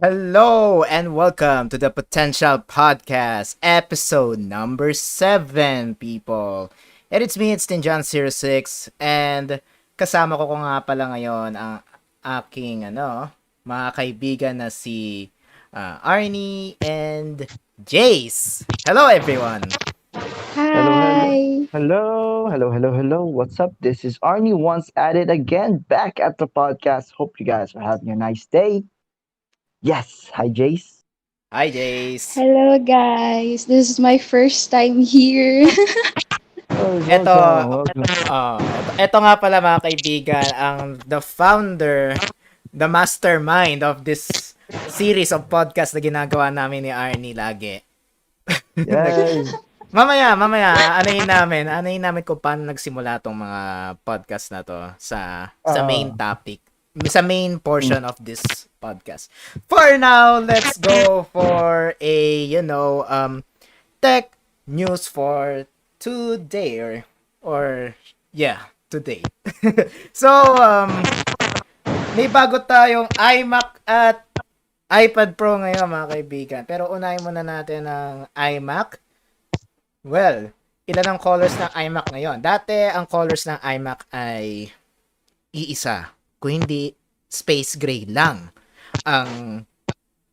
Hello and welcome to the Potential Podcast, episode number 7, people. And it's me, it's Tinjan06, and kasama ko nga pala ngayon ang aking mga kaibigan na si Arnie and Jace. Hello, everyone! Hello, hello. Hi. Hello. What's up? This is Arnie once at it again, back at the podcast. Hope you guys are having a nice day. Yes. Hi, Jace. Hi, Jace! Hello, guys. This is my first time here. Oh, Eto, welcome. eto nga pala mga kaibigan, ang the founder, the mastermind of this series of podcast na ginagawa namin ni Arnie lagi. Yes. mamaya, anayin namin kung paano nagsimula tong mga podcast na to sa main topic, sa main portion of this podcast. For now, let's go for a, tech news for today today. So, may bago tayong iMac at iPad Pro ngayon mga kaibigan. Pero unahin muna natin ang iMac. Well, ilan ang colors ng iMac ngayon? Dati, ang colors ng iMac ay iisa. Kung hindi, space gray lang ang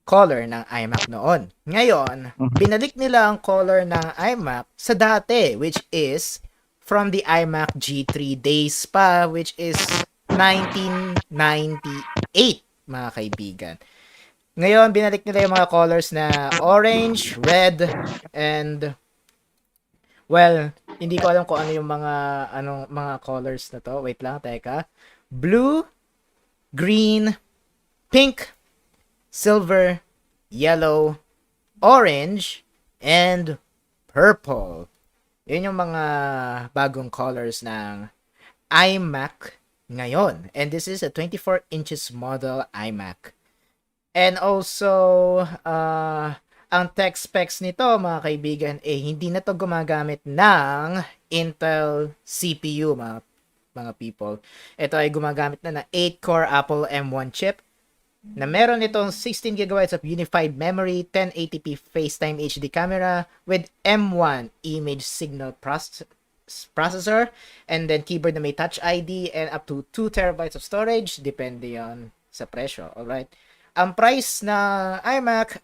color ng iMac noon. Ngayon, binalik nila ang color ng iMac sa dati, which is from the iMac G3 days pa, which is 1998, mga kaibigan. Ngayon, binalik nila yung mga colors na orange, red, and well, hindi ko alam kung ano yung mga colors na to. Wait lang, teka. Blue, green, pink, silver, yellow, orange, and purple. Yun yung mga bagong colors ng iMac ngayon. And this is a 24 inches model iMac. And also, ang tech specs nito, mga kaibigan, hindi na to gumagamit ng Intel CPU, mga people. Ito ay gumagamit na ng 8-core Apple M1 chip na meron itong 16GB of unified memory, 1080p FaceTime HD camera with M1 image signal processor, and then keyboard na may Touch ID and up to 2TB of storage, depende yon sa presyo. Alright? Ang price na iMac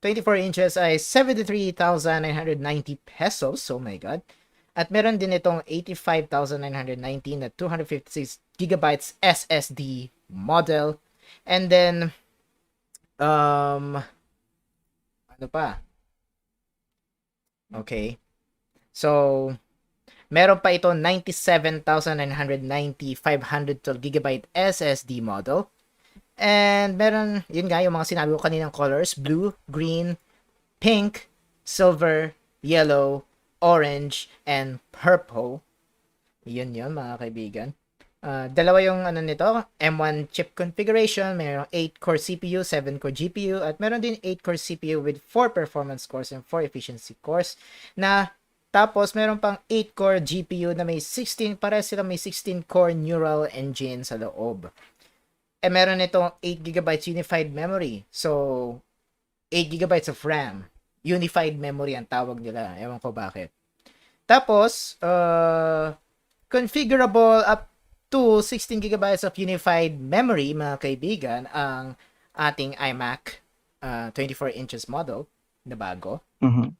24 inches ay 73,990 pesos. Oh my God. At meron din itong 85,919 na 256GB SSD model. And then, ano pa? Okay. So, meron pa ito 97,990 512GB SSD model. And meron, yun nga, yung mga sinabi ko kaninang colors, blue, green, pink, silver, yellow, orange, and purple. Yun mga kaibigan. Dalawa yung ano nito, M1 chip configuration, mayroong 8-core CPU, 7-core GPU, at meron din 8-core CPU with 4 performance cores and 4 efficiency cores na tapos meron pang 8-core GPU na may 16, para sila may 16-core neural engine sa loob. Meron itong 8GB unified memory. So, 8GB of RAM. Unified memory ang tawag nila. Ewan ko bakit. Tapos, configurable up to 16GB of unified memory, mga kaibigan, ang ating iMac 24 inches model na bago. Mhm.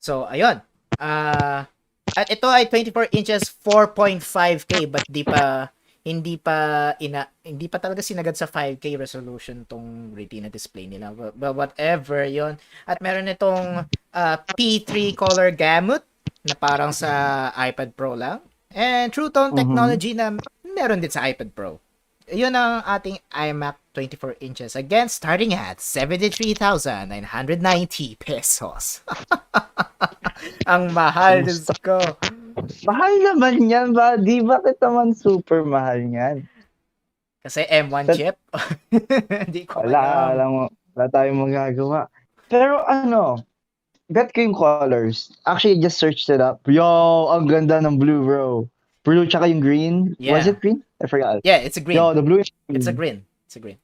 So, ayun. At ito ay 24 inches 4.5K but hindi pa talaga sinagad sa 5K resolution tong retina display nila. But whatever 'yon. At meron itong P3 color gamut na parang sa iPad Pro lang. And True Tone technology na meron din sa iPad Pro. Yun ang ating iMac 24 inches. Again, starting at 73,990 pesos. Ang mahal, Diyos ko. Mahal naman yan, buddy. Bakit naman super mahal yan? Kasi M1 chip. Hindi ko Wala alam. wala tayong magagawa. Pero bet ko yung colors. Actually, I just searched it up. Yo, ang ganda ng blue, bro. Blue tsaka yung green. Yeah. Was it green? I forgot. Yeah, it's a green. Yo, the blue is green. It's a green.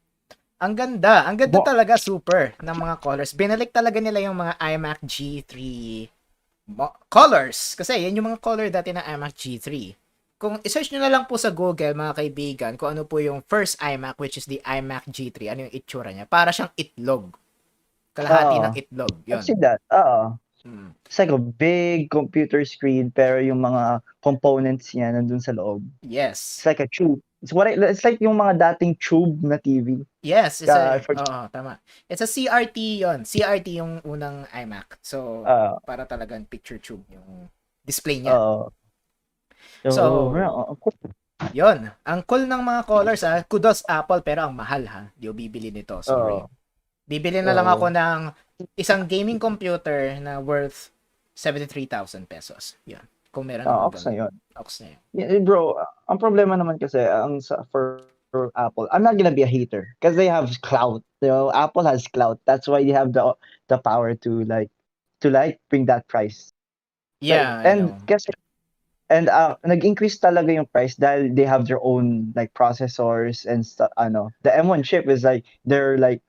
Ang ganda talaga, super, ng mga colors. Binalik talaga nila yung mga iMac G3 colors. Kasi yan yung mga color dati ng iMac G3. Kung i-search nyo na lang po sa Google, mga kaibigan, kung ano po yung first iMac, which is the iMac G3, ano yung itsura niya. Para siyang itlog. Kalahati ng itlog. Yun. I see that. It's like a big computer screen, pero yung mga components niya nandun sa loob. Yes. It's like a tube. It's like yung mga dating tube na TV. Yes, tama. It's a CRT yon. CRT yung unang iMac. So, para talagang picture tube yung display niya. So, yon. Ang cool ng mga colors, kudos Apple, pero ang mahal, Di ko bibili nito. Sorry. Bibili na lang ako ng isang gaming computer na worth 73,000 pesos. Yan. Kung meron ako Ox na yun. Ox na yun. Yeah, bro, ang problema naman kasi for Apple, I'm not gonna be a hater because they have clout. Apple has clout. That's why they have the power to bring that price. Yeah, and nag-increase talaga yung price dahil they have their own like processors and stuff. The M1 chip is like they're like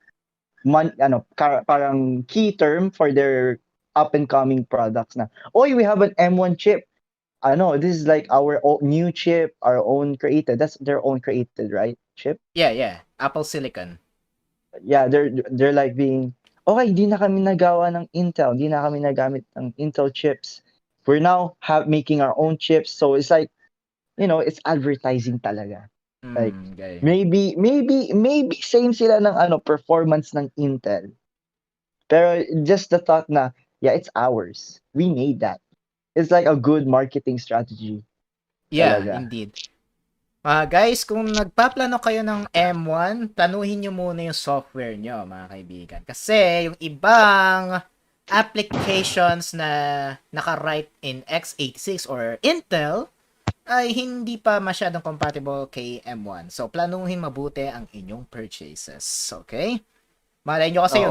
parang key term for their up and coming products na. We have an M1 chip. This is like our new chip, our own created. That's their own created, right? Chip? Yeah. Apple Silicon. Yeah, they're like being, okay, di na kami nagawa ng Intel. Di na kami nagamit ng Intel chips. We're now making our own chips. So it's like, it's advertising talaga. Like, okay. maybe same sila ng performance ng Intel. Pero just the thought na, yeah, it's ours. We made that. It's like a good marketing strategy. Yeah, talaga. Indeed. Guys, kung nagpaplano kayo ng M1, planuhin nyo muna yung software nyo, mga kaibigan. Kasi yung ibang applications na naka-write in x86 or Intel ay hindi pa masyadong compatible kay M1. So, planuhin mabuti ang inyong purchases. Okay? Malay nyo kasi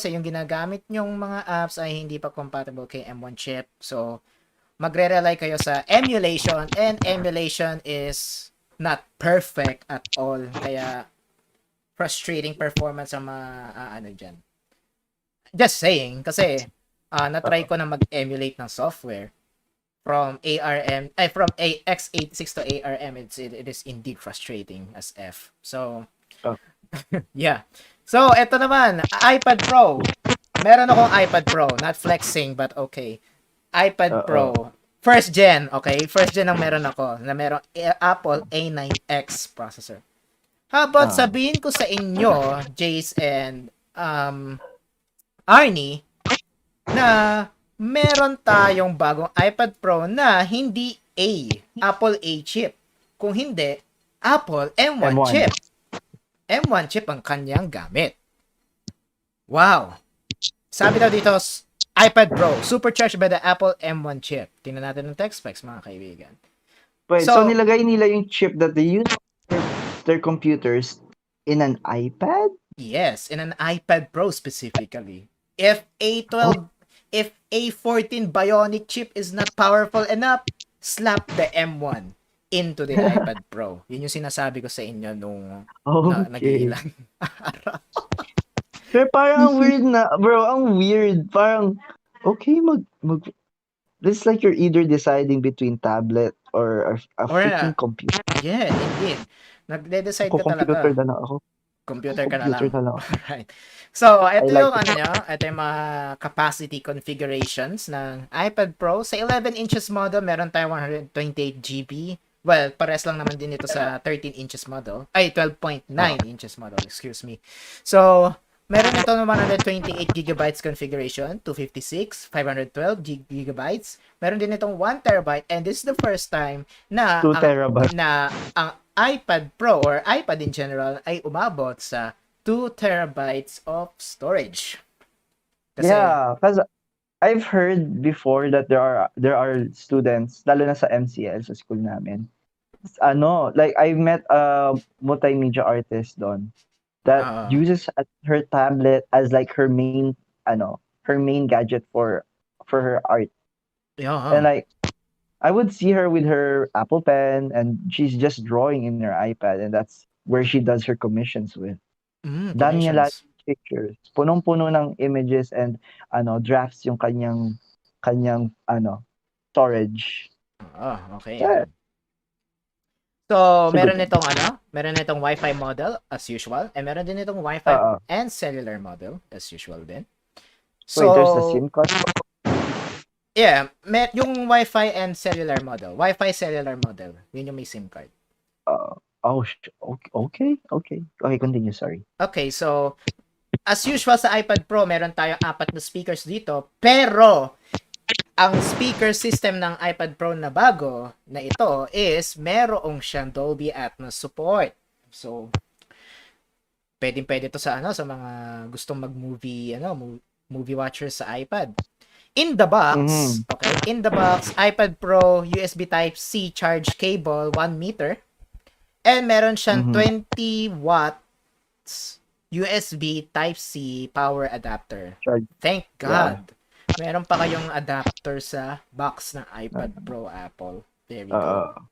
yung ginagamit nyong mga apps ay hindi pa compatible kay M1 chip. So, magre-rely kayo sa emulation, and emulation is not perfect at all. Kaya frustrating performance ang mga dyan. Just saying, kasi na-try ko na mag-emulate ng software from x86 to ARM. It is indeed frustrating as F. So, yeah. So, eto naman, iPad Pro. Meron akong iPad Pro. Not flexing, but okay. iPad Pro. First gen, okay? First gen ang meron ako. Na merong Apple A9X processor. How about sabihin ko sa inyo, Jace and Arnie, na meron tayong bagong iPad Pro na hindi Apple A chip. Kung hindi, Apple M1 chip. M1 chip ang kanyang gamit. Wow! Sabi daw dito, iPad Pro, supercharged by the Apple M1 chip. Tingnan natin ng text specs, mga kaibigan. Wait, so So, nilagay nila yung chip that they use for their computers in an iPad? yes, in an iPad Pro specifically. If Oh, A12, if A14 Bionic chip is not powerful enough, slap the M1 into the iPad Pro. Yun yung sinasabi ko sa inyo nung okay. nag-iilang araw. Pero parang ang weird na, bro, ang weird. Parang, okay, it's like you're either deciding between tablet or a Or, freaking computer. yeah, indeed. Nagde-decide ka Computer talaga. na lang ako. Computer ka na Computer lang. na lang ako. Right. So, I ito like yung it. ano nyo, ito yung mga capacity configurations ng iPad Pro. Sa 11 inches model, meron tayong 128 GB. Well, pares lang naman din ito sa 13 inches model. Ay, 12.9 Oo. inches model, excuse me. So, meron ito ng 128 gigabytes configuration, 256, 512 gigabytes. Meron din itong 1 terabyte, and this is the first time na 2 terabyte. ang iPad Pro or iPad in general ay umabot sa 2 terabytes of storage. Kasi, Yeah, because I've heard before that there are students, lalo na sa MCL, sa school namin. Ano, like I met a multimedia artist doon that uh, uses her tablet as like her main gadget for her art. And yeah, like I would see her with her Apple Pen and she's just drawing in her iPad and that's where she does her commissions with. Dami niya lahat commissions. ng pictures. Punong-puno ng images and drafts yung kanyang storage. Okay, Yeah, okay. So, it's a good meron thing. itong Wi-Fi model as usual, and meron din itong Wi-Fi Oo. and cellular model as usual din. Wait, there's a So, SIM card? yeah, yung Wi-Fi and cellular model. Wi-Fi cellular model, yun yung may SIM card. Okay. Okay, continue, sorry. Okay, so as usual sa iPad Pro, meron tayong 4 na speakers dito, pero ang speaker system ng iPad Pro na bago na ito is merong siyang Dolby Atmos support. So, pwedeng-pwede to sa sa mga gustong mag-movie, movie watchers sa iPad. In the box, Mhm. okay, in the box, iPad Pro USB Type-C charge cable 1 meter, and meron siyang Mhm. 20 watts USB Type-C power adapter. Charge. Thank Yeah. God. Meron pa kayong adapter sa box ng iPad Pro Apple. There we go. Uh,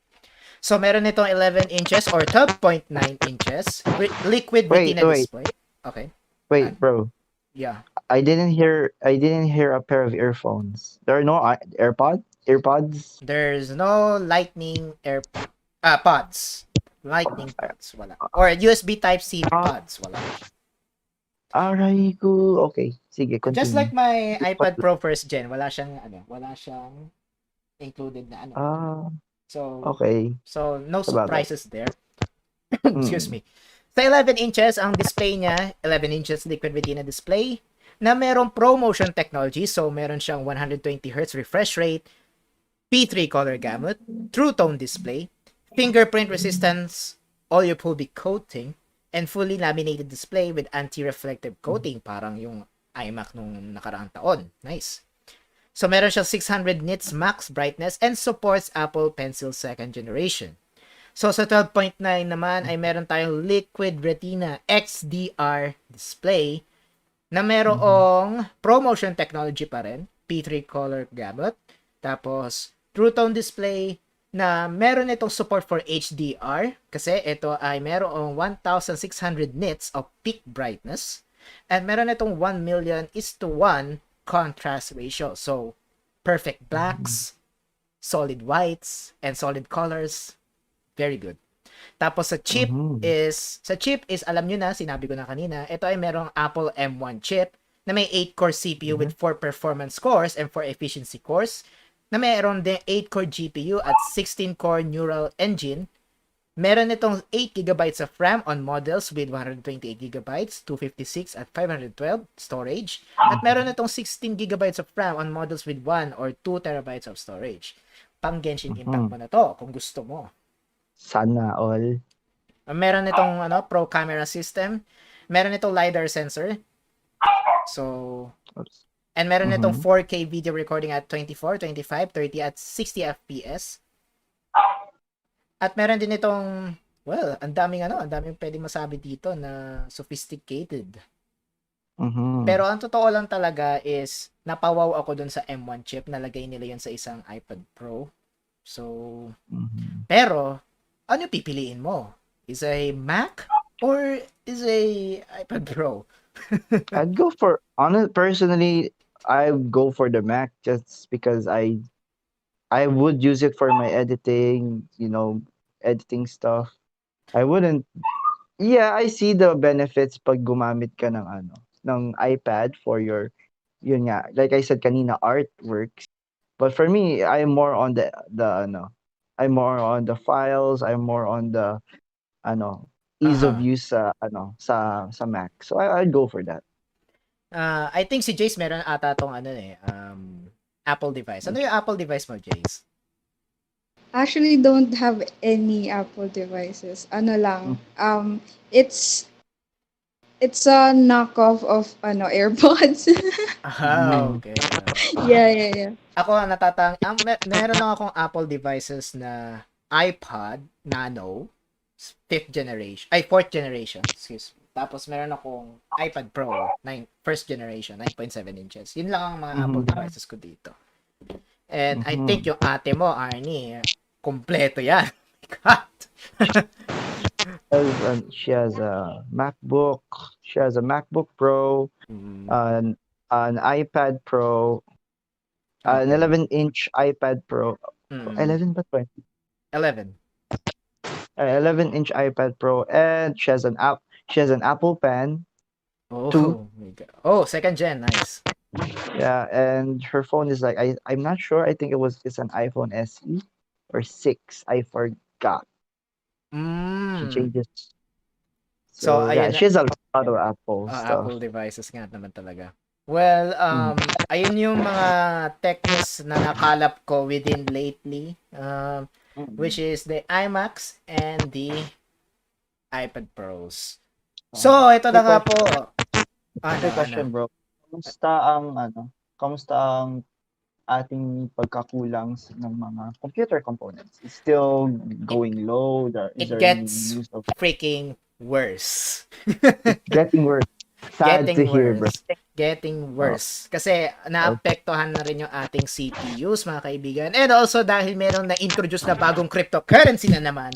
So, meron itong 11 inches or 12.9 inches liquid wait, retina wait, display. Okay. wait, bro. Yeah. I didn't hear a pair of earphones. There are no AirPods? There's no lightning pods. Lightning pods, wala. Or USB Type-C pods, wala. Aray ko. Okay, sige, Just like continue. my iPad Pro first gen, wala siyang included na Ah, So, okay. no Sabagay. surprises there. Excuse Mm. me. Sa 11 inches, ang display niya, 11 inches liquid retina display, na merong ProMotion technology. So, meron siyang 120Hz refresh rate, P3 color gamut, True Tone display, fingerprint resistance, oleophobic coating, and fully laminated display with anti-reflective coating, parang yung iMac nung nakaraang taon. Nice. So, meron siyang 600 nits max brightness and supports Apple Pencil 2nd generation. So, sa 12.9 naman ay meron tayong Liquid Retina XDR display na merong ProMotion technology pa rin, P3 color gamut, tapos True Tone display na meron itong support for HDR kasi ito ay merong 1,600 nits of peak brightness and meron itong 1,000,000:1 contrast ratio. So, perfect blacks, solid whites, and solid colors. Very good. Tapos Mhm. sa chip is alam nyo na, sinabi ko na kanina, ito ay merong Apple M1 chip na may 8-core CPU with 4 performance cores and 4 efficiency cores, na meron din 8-core GPU at 16-core neural engine. Meron itong 8 GB of RAM on models with 128 GB, 256 at 512 storage. At meron itong 16 GB of RAM on models with 1 or 2 terabytes of storage. Pang Genshin Impact mo na to kung gusto mo. Sana all. Meron itong pro camera system. Meron itong LiDAR sensor. So, and meron itong 4K video recording at 24, 25, 30 at 60 FPS. At meron din itong, well, ang daming pwedeng masabi dito na sophisticated. Pero ang totoo lang talaga is napawaw ako dun sa M1 chip, nalagay nila yun sa isang iPad Pro. So, pero ano pipiliin mo? Is a Mac or is a iPad Pro? I'd go for personally. I go for the Mac just because I would use it for my editing, editing stuff. I wouldn't. Yeah, I see the benefits pag gumamit ka ng iPad for your, yun nga, like I said kanina, artworks. But for me, I'm more on I'm more on the files. I'm more on the ease of use sa Mac. So I'd go for that. I think si Jace meron ata tong Apple device. Ano yung Apple device mo, Jace? Actually, don't have any Apple devices. Ano lang, it's a knockoff of AirPods. Okay. Yeah. Ako meron lang akong Apple devices na iPod Nano 4th generation, excuse me. Tapos meron akong iPad Pro first generation, 9.7 inches. Yun lang ang mga Apple devices ko dito. And I think yung ate mo, Arnie, kompleto yan. She has a MacBook. She has a MacBook Pro, an iPad Pro, an 11-inch iPad Pro. 11 ba 20? 11. 11-inch iPad Pro, and she has an Apple Pen. Oh my God. Oh, second gen, nice. Yeah, and her phone is like I'm not sure. I think it's an iPhone SE or 6. I forgot. She changes. So yeah, ayun, she has a lot of Apple stuff. Apple devices nga naman talaga. Well, ayun yung mga tech news na nakalap ko within lately, which is the iMacs and the iPad Pros. So, ito na nga po. Quick question, bro. Kamusta ang ating pagkakulang ng mga computer components? It's still going low? It gets freaking worse. It's getting worse. Sad to hear, bro. Getting worse. Kasi naapektuhan na rin yung ating CPUs, mga kaibigan. And also dahil meron na-introduce na bagong cryptocurrency na naman,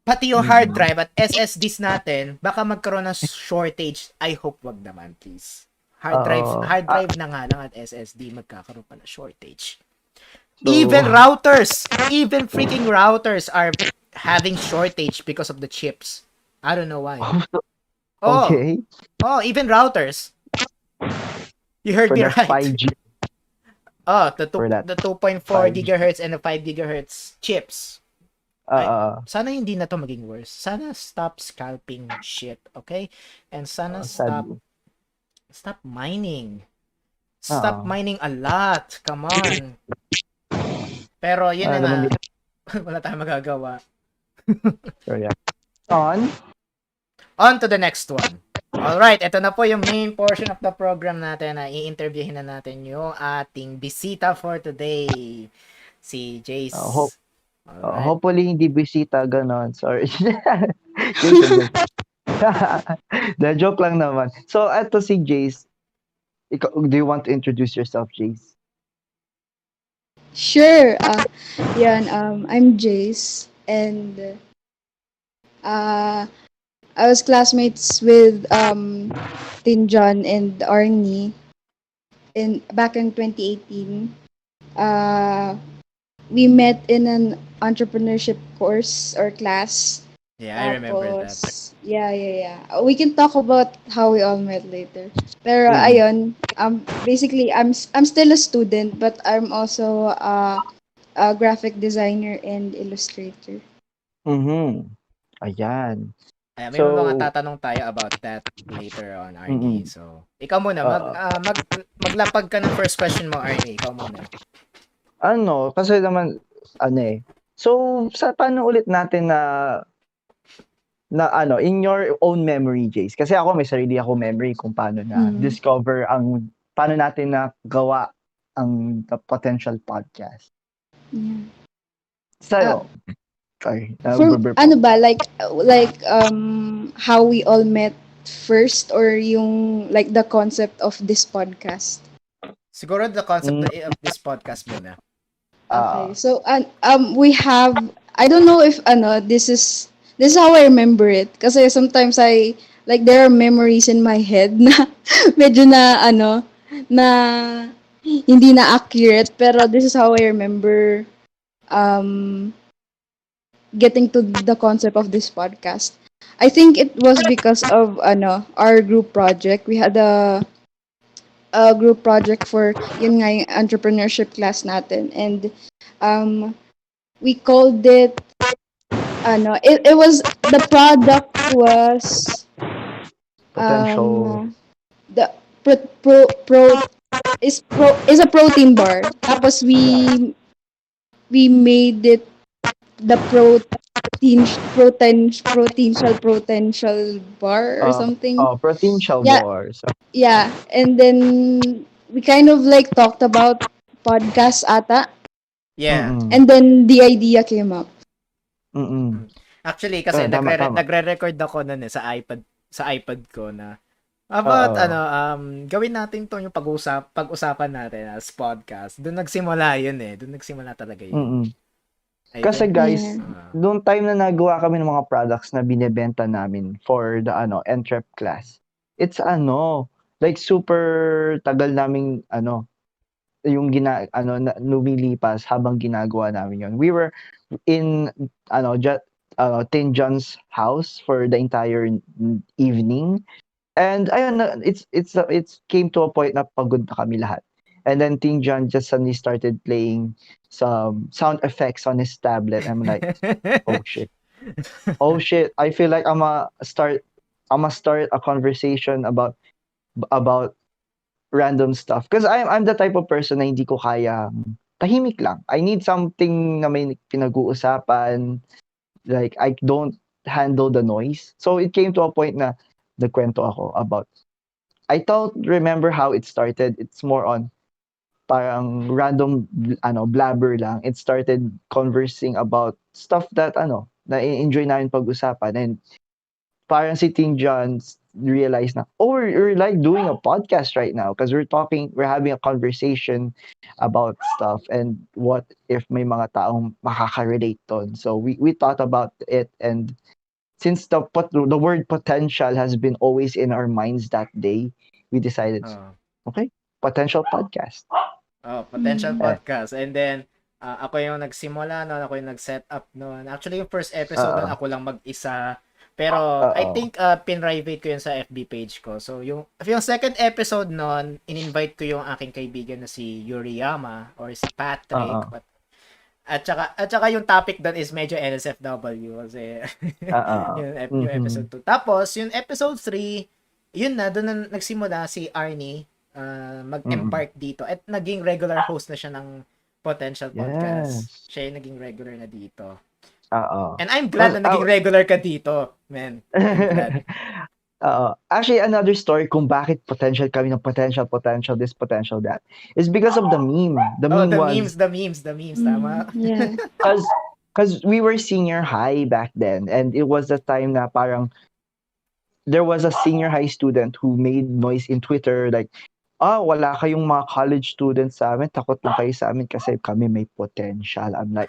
pati yung hard drive at SSDs natin, baka magkaroon ng shortage. I hope wag naman, please. Hard drive na nga lang at SSD, magkakaroon pa ng shortage. Even freaking routers are having shortage because of the chips. I don't know why. Okay. Even routers. You heard me right. 5G. The 2.4 gigahertz and the 5 gigahertz chips. Sana hindi na to maging worse. Sana stop scalping shit, okay? And sana stop mining. Stop mining a lot. Come on. Pero yun na nga. Wala tayong magagawa. So yeah. On to the next one. Alright, ito na po yung main portion of the program natin na i-interviewin na natin yung ating bisita for today. Si Jace. Hopefully hindi bisita ganon. Sorry. The joke lang naman. So, eto si Jace. Do you want to introduce yourself, Jace? Sure. I'm Jace, and I was classmates with Tin John and Arnie back in 2018. We met in an entrepreneurship course or class. Yeah, I remember that. Yeah. We can talk about how we all met later. Pero ayun, basically I'm still a student, but I'm also a graphic designer and illustrator. Ayan. May mga tatanong tayo about that later on, Arnie. So, ikaw muna, maglapag ka ng first question mo, Arnie. Ikaw muna. Kasi naman, So, paano ulit natin na na ano, in your own memory, Jace. Kasi ako may sarili ako memory kung paano na Mm. discover paano natin na gawa ang the potential podcast. Yeah. Uh, Sa'yo, sorry, for burp ano ako. ba how we all met first, or yung like the concept of this podcast? Siguro the concept Mm, of this podcast muna. Okay. ah, So we have, I don't know if this is how I remember it, kasi sometimes I like there are memories in my head na medyo na na hindi na accurate, pero this is how I remember um getting to the concept of this podcast. I think it was because of our group project. We had a group project for yun nga yung entrepreneurship class natin, and um we called it it was, the product was potential, the pro is a protein bar, tapos yeah, we made it the potential bar or uh, something. potential Yeah, bars. yeah. And then we kind of like talked about podcast ata, Yeah. Mm, and then the idea came up. mm. Actually, kasi Tama, tama. nagre-record ako nun sa iPad ko na about Oo. gawin natin 'to yung pag-usapan natin as podcast. Doon nagsimula yun eh. Doon nagsimula talaga yun. Mm. I Kasi think guys, Yeah. noong time na nagawa kami ng mga products na binebenta namin for the entrep class, it's like super tagal naming yung lumilipas habang ginagawa namin yon. We were in Tin John's house for the entire evening. And ayun na, it's came to a point na pagod na kami lahat. And then Tin John just suddenly started playing some sound effects on his tablet. I'm like, oh shit. Oh shit. I feel like I'm gonna start a conversation about random stuff. Because I'm the type of person na hindi ko kaya tahimik lang. I need something na may pinag-uusapan. Like, I don't handle the noise. So it came to a point na nagkwento ako about. I don't remember how it started. It's more on parang random blabber lang. It started conversing about stuff that na enjoy namin pag-usapan, and parang si Teen John realized na, oh, we're like doing a podcast right now because we're having a conversation about stuff, and what if may mga taong makaka-relate ton. So we thought about it, and since the word potential has been always in our minds that day, we decided, oh. okay, potential podcast. Oh, potential Mm. Eh, podcast. And then ako yung nagsimula noon, ako yung nag-set up noon. Actually, yung first episode Oo. noon ako lang mag-isa. Pero I Oo. think pin-private ko yun sa FB page ko. So yung second episode noon, in-invite ko yung aking kaibigan na si Yuriyama or si Patrick. Oo. At saka yung topic doon is medyo NSFW kasi Oo. yung episode 2. Tapos yung episode 3, yun na doon na nagsimula si Arnie mag-embark dito at naging regular host na siya ng Potential Podcast. Yes. Siya yung naging regular na dito. Oo. And I'm glad na naging regular ka dito, man. I'm glad. Actually, another story kung bakit potential kami ng potential, this, potential, that, is because of the meme. The Oh, meme the was, memes, tama. Yeah. because we were senior high back then, and it was the time na parang there was a senior high student who made noise in Twitter like, wala kayong mga college students sa amin, takot lang kayo sa amin kasi kami may potential. I'm like,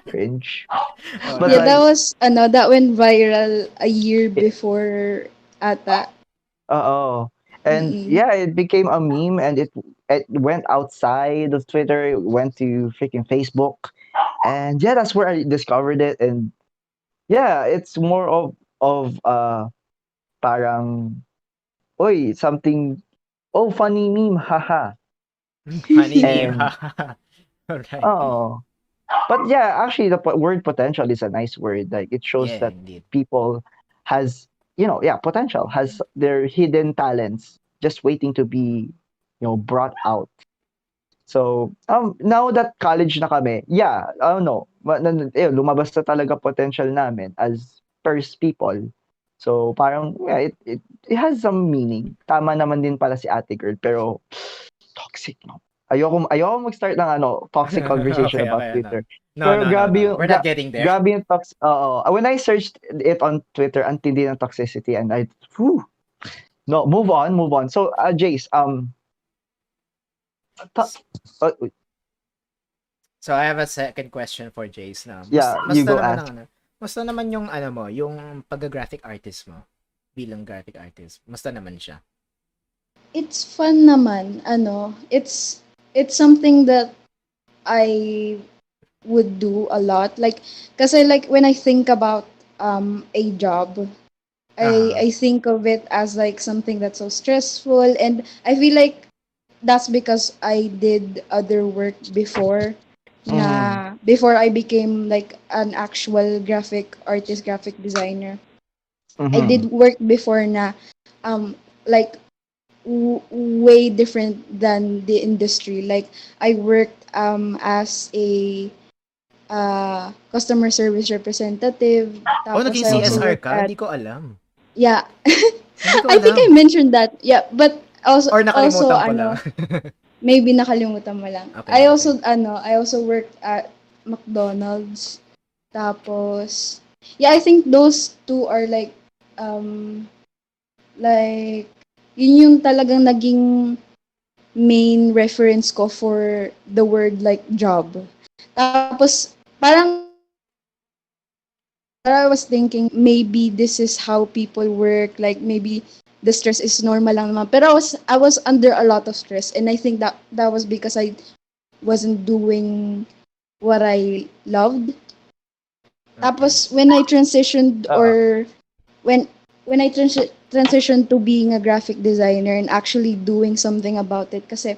cringe. Oh, But Yeah, like, that went viral a year it, before ata. and Mm-mm. yeah, it became a meme, and it went outside of Twitter, it went to freaking Facebook, and yeah, that's where I discovered it. And yeah, it's more of parang, oy, something, oh, funny meme, haha. funny meme. And Alright. oh, but yeah, actually, the word potential is a nice word. Like, it shows Yeah, that indeed. people has, potential, has their hidden talents just waiting to be, brought out. So, now that college na kami, yeah, I don't know, lumabas na talaga potential namin as spurs people. So parang yeah, it has some meaning. Tama naman din pala si Ate Girl, pero toxic, no? Ayoko mag-start ng toxic conversation Okay, about okay, no. Twitter. No, Pero no, no, no. We're not getting there. grabe yung oo. When I searched it on Twitter, ang tindi ng toxicity, and whew, no, move on. So, Jace, ta- uh, So I have a second question for Jace na. yeah, you Musta go naman ang ask. musta naman yung mo, yung pagga-graphic artist mo bilang graphic artist. Musta naman siya? It's fun naman. It's something that I would do a lot. Like, kasi like when I think about a job, Aha. I think of it as like something that's so stressful, and I feel like that's because I did other work before Mm, before I became like an actual graphic artist, graphic designer. I mhm, did work before na like way different than the industry. Like I worked as a customer service representative. Oh, Tapos naging I also mhm. CSR worked ka? at Hindi ko alam. yeah. Hindi ko I think I alam. mentioned that. Yeah, but Or also nakalimutan ko lang. maybe nakalimutan mo lang. Okay, okay. I also worked at McDonald's. Tapos yeah, I think those two are um like yun yung talagang naging main reference ko for the word like job. Tapos parang I was thinking maybe this is how people work, like maybe the stress is normal lang naman. Pero I was under a lot of stress, and I think that was because I wasn't doing what I loved. Okay. Tapos when I transitioned Oo. or when I transitioned to being a graphic designer and actually doing something about it, kasi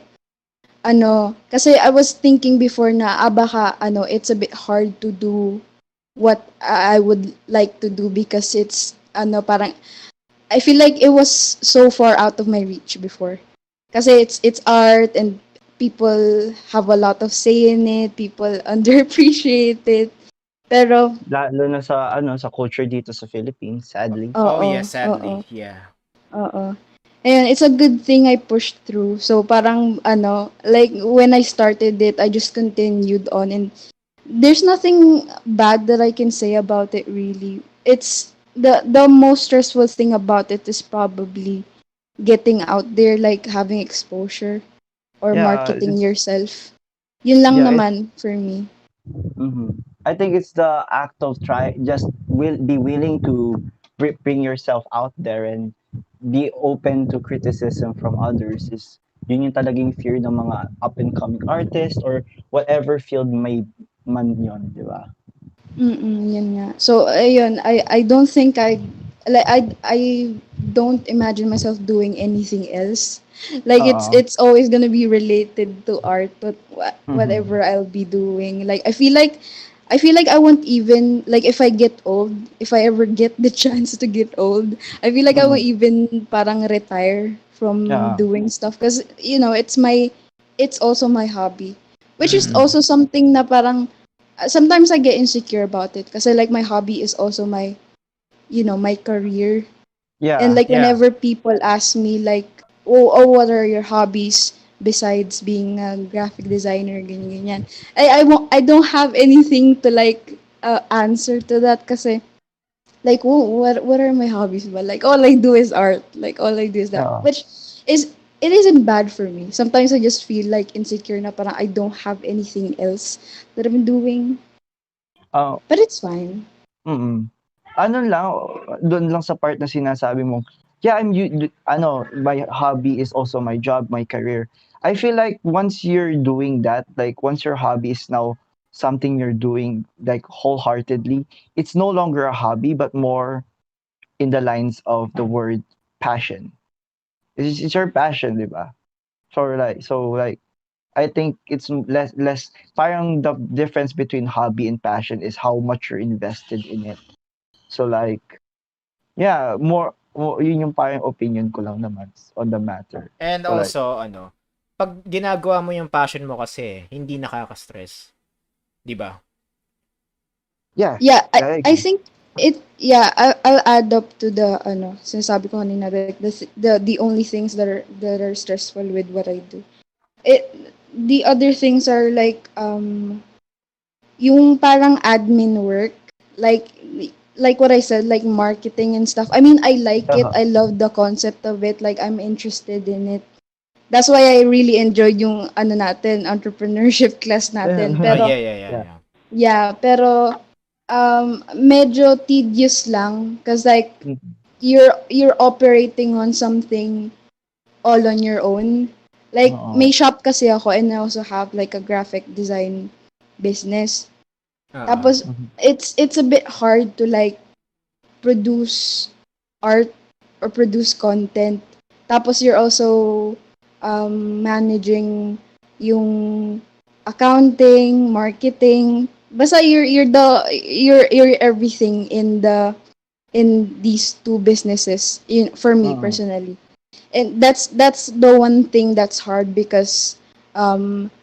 I was thinking before na baka it's a bit hard to do what I would like to do because it's parang I feel like it was so far out of my reach before. Kasi it's art and people have a lot of say in it, people underappreciate it. Pero Lalo na sa sa culture dito sa Philippines, sadly. Oh, oo, yes, oo, sadly. Yeah. oo. Ayun, it's a good thing I pushed through. So parang like when I started it, I just continued on, and there's nothing bad that I can say about it really. It's the most stressful thing about it is probably getting out there, like having exposure or Yeah, marketing yourself. Yun lang yeah, naman for me. I think it's the act of just will be willing to bring yourself out there and be open to criticism from others is yun yung talagang fear ng mga up and coming artists or whatever field may man yun, di ba? Yun nga. So, ayun, I don't think I don't imagine myself doing anything else. Like Oo. it's always gonna be related to art, but Mhm. whatever I'll be doing, like I feel like I won't even like if I get old, if I ever get the chance to get old, I feel like I won't Mhm. even parang retire from Yeah. doing stuff because it's also my hobby, which is Mm-hmm. also something na parang sometimes I get insecure about it because like my hobby is also my career. And Yeah. like Yeah. whenever people ask me like, what are your hobbies besides being a graphic designer, ganyan, ganyan. I don't have anything to like answer to that kasi like, what are my hobbies? But like all I do is art. Like all I do is that, Yeah. which is it isn't bad for me. Sometimes I just feel like insecure na parang I don't have anything else that I'm doing. Oh, But it's fine. mm. Ano lang, doon lang sa part na sinasabi mo, yeah, my hobby is also my job, my career. I feel like once you're doing that, like once your hobby is now something you're doing like wholeheartedly, it's no longer a hobby, but more in the lines of the word passion. It's your passion, di ba? So like, I think it's less, parang the difference between hobby and passion is how much you're invested in it. So like, yeah, more yun yung parang opinion ko lang naman on the matter. And So like, also, pag ginagawa mo yung passion mo kasi, hindi nakaka-stress. Di ba? yeah, Yeah, I I agree. think I'll add up to the sinasabi ko kanina, like the only things that are stressful with what I do. The other things are like yung parang admin work, like like what I said, like marketing and stuff. I mean, I like it. Uh-huh. I love the concept of it. Like I'm interested in it. That's why I really enjoyed yung entrepreneurship class natin. Oh, Pero yeah, yeah, yeah, Yeah. yeah. yeah, pero medyo tedious lang cause like Mhm. you're operating on something all on your own. Like may Oo. shop kasi ako and I also have like a graphic design business. Oo. Tapos Mhm. it's a bit hard to like produce art or produce content. Tapos you're also managing yung accounting, marketing. Basta you're everything in these two businesses for me Mm. personally. And that's the one thing that's hard because um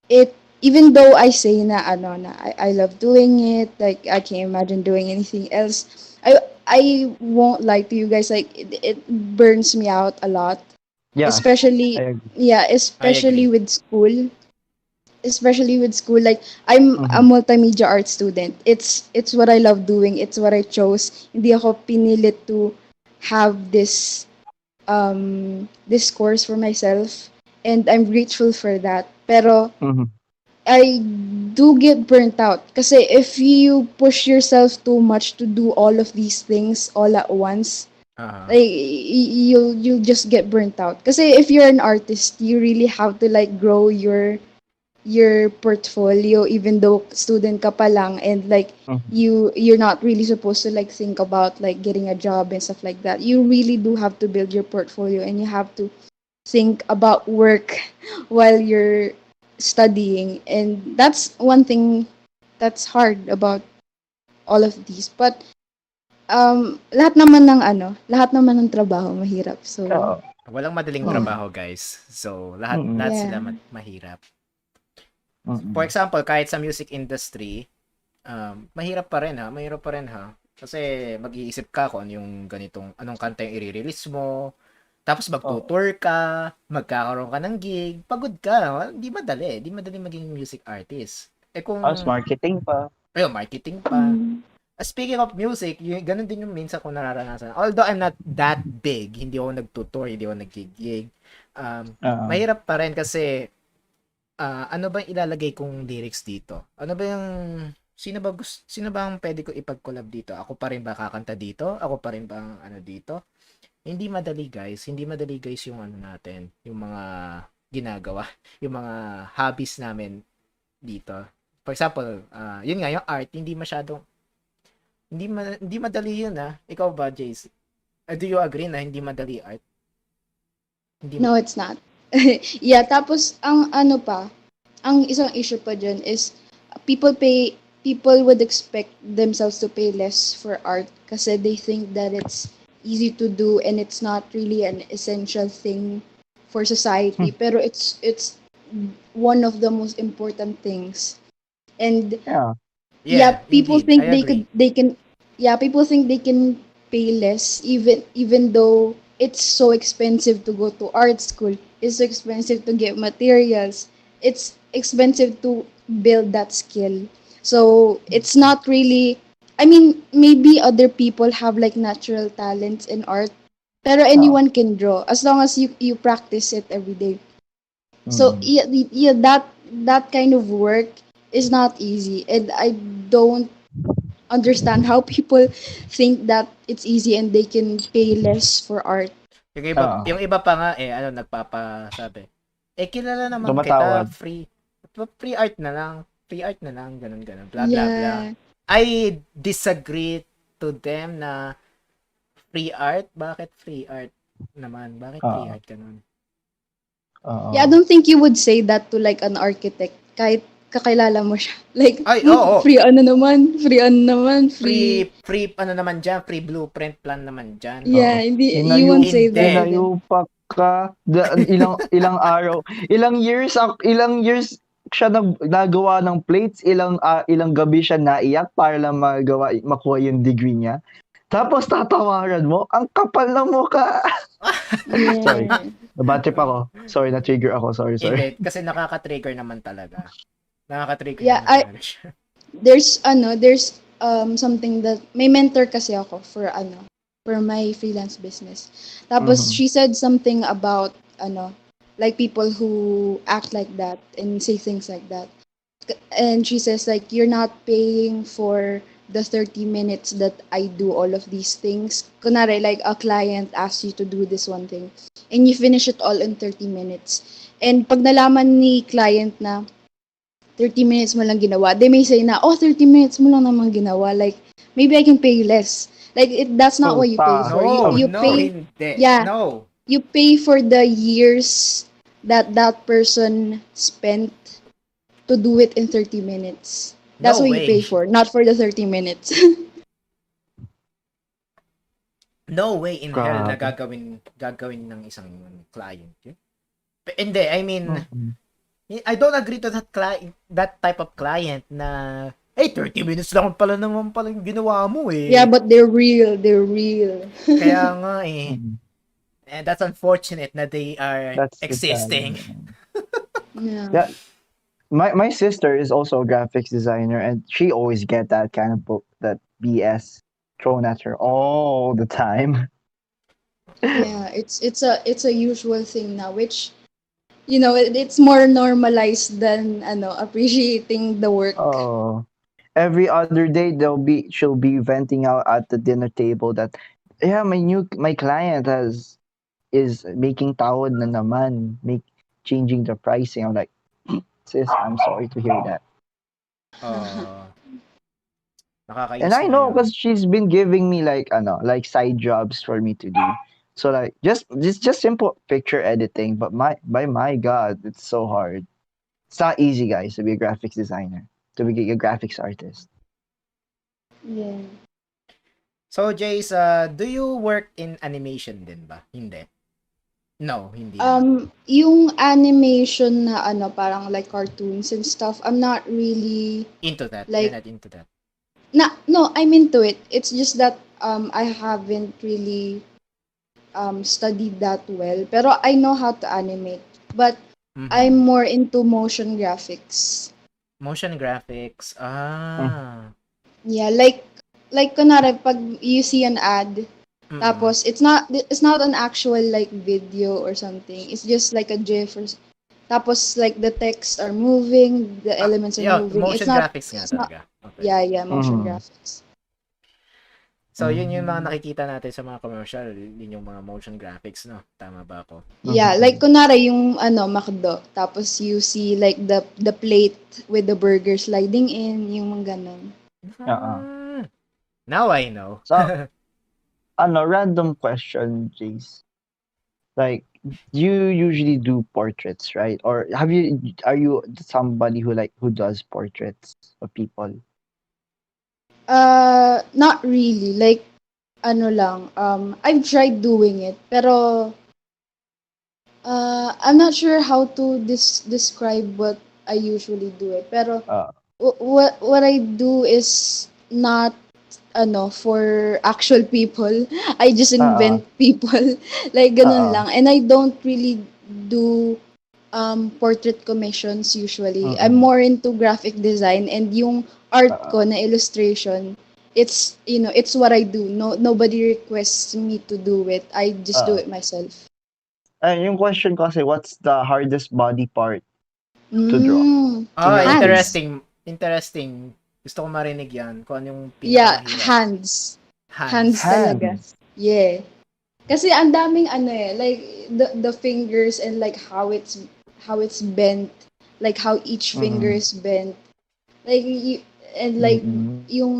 it even though I say I love doing it, like I can't imagine doing anything else. I won't lie to you guys, like it burns me out a lot, Yeah, I especially agree. I especially agree. with school. Especially with school, like I'm a Mhm. multimedia art student. It's what I love doing. It's what I chose. Hindi ako pinilit to have this course for myself, and I'm grateful for that. Pero Mhm. I do get burnt out kasi if you push yourself too much to do all of these things all at once, Uh-huh. like you'll just get burnt out. Kasi if you're an artist, you really have to like grow your portfolio even though student ka pa lang, and like Mhm. you're not really supposed to like think about like getting a job and stuff like that. You really do have to build your portfolio and you have to think about work while you're studying, and that's one thing that's hard about all of these. But lahat naman ng trabaho mahirap, so Oo. Walang madaling Mm. yeah. trabaho, guys. So, lahat Mm. sila Yeah. mahirap. For Mm. example, kahit sa music industry, mahirap pa rin ha, mahirap pa rin ha. Kasi mag-iisip ka kung ano yung anong kanta yung i-release mo, tapos Oo. magtutour ka, magkakaroon ka ng gig, pagod ka. Di madali maging music artist. Eh kung, Tapos marketing pa. ayun, marketing pa. Mm. Speaking of music, ganun din yung minsan ko nararanasan. Although I'm not that big, hindi ako nagtutour, hindi ako naggig. Oo. Mahirap pa rin kasi ano ba yung ilalagay kong lyrics dito? Ano ba yung sino ba ang pwede ko ipag-collab dito? Ako pa rin ba kakanta dito? Ako pa rin ba ang ano dito? Hindi madali, guys. Hindi madali, guys, yung ano natin, yung mga ginagawa, yung mga hobbies namin dito. For example, yun nga yung art, hindi madali yun Ikaw ba, Jace? Do you agree na hindi madali art? Hindi No, it's not. Yeah, tapos ang isang issue pa dyan is people pay people would expect themselves to pay less for art kasi they think that it's easy to do and it's not really an essential thing for society, pero it's one of the most important things. And Yeah. yeah, Yeah, indeed. I agree. people think they can pay less even though it's so expensive to go to art school. It's so expensive to get materials. It's expensive to build that skill. So it's not really, I mean, maybe other people have like natural talents in art, pero Oo. anyone can draw as long as you practice it every day. So Mm. yeah, that kind of work is not easy, and I don't understand how people think that it's easy and they can pay less for art. Oo. Yung iba pa nga ano nagpapasabi. Kilala naman kita, Tumatawad. free art na lang, free art na lang, ganun ganun, bla bla bla. Yeah. I disagree to them na free art, bakit free art naman? Bakit free Oo. art ganun? Yeah, I Oo. don't think you would say that to like an architect kahit kakilala mo siya. Like, Ay, oo. free. Free ano naman diyan, free blueprint plan naman diyan. Oo. Yeah, hindi, you won't Inayu say that Hindi. to them. inayu pa ka ilang ilang araw, ilang years siya nagawa ng plates, ilang gabi siya naiyak para lang makuha yung degree niya. Tapos tatawaran mo, ang kapal ng mukha. Sorry. Yeah. Nabatrip ako. Sorry, na-trigger ako. Sorry. Hindi, kasi nakaka-trigger naman talaga. Nakaka-trigger Yeah, naman talaga siya. there's something that may mentor kasi ako for my freelance business. Tapos Mhm. she said something about like people who act like that and say things like that. And she says like you're not paying for the 30 minutes that I do all of these things. Kunwari, like a client asks you to do this one thing and you finish it all in 30 minutes. And pag nalaman ni client na 30 minutes mo lang ginawa, they may say na, 30 minutes mo lang naman ginawa. Like, maybe I can pay you less. Like, that's not what you pay Puta. for. You, No, you no, pay, hindi. yeah, No. you pay for the years that person spent to do it in 30 minutes. That's No what you pay way. for, not for the 30 minutes. No way in hell na Grabe. gagawin ng isang client yun. Hindi, I mean, Mhm. I don't agree to that type of client na, hey, 30 minutes lang pala naman pala yung ginawa mo eh. Yeah, but they're real. They're real. Kaya nga eh. Mhm. And that's unfortunate na they are That's the existing. Yeah. Yeah. My sister is also a graphics designer, and she always get that kind of that BS thrown at her all the time. Yeah, it's a usual thing now, which it's more normalized than appreciating the work. Oh, every other day she'll be venting out at the dinner table that, yeah, my client is making tawad na naman, changing the pricing. I'm like, sis, I'm sorry to hear that. Uh, And nakakainis I nga know yun. because she's been giving me like side jobs for me to do. So like just simple picture editing, but my God, it's so hard. It's not easy, guys, to be a graphics designer, to be a graphics artist. Yeah. So, Jace, do you work in animation din ba? Hindi. No, hindi naman. Yung animation na parang like cartoons and stuff, I'm not really Into that. You're like not into that. no, I'm into it. It's just that I haven't really studied that well. Pero I know how to animate. But I'm Mhm. more into motion graphics. Motion graphics. Mm. Yeah, like kunwari pag you see an ad, Mm. tapos it's not an actual like video or something. It's just like a GIF tapos like the texts are moving, the elements are Yeah, moving. motion graphics nga It's not talaga. Okay. yeah, motion Mm. graphics. So, yun yung mga Mm. nakikita natin sa mga commercial. Yun yung mga motion graphics, no? Tama ba ako? Yeah, like kunwari yung McDo, tapos you see like the plate with the burger sliding in, yung mga ganon. Uh-uh. Now I know. So, random question, Jace. Like, you usually do portraits, right? Or are you somebody who does portraits of people? Not really. Like lang, I've tried doing it, pero I'm not sure how to describe what I usually do it. Pero Uh, what I do is not for actual people. I just uh, invent people. Like ganun uh, lang. And I don't really do portrait commissions usually. I'm mm, more into graphic design, and yung art uh, ko na illustration, it's what I do. Nobody requests me to do it. I just do uh. it myself. Yung question ko kasi, what's the hardest body part to draw Mm, in your hands. opinion? Interesting. Gusto ko marinig yan. Kung ano yung Yeah, pinakamahirap. hands. Hands Hands. talaga. Hands. Yeah. Kasi ang daming like the fingers and like how it's bent, like how each finger Mm-mm. is bent. Like and like Mm-mm. yung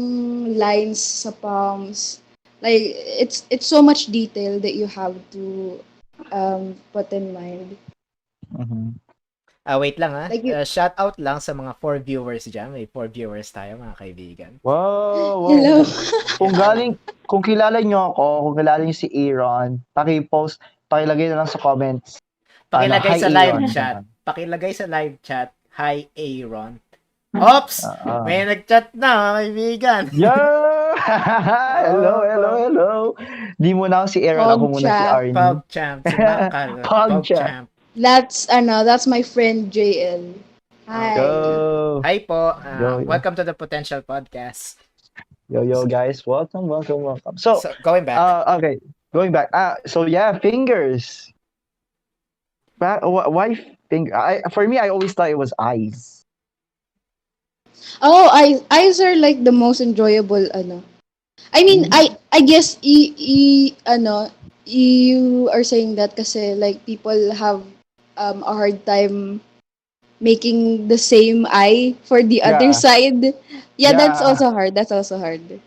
lines sa palms. Like it's so much detail that you have to put in mind. Mhm. Wait lang Like you shout out lang sa mga 4 viewers dyan. May 4 viewers tayo, mga kaibigan. Wow. hello. Kung kilala nyo ako, kung kilala nyo si Aaron, pakilagay na lang sa comments. Pakilagay Hi sa live Aaron, chat. ganun. Pakilagay sa live chat. Hi, Aaron. Ops! May nag-chat na, mga kaibigan. Yo! Hello, Oh, hello, hello. Di mo na ako si Aaron, ako muna si Pogchamp. Arnie. PogChamp, si Makal. Pogchamp. PogChamp. That's my friend JL. Hi. Yo! Hi po. Yo, yo. Welcome to the Potential Podcast. Yo, guys. Welcome. So, So, going back. okay. Going back. So yeah, fingers. Why finger? For me, I always thought it was eyes. Oh, eyes are like the most enjoyable ano. I mean, I guess you are saying that kasi like people have a hard time making the same eye for the other Yeah. side. Yeah, that's Yeah. also hard. That's also hard.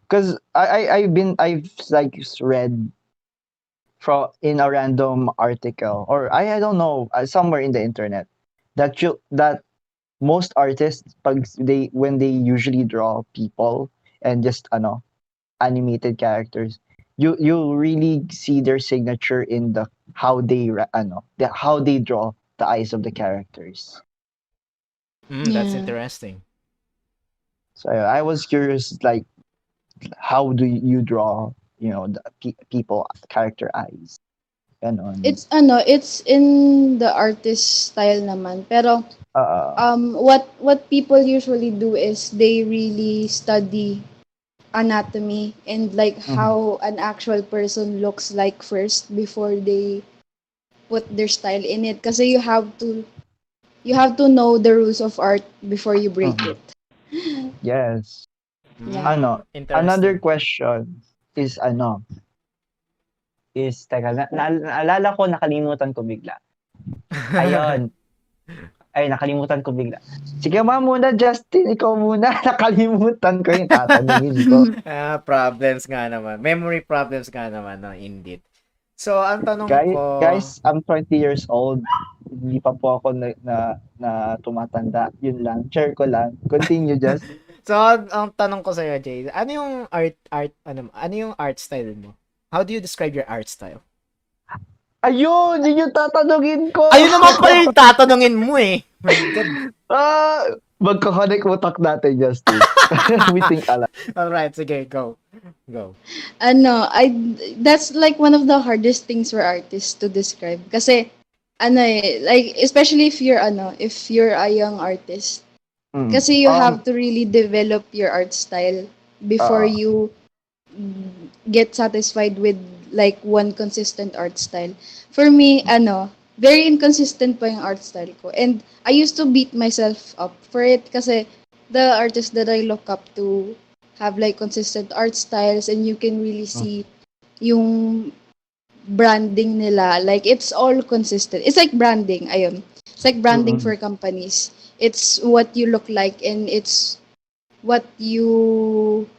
Because I've like read from in a random article, or I don't know, somewhere in the internet, that most artists when they usually draw people and just animated characters, you really see their signature in the how they draw the eyes of the characters. That's Yeah. interesting. So I was curious, like, how do you draw, the people character eyes? Ganon. It's in the artist style naman. Pero Uh, what people usually do is they really study anatomy and like mhm. how an actual person looks like first before they put their style in it, kasi you have to know the rules of art before you break Mhm. it. Yes. Yeah. Another Interesting. question is teka, naalala ko, nakalimutan ko bigla. Ayun. Ay, nakalimutan ko bigla. Sige muna, Justin, ikaw muna. Nakalimutan ko yung tatanungin ko. Problems nga naman. Memory problems nga naman, no, indeed. So, ang tanong ko, Guys, I'm 20 years old. Hindi pa po ako na tumatanda. Yun lang. Share ko lang. Continue, Just. so ang tanong ko sa iyo, Jay, ano yung art style mo? How do you describe your art style? Ayun! Yun yung tatanungin ko! Ayun naman pala yung tatanungin mo eh. My God. Magkakanik utak natin, Justin. We think alike. Alright, sige, go. Go. That's like one of the hardest things for artists to describe. Kasi, like, especially if you're a young artist. Mm. Kasi you have to really develop your art style before Uh, you get satisfied with like one consistent art style. For me, very inconsistent pa yung art style ko. And I used to beat myself up for it kasi the artists that I look up to have like consistent art styles and you can really see yung branding nila. Like, it's all consistent. It's like branding, ayun. It's like branding mm-mm. for companies. It's what you look like and it's what you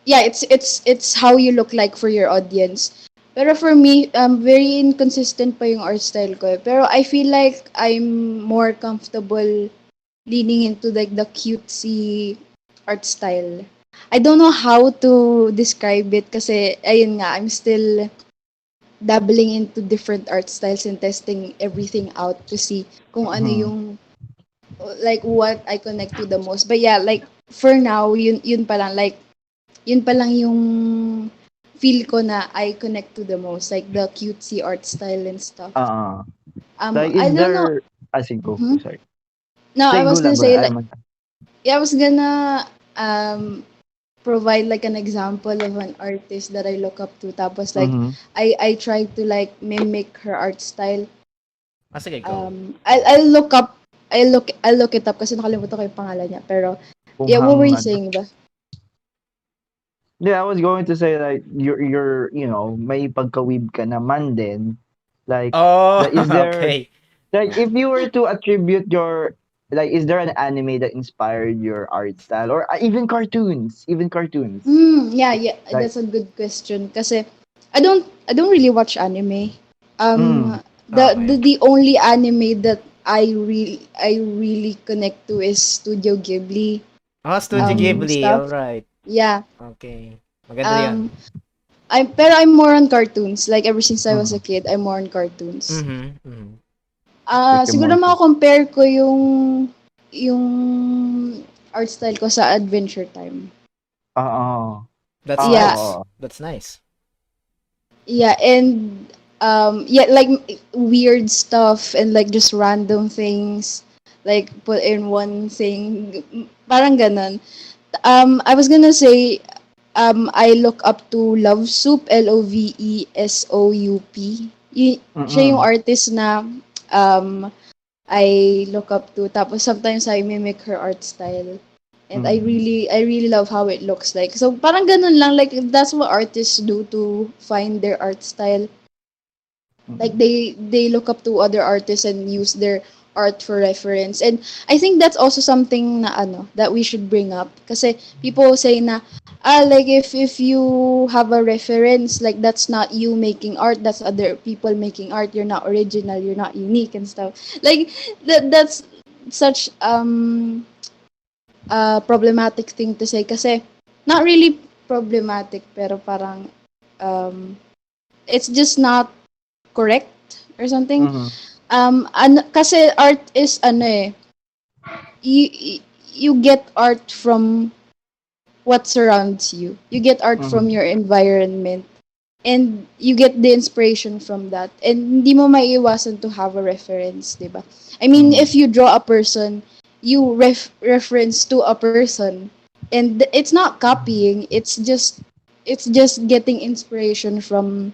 yeah, it's how you look like for your audience. Pero for me, very inconsistent pa yung art style ko. Pero I feel like I'm more comfortable leaning into like the cutesy art style. I don't know how to describe it kasi ayun nga, I'm still dabbling into different art styles and testing everything out to see kung ano Mhm. yung like what I connect to the most. But yeah, like for now, yun pa lang, like yun pa lang yung feel ko na I connect to the most, like the cutesy art style and stuff. Like, I is don't know. there... Sige, go. Mhm. Sorry. No, I Sige, was gonna go lang. say like, yeah, I was gonna provide like an example of an artist that I look up to. Tapos like Mhm. I try to like mimic her art style. Sige, go. I'll look up I'll look it up kasi nakalimutan ko yung pangalan niya. Pero Kung yeah, what were you hangad. saying ba? Yeah, I was going to say, like, you're may pagka-weeb ka naman din. Like, Oh, is there, okay. like, if you were to attribute your, like, is there an anime that inspired your art style, or even cartoons, Yeah, like, that's a good question. Kasi I don't really watch anime. Um, Okay. the only anime that I really connect to is Studio Ghibli. Oh, Studio Ghibli. Stuff. Alright. Yeah. Okay. Maganda yan. Um, pero I'm more on cartoons. Like ever since I was a mhm. kid, I'm more on cartoons. Mm-hmm. Mm-hmm. Rick and Siguro Morty. mako-compare ko yung art style ko sa Adventure Time. Oo. That's Yeah, nice. Oo. That's nice. yeah, and yeah, like weird stuff and like just random things like put in one thing. Parang ganon. I was gonna say I look up to Love Soup, Lovesoup. Siya yung Mm. artist na um I look up to. Tapos sometimes I mimic her art style. And Mm. I really love how it looks like. So parang ganun lang, like that's what artists do to find their art style. Like Mm. they look up to other artists and use their art for reference. And I think that's also something na that we should bring up kasi people say na like if you have a reference, like that's not you making art, that's other people making art, you're not original, you're not unique and stuff. Like that's such problematic thing to say kasi not really problematic pero parang um it's just not correct or something. Mhm. Kasi art is you you get art from what surrounds you. You get art from Mhm. your environment and you get the inspiration from that. And hindi mo maiiwasan to have a reference, 'di ba? I mean, Mhm. if you draw a person, you reference to a person and it's not copying, it's just getting inspiration from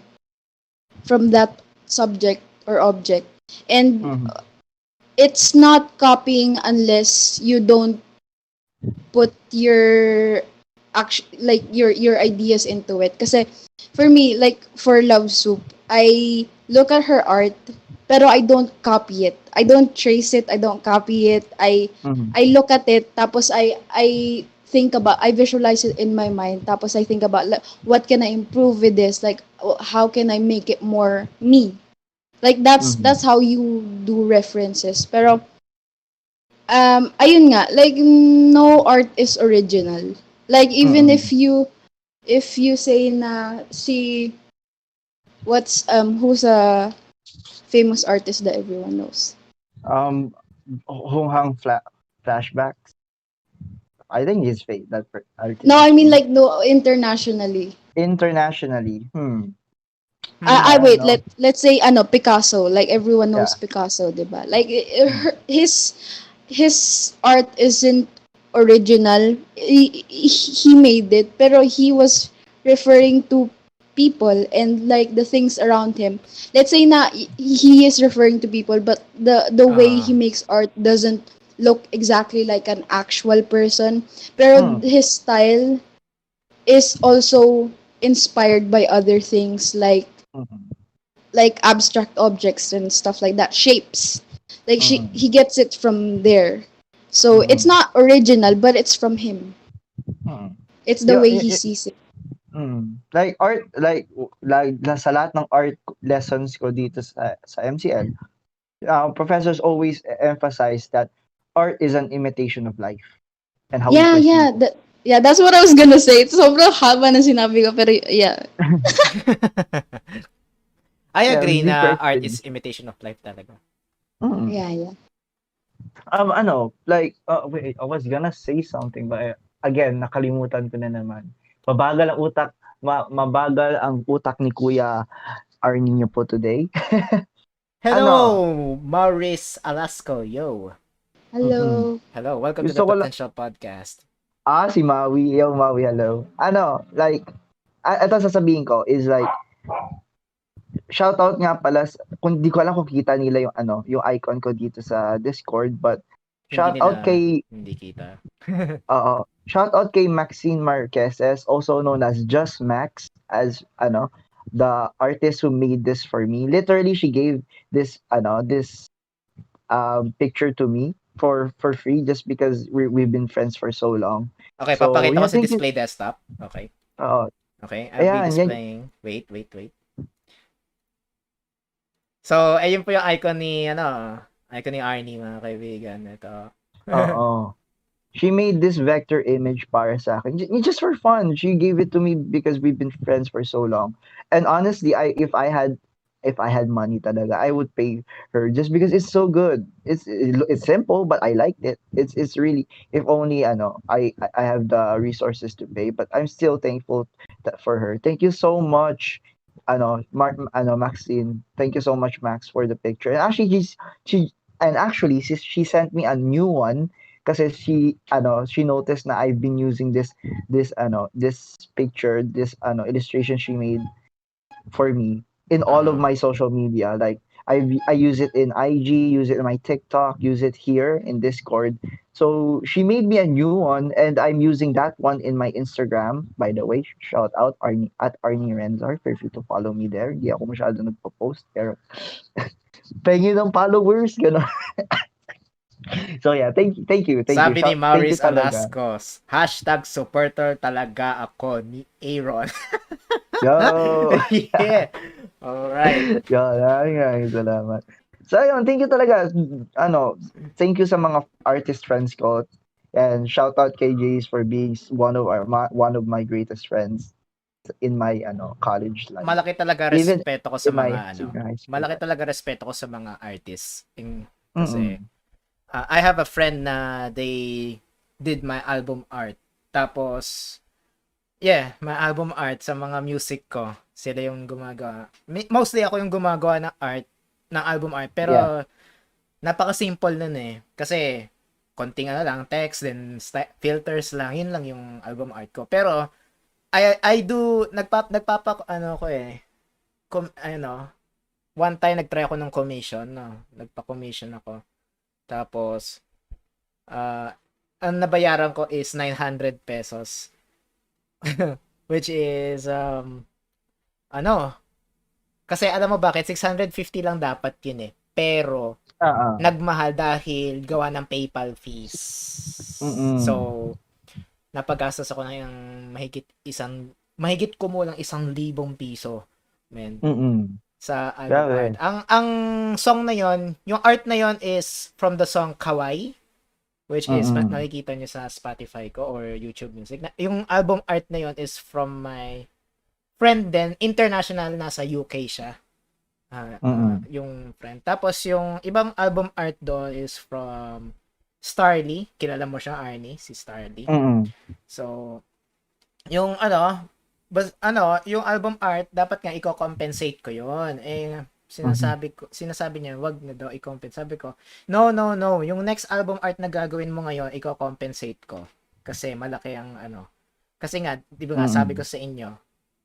that subject or object. And Mhm. it's not copying unless you don't put your like your ideas into it. Kasi for me, like for Love Soup, I look at her art, pero I don't copy it. I don't trace it. I don't copy it. Mhm. I look at it, tapos I think about, I visualize it in my mind, tapos I think about like, what can I improve with this? Like how can I make it more me? Like Mhm. that's how you do references. Pero ayun nga, like no art is original. Like even Mm. if you say na si what's who's a famous artist that everyone knows. Um, Hong Hang flashbacks. I think he's fake. Artist No, is I mean famous. like no internationally. Internationally, Hmm. I I don't wait, know. let's say Picasso, like everyone knows Yeah. Picasso, 'di ba? Like Mm. his art isn't original. He made it, pero he was referring to people and like the things around him. Let's say na he is referring to people, but the way Uh, he makes art doesn't look exactly like an actual person. Pero Mm. his style is also inspired by other things Mhm. like abstract objects and stuff like that, shapes. Like Mm. he gets it from there. So it's Mm. not original, but it's from him. Mm. It's the Yeah, way he sees it. like art, sa lahat ng art lessons ko dito sa MCL, professors always emphasize that art is an imitation of life and how we Yeah, perceive yeah, it. yeah, that's what I was gonna say. Sobrang haba na sinabi ko, pero yeah. I Yeah, agree deep na art is experience. imitation of life talaga. Mm. Yeah, yeah. Wait, I was gonna say something, but again, nakalimutan ko na naman. Mabagal ang utak ni Kuya Arnie niyo po today. Ano, Hello, Maurice Alasco. Yo. mm. Hello. Hello, welcome to Gusto the ko lang, Potential Podcast. si Maui, yo Maui, hello. Ito sasabihin ko is like, shoutout nga pala, kung di ko alam kung kita nila yung yung icon ko dito sa Discord, but Hindi nila, shoutout kay, hindi kita. shoutout kay Maxine Marqueses, also known as Just Max, as the artist who made this for me. Literally, she gave this picture to me for free just because we've been friends for so long. Okay, So papakita ko yeah, sa thank you. display desktop. Okay. Uh, Okay, I'll be ayan, yan. displaying. Wait, wait, wait. So, ayun po yung icon ni Arnie, mga kaibigan. Ito. Oo. She made this vector image para sa akin. Just for fun. She gave it to me because we've been friends for so long. And honestly, I if I had if I had money talaga, I would pay her just because it's so good. It's simple, but I liked it. It's really, if only I have the resources to pay, but I'm still thankful for her. Thank you so much. Maxine. Thank you so much, Max, for the picture. And actually, she she sent me a new one kasi she noticed na I've been using this picture, this illustration she made for me in all of Ah. my social media. Like I use it in IG, use it in my TikTok, use it here in Discord. So she made me a new one, and I'm using that one in my Instagram. By the way, shout out Arnie Renzar. Feel free to follow me there. Di ako masyado nagpo-post, pero pengi ng followers, gano'n. So yeah, thank you. Sabi ni Thank you Maurice talaga. Alascos, hashtag supporter talaga ako ni Aaron. Yo! Yeah. Alright. Maraming salamat. So ayun, thank you talaga. Thank you sa mga artist friends ko. And shout out kay Jace for being one of my greatest friends in my college life. Malaki talaga Even respeto ko sa in my mga senior high school malaki life. talaga respeto ko sa mga artists. Kasi Mm-mm. I have a friend na they did my album art. Tapos my album art sa mga music ko. Sila yung gumagawa. Mostly ako yung gumagawa ng album art. Pero Yeah. napaka-simple nun eh. Kasi konting lang, text, then filters lang. Yun lang yung album art ko. Pero I do ko eh. One time nagtry ako ng commission, no. Nagpa-commission ako. Tapos ang nabayaran ko is 900 pesos. Which is kasi alam mo bakit 650 lang dapat yun eh. Pero nagmahal dahil gawa ng PayPal fees. Mm-mm. So napagastos ako ng mahigit kumulang 1,000 piso, men, Mm-mm. sa album art. Grabe. Ang song na yon, yung art na yon is from the song Kawaii, which is Mm-mm. nakikita nyo sa Spotify ko or YouTube Music. Yung album art na yon is from my friend din, international, nasa UK siya. Yung friend. Tapos yung ibang album art doon is from Starly. Kilala mo siya, Arnie, si Starly. Mm-mm. So, yung yung album art, dapat nga i-compensate ko yun. Sinasabi niya, wag na daw i-compensate. Sabi ko, no. Yung next album art na gagawin mo ngayon, i-compensate ko. Kasi malaki ang Kasi nga, di ba nga sabi ko sa inyo,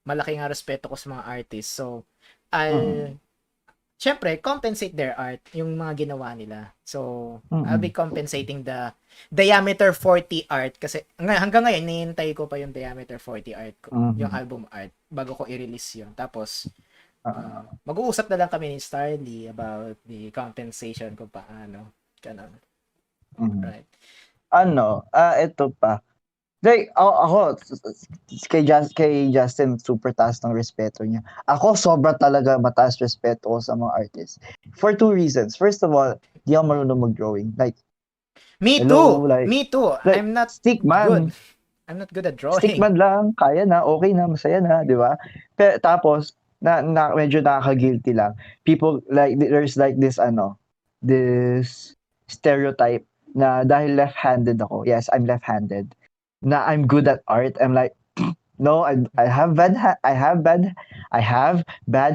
malaki nga respeto ko sa mga artists. So, syempre, compensate their art, yung mga ginawa nila. So, I'll be compensating the Diameter 40 art kasi hanggang ngayon, hinihintay ko pa yung Diameter 40 art ko, yung album art, bago ko i-release yun. Tapos, mag-uusap na lang kami ni Starly about the compensation kung paano. Ganun. Right. Ito pa. Like, ako, kay Justin, super taas ng respeto niya. Ako, sobra talaga mataas respeto ko sa mga artists. For two reasons. First of all, di ako marunong mag-drawing. Like, Me hello, too. like, Me too. like, I'm not stickman. good. I'm not good at drawing. Stickman lang, kaya na, okay na, masaya na, di ba? Pero tapos, medyo nakaka-guilty lang. People, like, there's like this stereotype na dahil left-handed ako. Yes, I'm left-handed. Na I'm good at art. I'm like, no, I have bad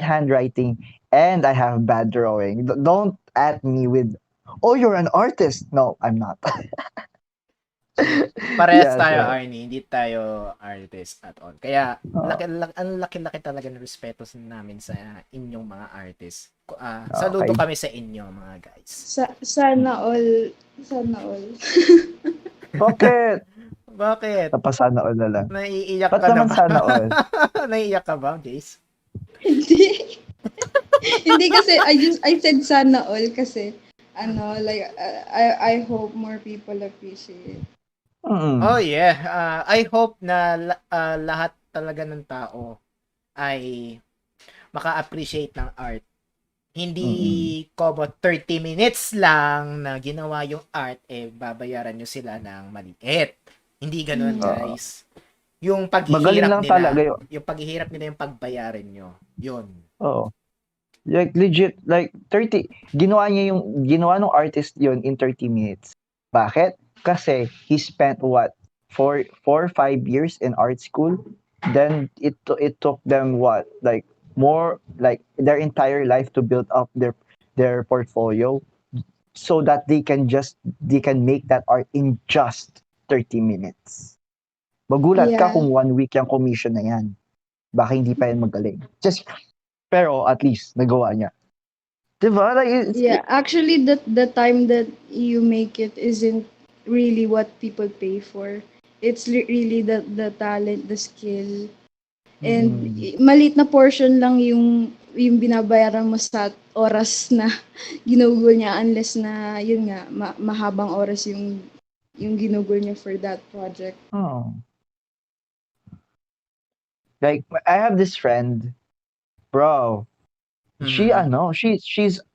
handwriting and I have bad drawing. Don't at me with, oh, you're an artist. No, I'm not. Parehas Yeah, tayo, so, Arnie. Hindi tayo artist at all. Kaya, ang laki-laki talaga ng respeto namin sa inyong mga artists. Saludo Okay. kami sa inyo, mga guys. Sana all. Sana all. Bakit? Bakit? Napasana all na lang. Naiiyak Ba't ka na naman ba? sana all? Naiiyak ka ba, Jace? Hindi. Hindi kasi I said sana all kasi like I hope more people appreciate. Oh yeah. I hope na lahat talaga ng tao ay maka-appreciate ng art. Hindi kobo 30 minutes lang na ginawa yung art, babayaran nyo sila ng maliit. Hindi ganun, guys. Yung paghihirap Magaling lang nila, talaga yun. yung paghihirap nila yung pagbayaran nyo. Yun. Oo. Like legit, like 30, ginawa nung artist yon in 30 minutes. Bakit? Kasi he spent what? 4 or 5 years in art school. Then it took them what? Like more like their entire life to build up their portfolio so that they can make that art in just 30 minutes. Magulat ka Yeah. kung 1 week yung commission na yan. Baka hindi pa yan magaling. Pero at least nagawa niya. Diba? Like, Yeah, actually, the time that you make it isn't really what people pay for. It's really the talent, the skill, and mm, maliit na portion lang yung binabayaran mo sa oras na ginugol niya unless na yun nga mahabang oras yung ginugol niya for that project. oh. Like, I have this friend, bro. She, Mhm.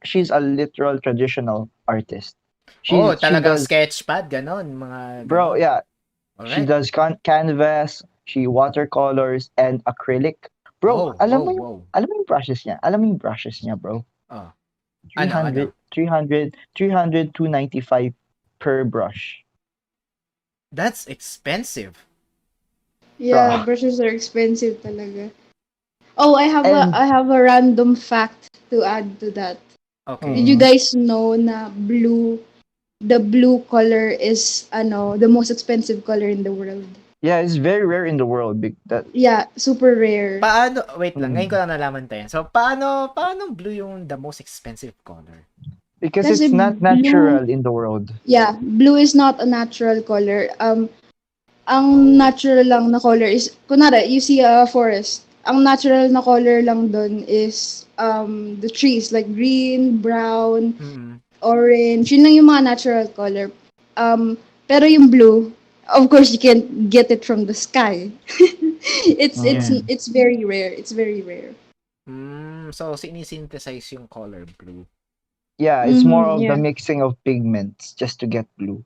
she's a literal traditional artist. Oh, She talagang does, sketchpad, ganon, mga bro, ganon. yeah. She Alright. does canvas, she watercolors, and acrylic. Bro, Oh, wow, wow. alam mo yung brushes niya? Alam mo yung brushes niya, bro? Oh, Three ano? hundred, 295 per brush. That's expensive. Yeah, Bro. brushes are expensive talaga. Oh, And, I have a random fact to add to that. Did Okay. you mm, guys know na the blue color is the most expensive color in the world? yeah, it's very rare in the world. That, Yeah, super rare. Paano, wait lang, ngayon ko mm, lang nalaman tayo. So, paano blue yung the most expensive color? because Kasi it's not blue, natural in the world. yeah, blue is not a natural color. Ang Oh. natural lang na color is, kunwari, you see a forest. Ang natural na color lang dun is the trees, like green, brown, Mm. orange. Yun lang yung mga natural color. Pero yung blue, of course, you can't get it from the sky. Yeah. Mm. It's very rare. It's very rare. So sinisynthesize yung color blue. Yeah, it's more Mm-hmm, of the yeah. mixing of pigments just to get blue.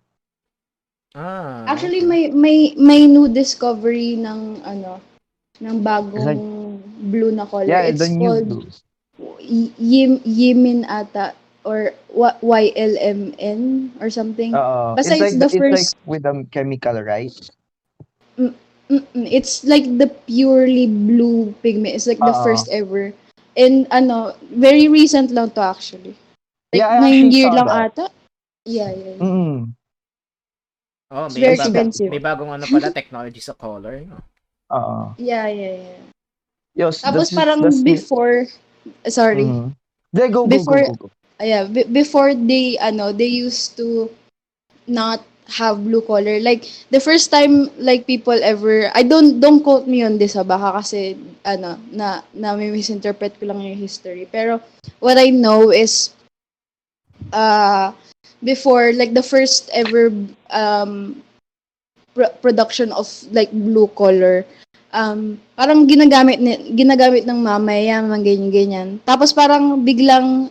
Ah, Actually, okay. may new discovery ng It's like, bagong blue na color. yeah, the It's new called blue. Yimin ata or YLMN or something. Basta it's the It's like first. with a chemical, right? mm, it's like the purely blue pigment. It's like the Uh, first ever. And very recent lang to actually. yeah, Like I ngayong actually year saw lang that. ata. Yeah, yeah, yeah. Mm. Oh, It's very I see that expensive. may before. bagong ano pala technology sa color, no? Uh, Yeah, yeah, yeah. yes, Tapos parang before, sorry, mm. Then before, go. yeah, before they used to not have blue color. Like the first time like people ever, I don't quote me on this, baka kasi na may misinterpret ko lang yung history. Pero what I know is uh before, like the first ever production of like blue color, parang ginagamit ng mamayan, ganyan ganyan. Tapos parang biglang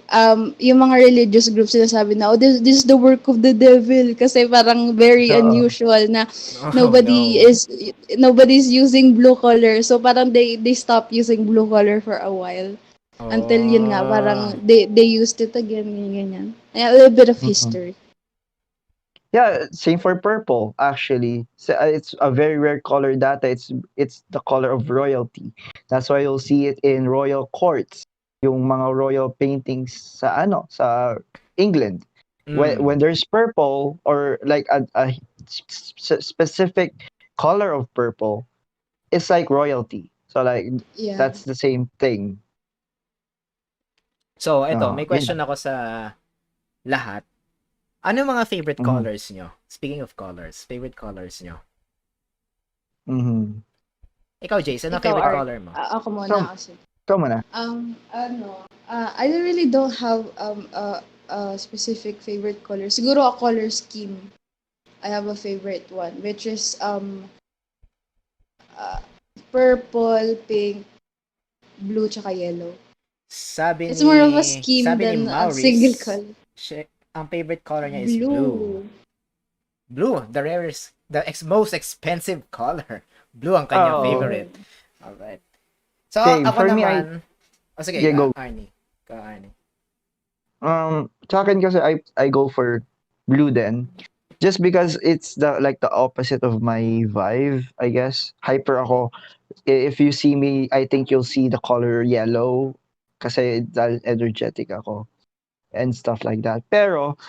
yung mga religious groups sinasabi na, oh, this is the work of the devil, kasi parang very Uh, unusual na Oh, nobody no. is nobody's using blue color. So parang they stop using blue color for a while until yun nga Oh. parang they used it again, ganyan ganyan. A little bit of mm. history. Yeah, same for purple actually. So, it's a very rare color data. It's the color of royalty. That's why you'll see it in royal courts, yung mga royal paintings sa England. Mm. When there's purple or like a specific color of purple, it's like royalty. So like Yeah. that's the same thing. So, eto, may Yeah. question ako sa lahat. Ano yung mga favorite Mhm. colors nyo? Speaking of colors, favorite colors nyo? Mhm. Ikaw, Jason, ano Ikaw, favorite Art. color mo? Ako muna Come, kasi. come on. I really don't have a specific favorite color. Siguro a color scheme. I have a favorite one, which is uh, purple, pink, blue, tsaka yellow. It's more of a scheme Sabi ni than a single Maurice, color. ang favorite color niya is blue. Blue. Blue, the rarest, most expensive color. Blue ang kanyang Oh, Yeah. favorite. Alright. So, same. ako For me, I naman, sige, yeah go. Arnie. Kaani. Sa akin kasi I go for blue then. Just because it's the opposite of my vibe, I guess. Hyper ako. If you see me, I think you'll see the color yellow kasi dahil energetic ako and stuff like that. Pero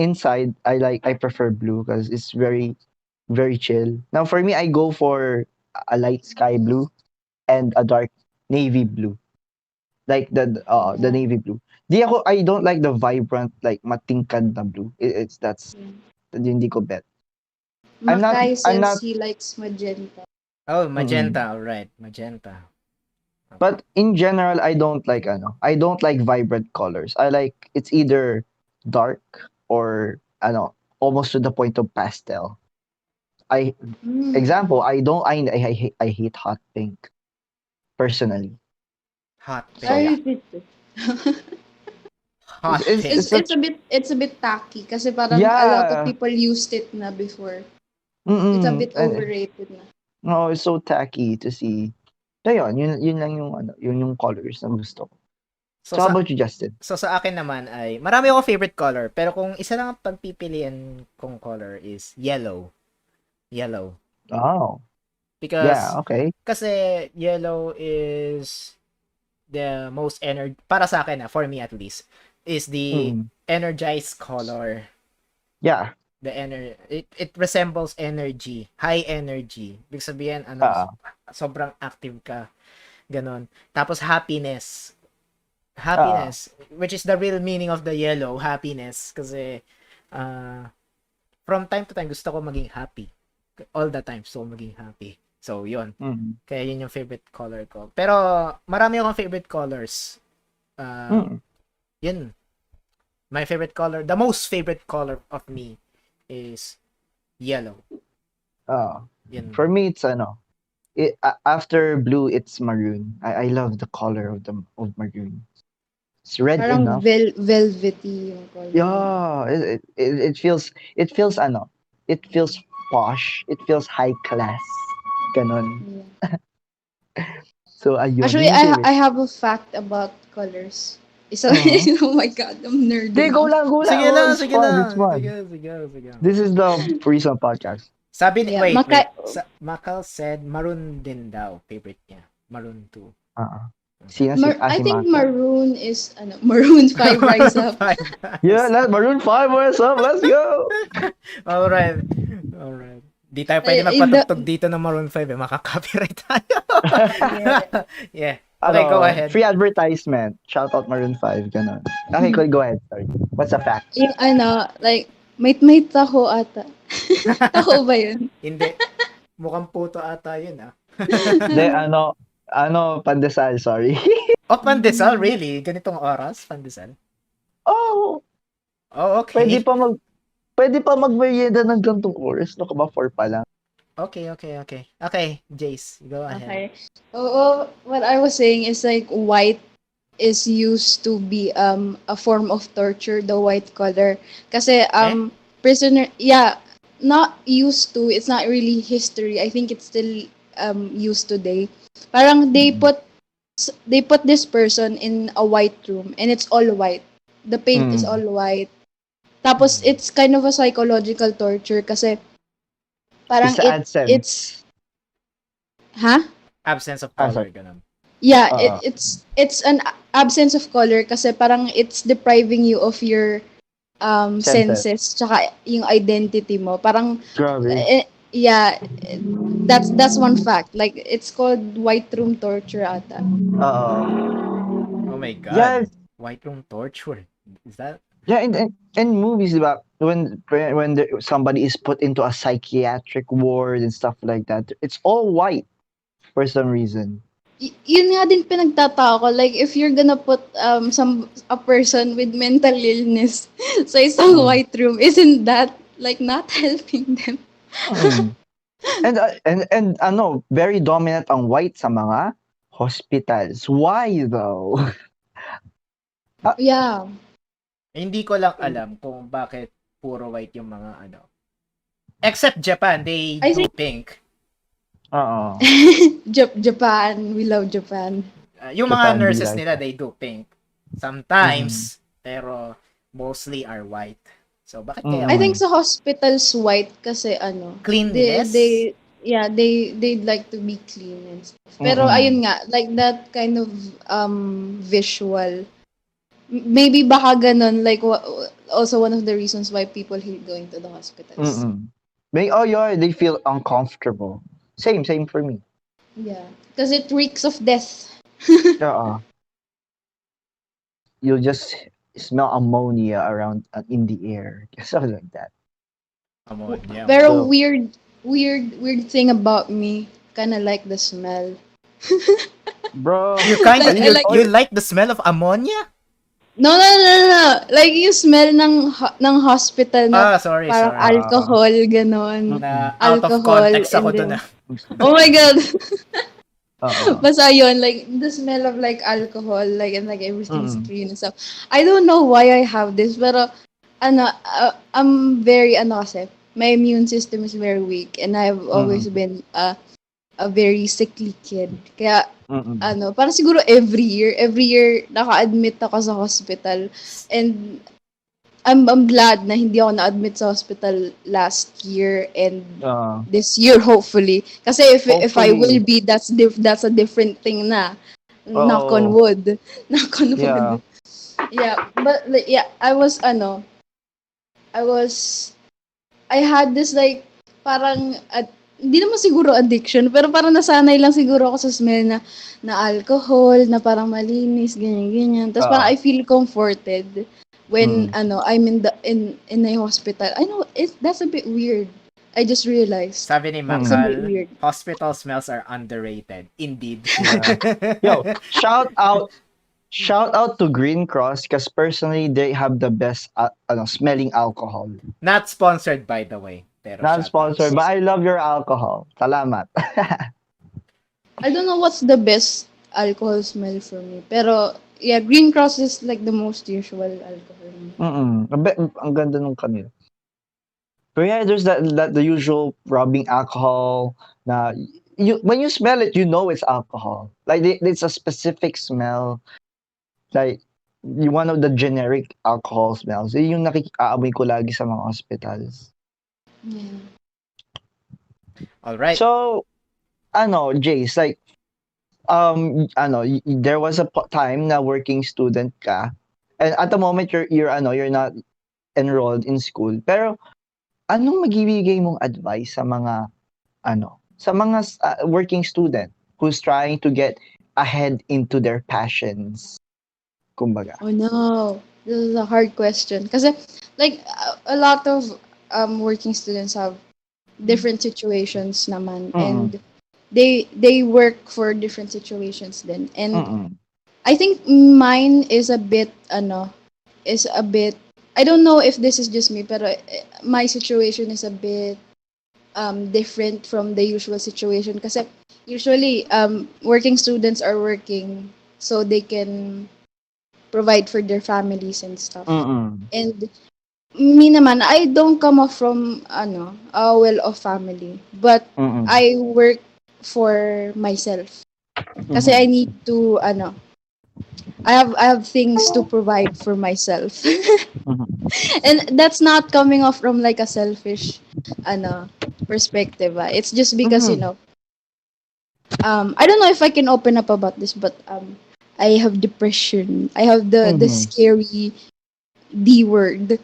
inside, I prefer blue because it's very very chill. Now for me, I go for a light sky blue and a dark navy blue. Like the Yeah. navy blue. I don't like the vibrant like matingkad na blue. That's hindi ko bet. Makai I'm says not he likes magenta. Oh, mm-mm. magenta. Alright, magenta. But in general, I don't like vibrant colors. I like it's either dark or almost to the point of pastel. I Example, Mm. I hate hot pink personally. Hot So pink. yeah, I repeat it. Hot pink. it's such It's a bit tacky kasi parang a lot of yeah. people used it na before. It's a Mm-mm. bit And overrated na. no, it's so tacky to see. So yun lang yun yung colors na gusto ko. So So how sa about you, Justin? so sa akin naman ay marami akong favorite color, pero kung isa lang ang pagpipilian kong color is yellow. Yellow. Oh, yeah, Because okay. kasi yellow is the most para sa akin for me at least, is the Mm-mm. energized color. Yeah. It resembles energy, high energy. Ibig sabihin Uh, sobrang active ka, ganon. Tapos uh, happiness, which is the real meaning of the yellow, happiness, kasi from time to time gusto ko maging happy. All the time gusto ko maging happy. So yun. mm, Kaya yun yung favorite color ko. Pero marami akong favorite colors. mm, Yun. My favorite color, the most favorite color of me is yellow. Yun. for me, it's after blue, it's maroon. I love the color of maroon. It's red Parang enough. velvety yung color niya. Yeah, it feels it feels posh. It feels high class. Ganon. Yeah. So ayun, Actually, yun yung favorite. I have a fact about colors. So, Uh-huh. oh my God, I'm nerdy Hindi, go now. lang, go lang. Sige Oh, lang, it's sige fun. It's lang. fun. Sige. This is the Freestyle Podcast. Sabi ni, Yeah, wait. Maka Makal said maroon din daw, favorite niya. Maroon too. Uh-uh. Sino si I si think Maka? Maroon is Maroon 5 Rise Up. Yeah, Maroon 5, what's up? Let's go! Alright. Di tayo pwede In the magpatugtog dito ng Maroon 5 Makaka-copyright tayo. yeah. Yeah. Okay, go ahead. Free advertisement. Shout out Maroon 5, ganon. Okay, cool, go ahead. Sorry. What's the fact? Yung like may taho ata. Taho ba yun? Hindi. Mukhang puto ata yun De, pandesal, sorry. Pandesal, really? Ganitong oras? Pandesal? Oh, Oh, okay. pwede pa magmerienda ng gantong oras. No, ka ba? 4 pa lang. Okay. Okay, Jace, go ahead. Okay. Oh, what I was saying is like white is used to be a form of torture, the white color. Kasi prisoner, yeah, not used to, it's not really history. I think it's still used today. Parang they put this person in a white room and it's all white. The paint is all white. Tapos it's kind of a psychological torture kasi parang It's the AdSense. it's Absence of color, sorry. ganun. yeah, it's an absence of color kasi parang it's depriving you of your senses tsaka yung identity mo. Parang Grabe. yeah, that's one fact. Like it's called white room torture ata. Oh my God. Yeah. White room torture. Is that? Yeah, in movies, diba, when somebody is put into a psychiatric ward and stuff like that, it's all white for some reason. Yun nga din pinagtataka ko. Like, if you're gonna put a person with mental illness sa isang white room, isn't that like not helping them? And very dominant ang white sa mga hospitals. Why though? Yeah. Hindi ko lang alam kung bakit puro white yung mga Except Japan, they I do think- pink. Japan, we love Japan. Yung Japan mga nurses be like nila, that. they do pink. sometimes, pero mostly are white. So, bakit kaya I Mm-mm. think white? sa hospitals white kasi Cleanliness? they'd like to be clean and stuff. Pero Mm-mm. ayun nga, like that kind of visual. Maybe baka ganun, like also one of the reasons why people hate going to the hospitals. Mm-mm. Yeah, they feel uncomfortable. Same for me. Yeah, because it reeks of death. Yeah, you'll just smell ammonia around in the air, something like that. Ammonia. Pero So, weird thing about me, kind of like the smell. bro, You kind are of, I you? like Oh, you like the smell of ammonia? no. Like yung smell ng hospital na Ah, sorry, parang sorry. alcohol ganon. mm-mm. Na out of Alcohol context and ako then dun ah. oh my god. Uh-uh. Basta yun, like, the smell of, like, alcohol, like, and, like, everything's Mm-mm. clean and stuff. I don't know why I have this, pero, I'm very, kasi, my immune system is very weak, and I've always Mm-mm. been, a very sickly kid. Kaya, Mm-mm. parang siguro every year, naka-admit ako sa hospital, and I'm glad na hindi ako na-admit sa hospital last year and Uh, this year hopefully. Kasi if I will hopefully. be, that's a different thing na. Knock on Oh, wood. Knock on wood. yeah. Yeah, but like, yeah, I was I had this like parang hindi naman siguro addiction, pero parang nasanay lang siguro ako sa smell na alcohol, na parang malinis, ganyan ganyan. Tapos parang Uh, I feel comforted when mm. I'm in a hospital. I know that's a bit weird. I just realized. Sabi ni It's a Mm. bit Makal, weird. hospital smells are underrated. Indeed. Yeah. Yo, shout out to Green Cross because personally they have the best smelling alcohol. Not sponsored by the way, pero Not sponsored, shoutouts. but I love your alcohol. Salamat. I don't know what's the best alcohol smell for me. Pero yeah, Green Cross is like the most usual alcohol. Mm-mm. Ang ganda nung kanila. But yeah, there's that the usual rubbing alcohol. Na you when you smell it, you know it's alcohol. Like it's a specific smell. Like one of the generic alcohol smells. Yun yung nakikaamoy ko lagi sa mga hospitals. Yeah. All right. So, Jace, like, there was a time na working student ka, and at the moment you're not enrolled in school. Pero anong magibigay mong advice sa mga working student who's trying to get ahead into their passions? Kumbaga. Oh no, this is a hard question. Kasi like a lot of working students have different situations naman, Mm. and they work for different situations then. And Mm. I think mine is a bit I don't know if this is just me, pero my situation is a bit different from the usual situation kasi usually working students are working so they can provide for their families and stuff. Mm. And me naman, I don't come off from a well-off family, but Mm. I work for myself kasi I Mhm. need to I have things to provide for myself. Mhm. And that's not coming off from like a selfish ano perspective. It's just because Mhm. I don't know if I can open up about this, but I have depression. I have the Mhm. scary D word.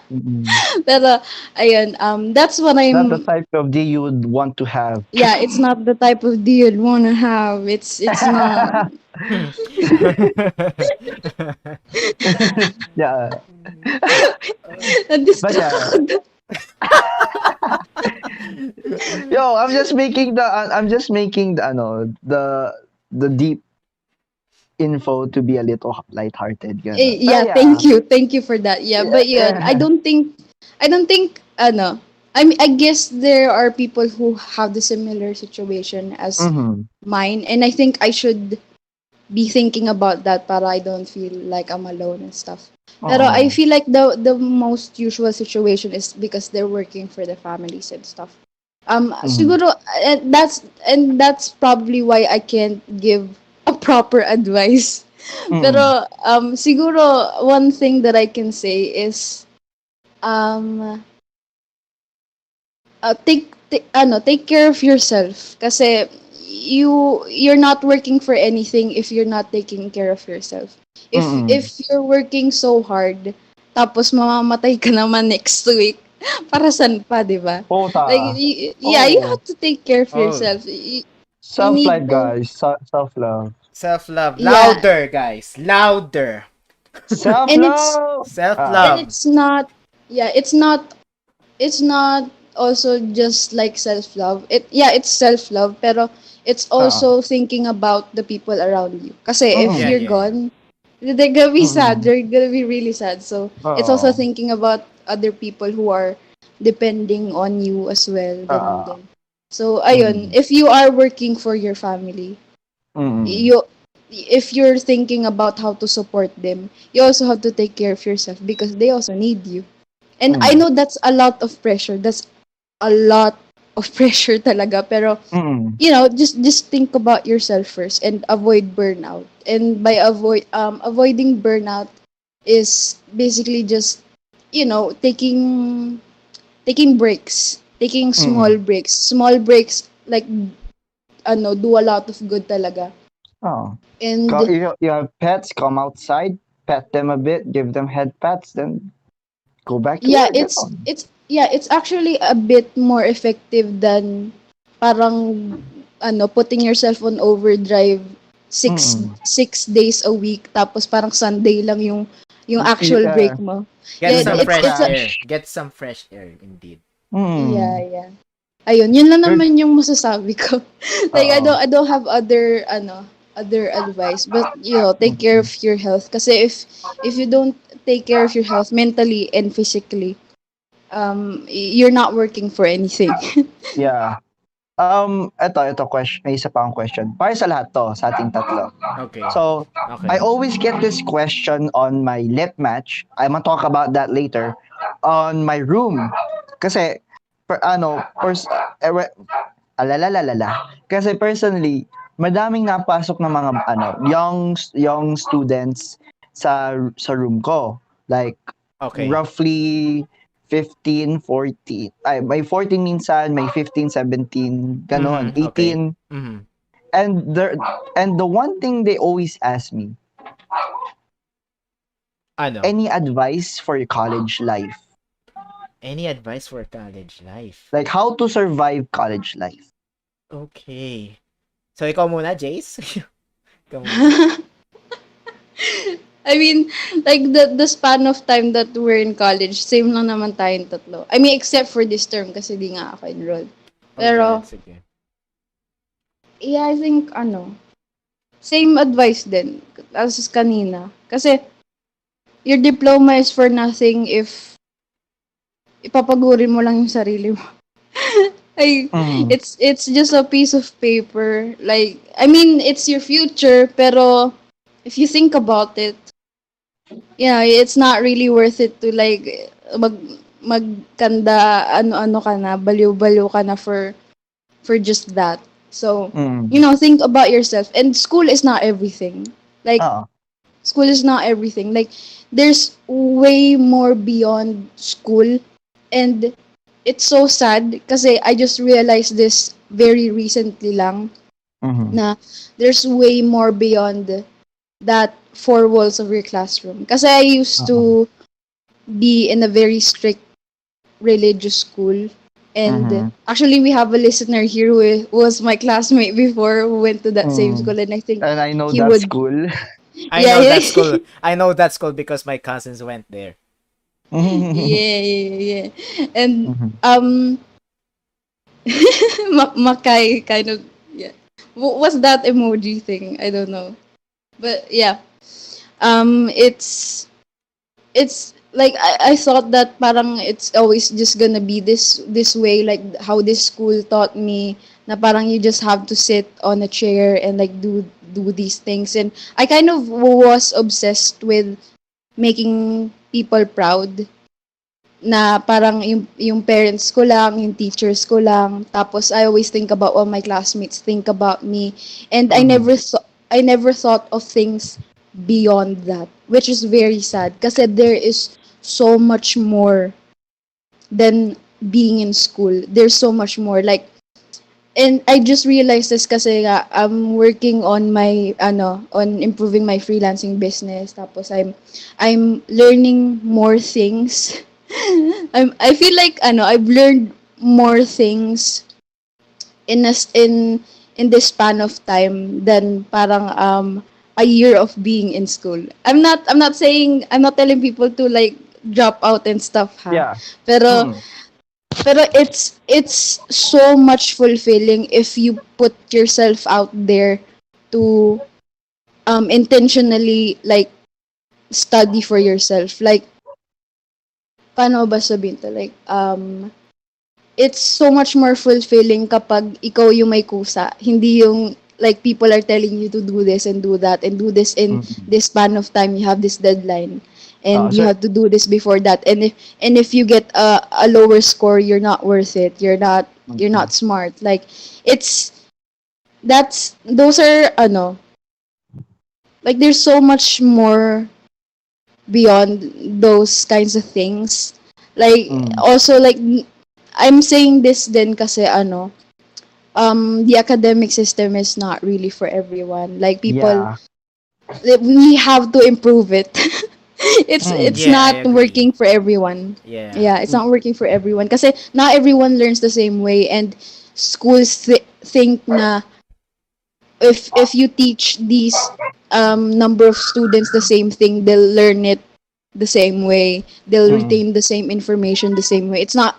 Mm. Pero ayun, that's what Not the I'm type of day you would want to have. yeah, it's not the type of D you'd wanna have. It's not. Yeah. But Na-distract yeah. ako. Yo, I'm just making the deep info to be a little lighthearted, ganun. Pero Yeah, yeah. thank you for that. Yeah, Yeah. but yun, Yeah. I don't think, I mean, I guess there are people who have the similar situation as Mhm. mine, and I think I should be thinking about that para I don't feel like I'm alone and stuff. Pero I Oo. feel like the most usual situation is because they're working for the families and stuff. Mhm. Siguro, that's probably why I can't give a proper advice Mm. Pero siguro one thing that I can say is um take care of yourself kasi you're not working for anything if you're not taking care of yourself. Mm. If you're working so hard tapos mamamatay ka naman next week, para saan pa, 'di ba? Like Puta. yeah, you Oh, have to take care of Oh, yourself. You need self-love, to guys. Self-love. self-love. yeah, Louder, guys. Louder. and it's Self-love. and Self-love. it's not yeah, it's not also just like self-love. It's self-love, pero it's Uh, also thinking about the people around you. Kasi if Yeah, mm. you're yeah, yeah. gone, they're gonna be sad. Mm. They're gonna be really sad. So it's also Oo. thinking about other people who are depending on you as well. Ganun Oo. din. So, ayun, Mm. if you are working for your family, Mm. you if you're thinking about how to support them, you also have to take care of yourself because they also need you. And I Mm. know that's a lot of pressure. That's a lot of pressure talaga. Pero, Mm. just think about yourself first and avoid burnout. And by avoiding burnout is basically just, taking breaks. Taking small Mm. breaks. Small breaks, like, do a lot of good talaga. Oh. And, You have pets, come outside, pet them a bit, give them head pats, then go back to yeah, work. it's actually a bit more effective than parang putting yourself on overdrive six Mm. 6 days a week tapos parang Sunday lang yung actual break Yeah, mo. Get Yeah, you're some gonna fresh it's a air. crash. Get some fresh air, indeed. yeah, Mm. yeah. Ayun, yun lang You're, naman yung masasabi ko. Like oo. I don't have other advice, but take care of Mm. your health kasi if you don't take care of your health mentally and physically, you're not working for anything. Yeah. Ito question, may isa pa akong question. Para sa lahat to, sa ating tatlo. Okay. So, I Okay. always get this question on my lip match. I'm gonna talk about that later. On my room. Kasi, eh, we- alalalalala. Kasi personally, madaming napasok na mga young students sa room ko. Like Okay. roughly 15, 14. Ay, may 14 minsan, may 15, 17, ganon, Mm-hmm. Okay. 18. Mm-hmm. And the one thing they always ask me, Ano? any advice for your college life? Any advice for college life? Like how to survive college life? Okay. So, ikaw muna, Jace? Ikaw muna. I mean, like the span of time that we're in college, same lang naman tayong tatlo. I mean, except for this term kasi di nga ako enrolled. Okay, Pero, sige. yeah, I think, same advice din as kanina. Kasi, your diploma is for nothing if ipapagurin mo lang yung sarili mo. Ay, Mm, it's just a piece of paper. Like, I mean, it's your future, pero if you think about it, it's not really worth it to like magkanda ano-ano ka na, baliw-baliw ka na for just that. So, mm. think about yourself. And school is not everything. Like, Oo. school is not everything. Like, there's way more beyond school. And it's so sad kasi I just realized this very recently lang Mhm, na there's way more beyond that four walls of your classroom. Kasi I used oo. to be in a very strict religious school. And Mhm, actually, we have a listener here who was my classmate before who went to that same mm. school. And I think And I know he that would, school. I yeah, know that yeah, school. I know that school because my cousins went there. yeah, yeah, yeah. And, Mhm, Makai kind of, yeah. What's that emoji thing? I don't know. But yeah, it's like I thought that parang it's always just gonna be this way, like how this school taught me na parang you just have to sit on a chair and like do these things. And I kind of was obsessed with making people proud, na parang yung parents ko lang, yung teachers ko lang. Tapos I always think about what my classmates think about me. And mhm, I never thought of things beyond that, which is very sad kasi there is so much more than being in school. There's so much more. Like, and I just realized this kasi nga, I'm working on my on improving my freelancing business. Tapos I'm learning more things. I feel like I've learned more things in in this span of time than parang a year of being in school. I'm not saying, I'm not telling people to like drop out and stuff, ha. Yeah. Pero Mm-mm. it's so much fulfilling if you put yourself out there to intentionally like study for yourself. Like, paano ba sabihin to? Like, it's so much more fulfilling kapag ikaw yung may kusa. Hindi yung like people are telling you to do this and do that and do this in Mm-mm. this span of time. You have this deadline and you So, have to do this before that. And if you get a lower score, you're not worth it. You're not mm-mm. smart. Like, it's that's those are like there's so much more beyond those kinds of things. Like, Mm. also, like, I'm saying this din kasi the academic system is not really for everyone. Like, people, Yeah. we have to improve it. It's Mm. Yeah, I not agree. working for everyone. Yeah. Yeah, it's not working for everyone kasi not everyone learns the same way, and schools think na if you teach these number of students the same thing, they'll learn it the same way. They'll Mm. retain the same information the same way. It's not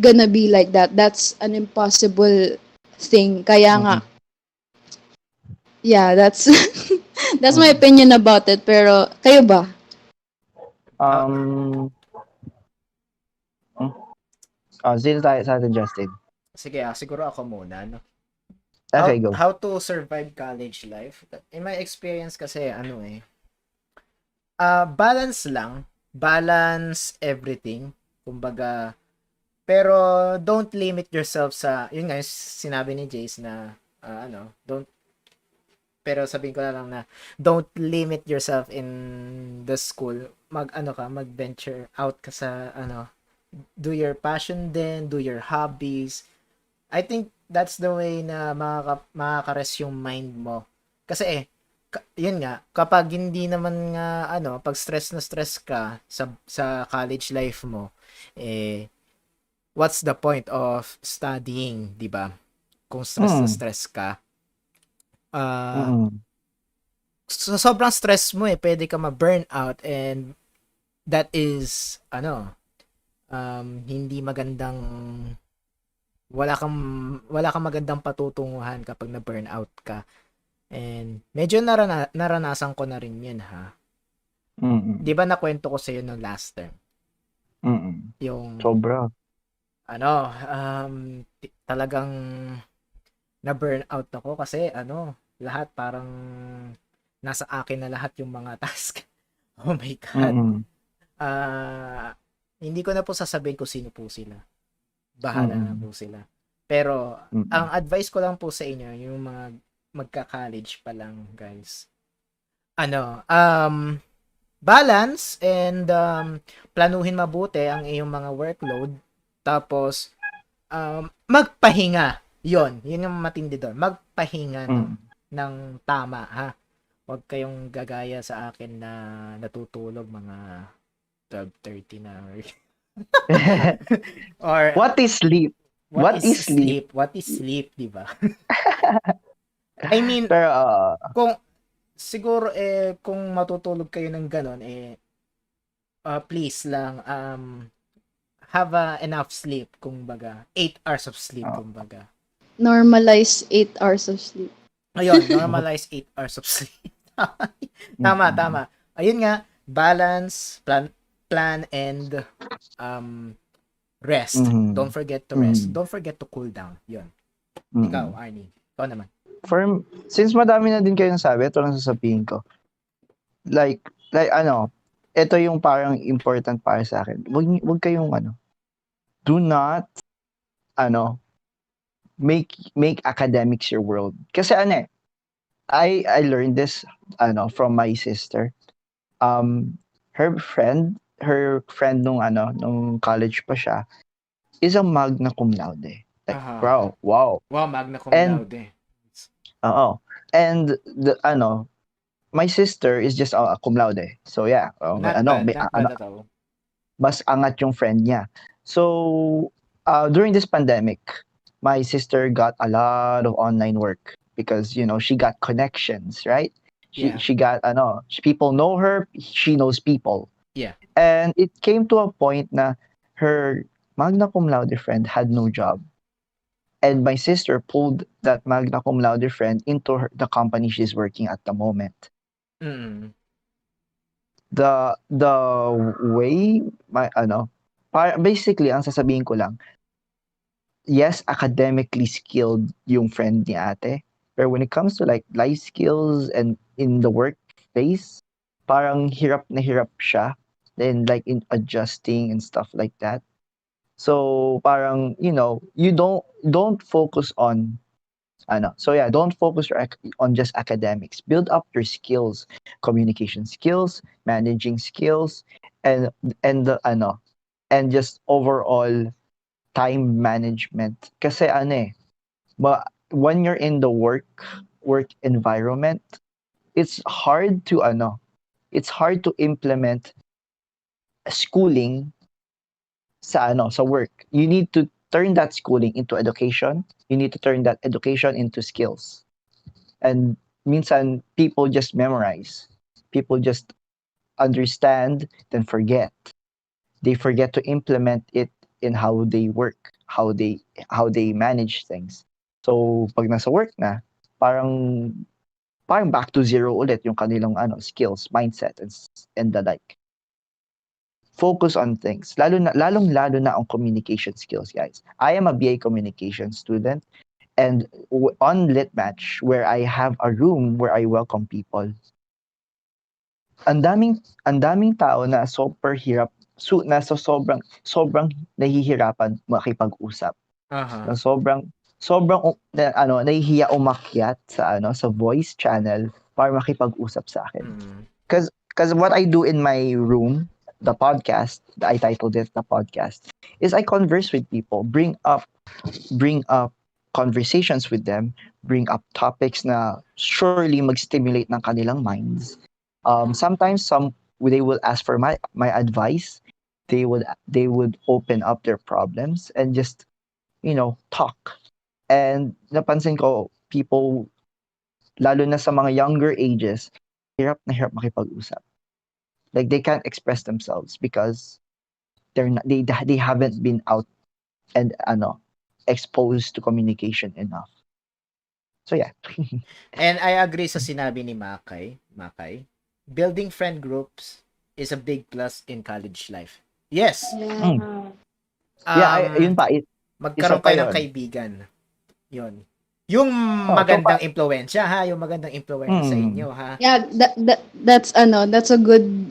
gonna be like that. That's an impossible thing. Kaya nga, Mm-mm. yeah, that's that's my Mm. opinion about it. Pero kayo ba? How, Um, hmm? Sino tayo sa atin, Justin? sige, siguro ako muna, no? Okay, go. How to survive college life? In my experience kasi, balance lang. Balance everything. Kumbaga, pero don't limit yourself sa, yun nga, yung sinabi ni Jace na, don't, pero sabihin ko na lang na, don't limit yourself in the school. Mag-venture out ka sa, do your passion din, do your hobbies. I think that's the way na makaka-rest yung mind mo. Kasi yun nga, kapag hindi naman nga, pag stress na stress ka sa college life mo, what's the point of studying, di ba? Kung stress na Mm. stress ka. Ah, Mm-mm. so sobrang stress mo pwede ka ma-burnout, and that is, hindi magandang, wala kang magandang patutunguhan kapag na-burnout ka. And medyo naranasan ko na rin yun, ha. Mm-mm. Di ba nakwento ko sa'yo no last term? Mm-mm. Yung, Sobra. talagang na-burnout ako kasi, lahat parang nasa akin na lahat yung mga task. Oh my God. Mm-mm. Hindi ko na po sasabihin kung sino po sila. Bahala na Mm-mm. po sila. Pero, ang Mm-mm. advice ko lang po sa inyo, yung mga magka-college pa lang, guys. Balance and planuhin mabuti ang iyong mga workload. Tapos, magpahinga. Yun yung matindi doon. Magpahinga Mm. ng tama, ha. Huwag kayong gagaya sa akin na natutulog mga 12:30 na. Or What is sleep? what What is is sleep? sleep? What is sleep, di ba? I mean, Pero, kung siguro kung matutulog kayo ng ganon, please lang have enough sleep, kumbaga. 8 hours of sleep, uh, kumbaga. Normalize 8 hours of sleep. Ayun, normalize 8 hours of sleep. Tama, mm-mm. tama. Ayun nga, balance, plan and rest. Mhm. Don't forget to rest. Mhm. Don't forget to cool down. Yun. Mm-mm. Ikaw, Arnie. Ikaw naman. Since madami na din kayo nasabi, ito lang sasabihin ko. Like ito yung parang important para sa akin. Wag kayong do not make academics your world. Kasi I learned this from my sister. Um her friend nung college pa siya is a magna cum laude. Like, Aha. bro, wow. Wow, magna cum And laude. oo. And my sister is just a cum laude. So yeah, Not bad at all. mas angat yung friend niya. So, during this pandemic, my sister got a lot of online work because she got connections, right? She Yeah. she got people know her, she knows people. Yeah. And it came to a point na her magna cum laude friend had no job. And my sister pulled that magna cum laude friend into the company she's working at the moment. Mm. The way basically ang sasabihin ko lang, yes, academically skilled yung friend ni ate, pero when it comes to like life skills and in the workplace, parang hirap na hirap siya, then like in adjusting and stuff like that. So parang you don't focus on so yeah, don't focus on just academics. Build up your skills, communication skills, managing skills, and and the and just overall time management. Kasi when you're in the work environment, it's hard to implement schooling sa work. You need to turn that schooling into education. You need to turn that education into skills. And minsan people just memorize. People just understand then forget. They forget to implement it in how they work, how they manage things. So pag nasa work na, parang parang back to zero ulit yung kanilang skills, mindset and the like. Focus on things. Lalong-lalo na on communication skills, guys. I am a BA communication student, and on Lit Match, where I have a room where I welcome people, ang daming tao na super hirap na sobrang sobrang nahihirapan makipag-usap. Aha. Na sobrang nahihiya umakyat sa voice channel para makipag-usap sa akin. Mm. Cause what I do in my room, the podcast, I titled it the podcast, is I converse with people, bring up conversations with them, bring up topics na surely mag-stimulate ng kanilang minds. Sometimes they will ask for my advice. They would open up their problems and just talk. And napansin ko people lalo na sa mga younger ages, hirap na hirap makipag-usap. Like they can't express themselves because they haven't been out and exposed to communication enough. So yeah. And I agree sa sinabi ni Makay. Building friend groups is a big plus in college life. Yes. Mm. Yeah. Yeah, yun pa. Isa Magkaroon pa kayo ng yun. kaibigan. Yun. Yung Oh, so magandang impluwensya ha, yung magandang impluwensya sa inyo ha. Yeah, that's a good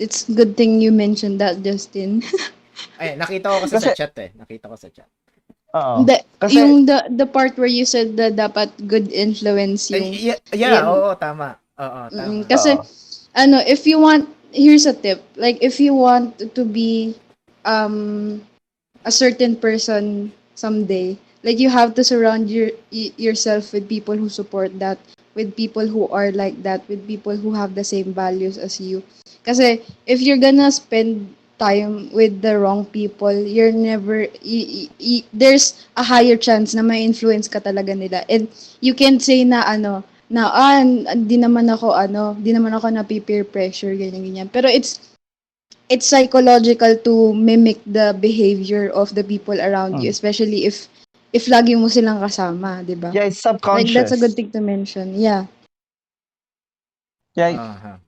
it's good thing you mentioned that, Justin. Ay, nakita ko kasi sa kasi, chat eh. Nakita ko sa chat. The, kasi, yung the part where you said that dapat good influence yung Yeah, yun. oo, tama. Oo, tama. Kasi if you want, here's a tip. Like if you want to be um a certain person someday, like you have to surround yourself with people who support that, with people who are like that, with people who have the same values as you. Kasi if you're gonna spend time with the wrong people, you're never there's a higher chance na may influence ka talaga nila. And you can say na di naman ako na peer pressure ganyan ganyan. Pero it's psychological to mimic the behavior of the people around you, especially if lagi mo silang kasama, 'di ba? yeah, it's Like that's a good subconscious. thing to mention. Yeah. Yeah, Aha.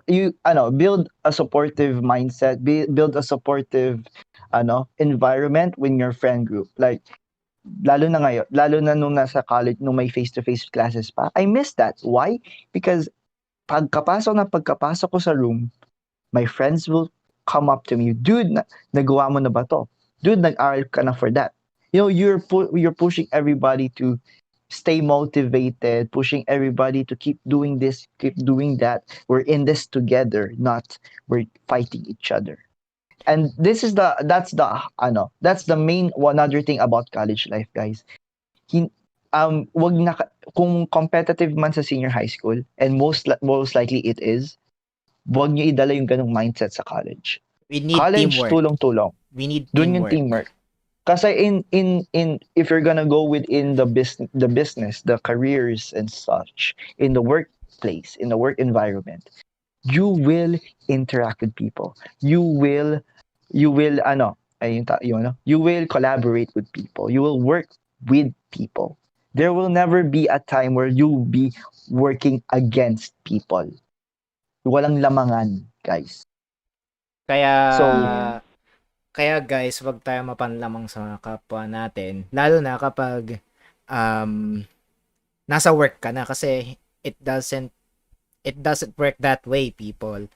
you build a supportive mindset, build a supportive environment with your friend group. Like lalo na ngayon, lalo na nung nasa college, nung may face-to-face classes pa. I miss that. Why? Because pagkapasok ko sa room, my friends will come up to me, dude, nagawa mo na ba to? Dude, nag-aral ka na for that. You're pushing everybody to stay motivated, pushing everybody to keep doing this, keep doing that. We're in this together, not we're fighting each other. And that's the main one other thing about college life, guys. Wag na kung competitive man sa senior high school, and most likely it is, wag niyo idala yung ganung mindset sa college. We need College, teamwork. tulong-tulong. We need Doon yung teamwork. teamwork. Kasi in if you're gonna go within the business, the careers and such, in the workplace, in the work environment, you will interact with people. You will you will collaborate with people. You will work with people. There will never be a time where you'll be working against people. Walang lamangan, guys. Kaya, So, Yeah. kaya guys, wag tayo mapanlamang sa kapwa natin. Lalo na kapag nasa work ka na, kasi it doesn't work that way, people.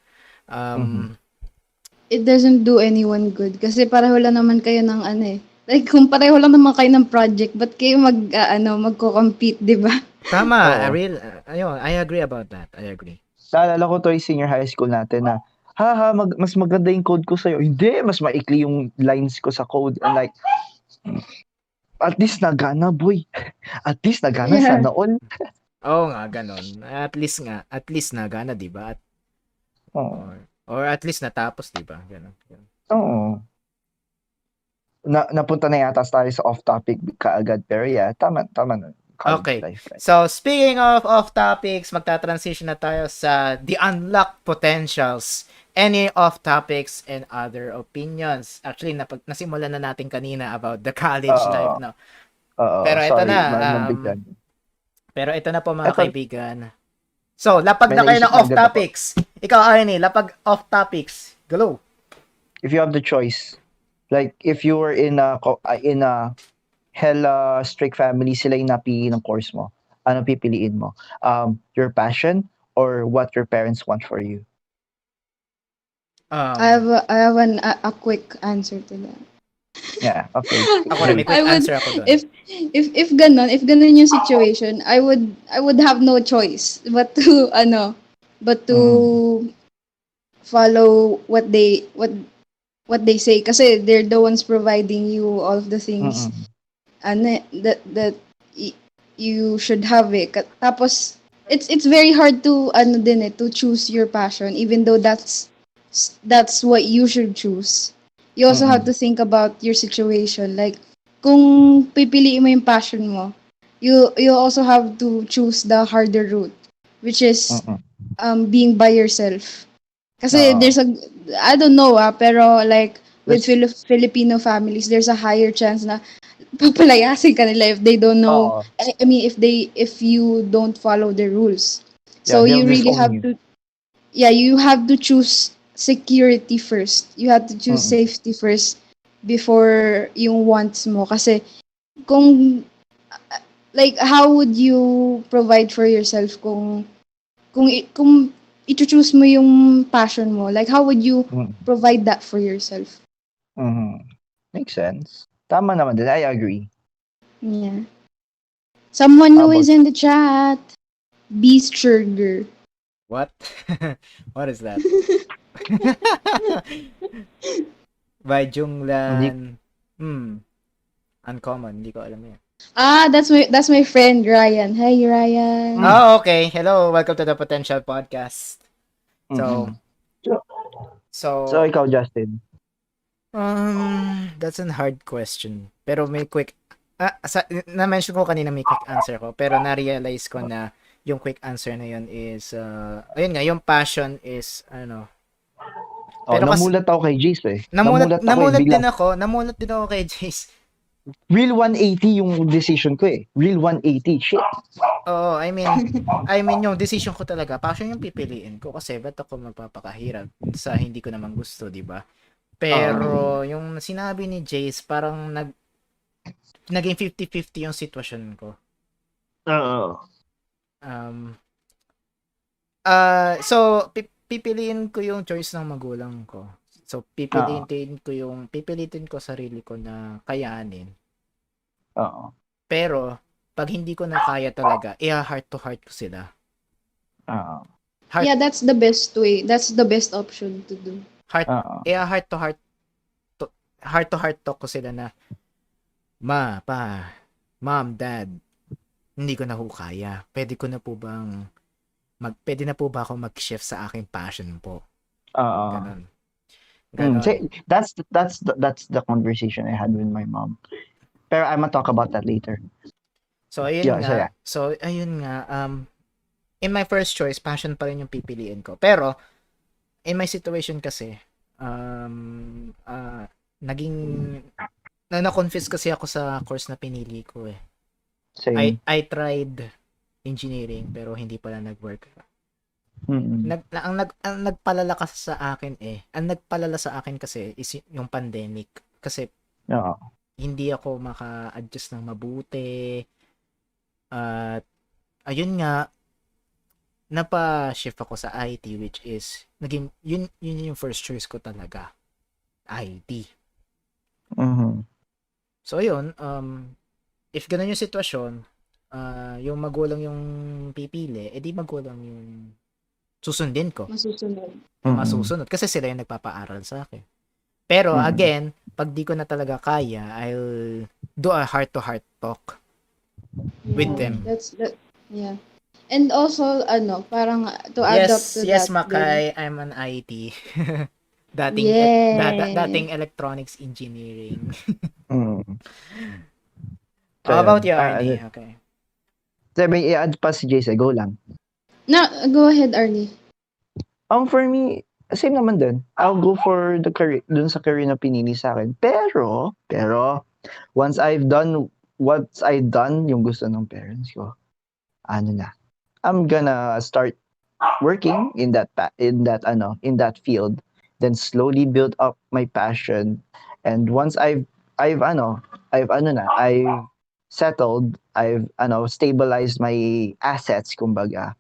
It doesn't do anyone good kasi pareho lang naman kayo ng ano eh. Like kung pareho lang naman kayo ng project, ba't kayo magko-compete, 'di ba? Tama, Oo. I agree about that. I agree. naalala ko to yung senior high school natin na, mas maganda yung code ko sa'yo. Hindi, mas maikli yung lines ko sa code. And like, at least nagana, boy. At least nagana, Yeah. sana all. Oo nga, ganon. At least nagana, 'di ba? Oo. Or at least natapos, 'di ba? Ganon. Oo. Napunta na yata tayo sa off-topic kaagad. Pero yeah, tama na. College Okay. life, guys. So, speaking of off topics, magta-transition na tayo sa the unlocked potentials. Any off topics and other opinions. Actually, nasimulan na natin kanina about the college Oo. life, no? Oo, Pero ito sorry, na, nabigyan. Pero ito na po, mga Eto. kaibigan. So, lapag May na kayo naisip ng na off agad ako. topics. Ikaw, Arnie, lapag off topics. Go. If you have the choice, like if you were in a hella strict family, sila yung napili ng course mo, ano pipiliin mo? Your passion or what your parents want for you? I have a quick answer to that. Yeah, okay. Ako rin, may Great. quick I would answer ako doon. if ganun yung situation, I would have no choice but to follow what they say kasi they're the ones providing you all of the things Mm-mm. that you should have it. Tapos it's very hard to to choose your passion even though that's what you should choose. You also have Mm-mm. to think about your situation. Like kung pipiliin mo yung passion mo, you also have to choose the harder route, which is Mm-mm. being by yourself. Kasi Oo. there's I don't know pero like with There's- Filipino families, there's a higher chance na papalayasin ka nila if they don't know. Oo. I mean, if you don't follow the rules. Yeah, So you they'll really disown have you. to, yeah, you have to choose security first. You have to choose Mm-mm. safety first before yung wants mo. Kasi kung, like, how would you provide for yourself kung i-choose mo yung passion mo? Like, how would you Mm-mm. provide that for yourself? Mhm. Makes sense. Tama naman din. I agree. Yeah. Someone How who is about in the chat. Beast Sugar. What? What is that? By Junglan. Uncommon. Hindi ko alam yan. That's my friend Ryan. Hey Ryan. Oh, okay. Hello. Welcome to the Potential Podcast. So, Mhm. So ikaw, Justin. that's a hard question. Pero may quick na-mention ko kanina may quick answer ko, pero na-realize ko na yung quick answer na yun is ayun nga, yung passion is Oh, Pero namulat ako kay Jace eh. namulat Bigla. namulat din ako kay Jace. Real 180 yung decision ko eh. Real 180. Shit. Oo, I mean yung decision ko talaga, passion yung pipiliin ko kasi ba't ako magpapakahirap sa hindi ko naman gusto, di ba? Pero yung sinabi ni Jace, parang naging 50-50 yung sitwasyon ko. Oo. So pipiliin ko yung choice ng magulang ko. So pipilitin ko sarili ko na kayanin. Oo. Pero pag hindi ko na kaya talaga, heart to heart ko sila. Oo. Heart, Yeah, that's the best way. That's the best option to do. heart, Oo. heart to heart, heart to heart talk ko sila na, mom, dad, hindi ko na ho kaya. Pwede na po ba ako mag-shift sa aking passion po? Oo. Ganon. Ganon. That's the conversation I had with my mom. Pero I'm gonna talk about that later. So, ayun Yeah, nga. so In my first choice, passion pa rin yung pipiliin ko. Pero, in my situation kasi, naging, na-confuse kasi ako sa course na pinili ko eh. same. I tried engineering, pero hindi pala nag-work. Mm-mm. Ang nagpalala kasi sa akin ang nagpalala sa akin kasi is yung pandemic. Kasi, Oo. hindi ako maka-adjust ng mabuti. At, ayun nga, napa-shift ako sa IT, which is yun yung first choice ko talaga, IT. Mhm. So yun, if ganun yung sitwasyon, yung magulang yung pipili, edi magulang yung susundin ko, Masusunod. masusunod kasi sila yung nagpapaaral sa akin. Pero Mm-mm. again, pag di ko na talaga kaya, I'll do a heart-to-heart talk with Yeah, them. yeah. And also, parang to add up to Yes, that din. Makay, I'm an IT. Yes. Dating electronics engineering. Mm. So, How about yun. you, Arnie? Okay. May i-add pa si Jace, go lang. Na, go ahead, Arnie. For me, same naman din. I'll go for the career, dun sa career na pinili sa akin. Pero, once I've done yung gusto ng parents ko, I'm gonna start working in that field, then slowly build up my passion. And once I've settled, I've stabilized my assets, kumbaga.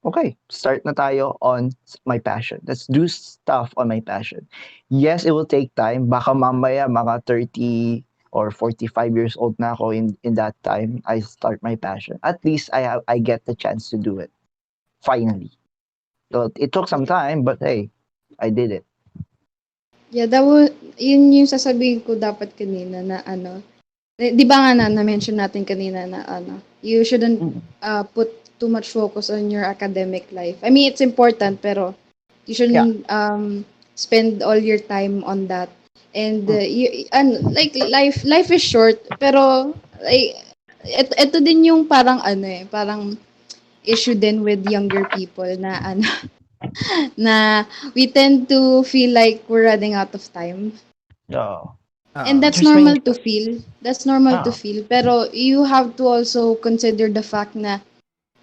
Okay, start na tayo on my passion. Let's do stuff on my passion. Yes, it will take time. Baka mamaya mga 30 or 45 years old na ako in that time, I start my passion. At least I get the chance to do it. Finally. So it took some time, but hey, I did it. Yeah, yun yung sasabihin ko dapat kanina na di ba nga na-mention natin kanina na you shouldn't put too much focus on your academic life. I mean, it's important, pero you shouldn't spend all your time on that. And like life is short, pero like ito din yung parang parang issue din with younger people na na we tend to feel like we're running out of time. Oh. And that's There's many. normal to feel. That's normal to Oh. feel. Pero you have to also consider the fact na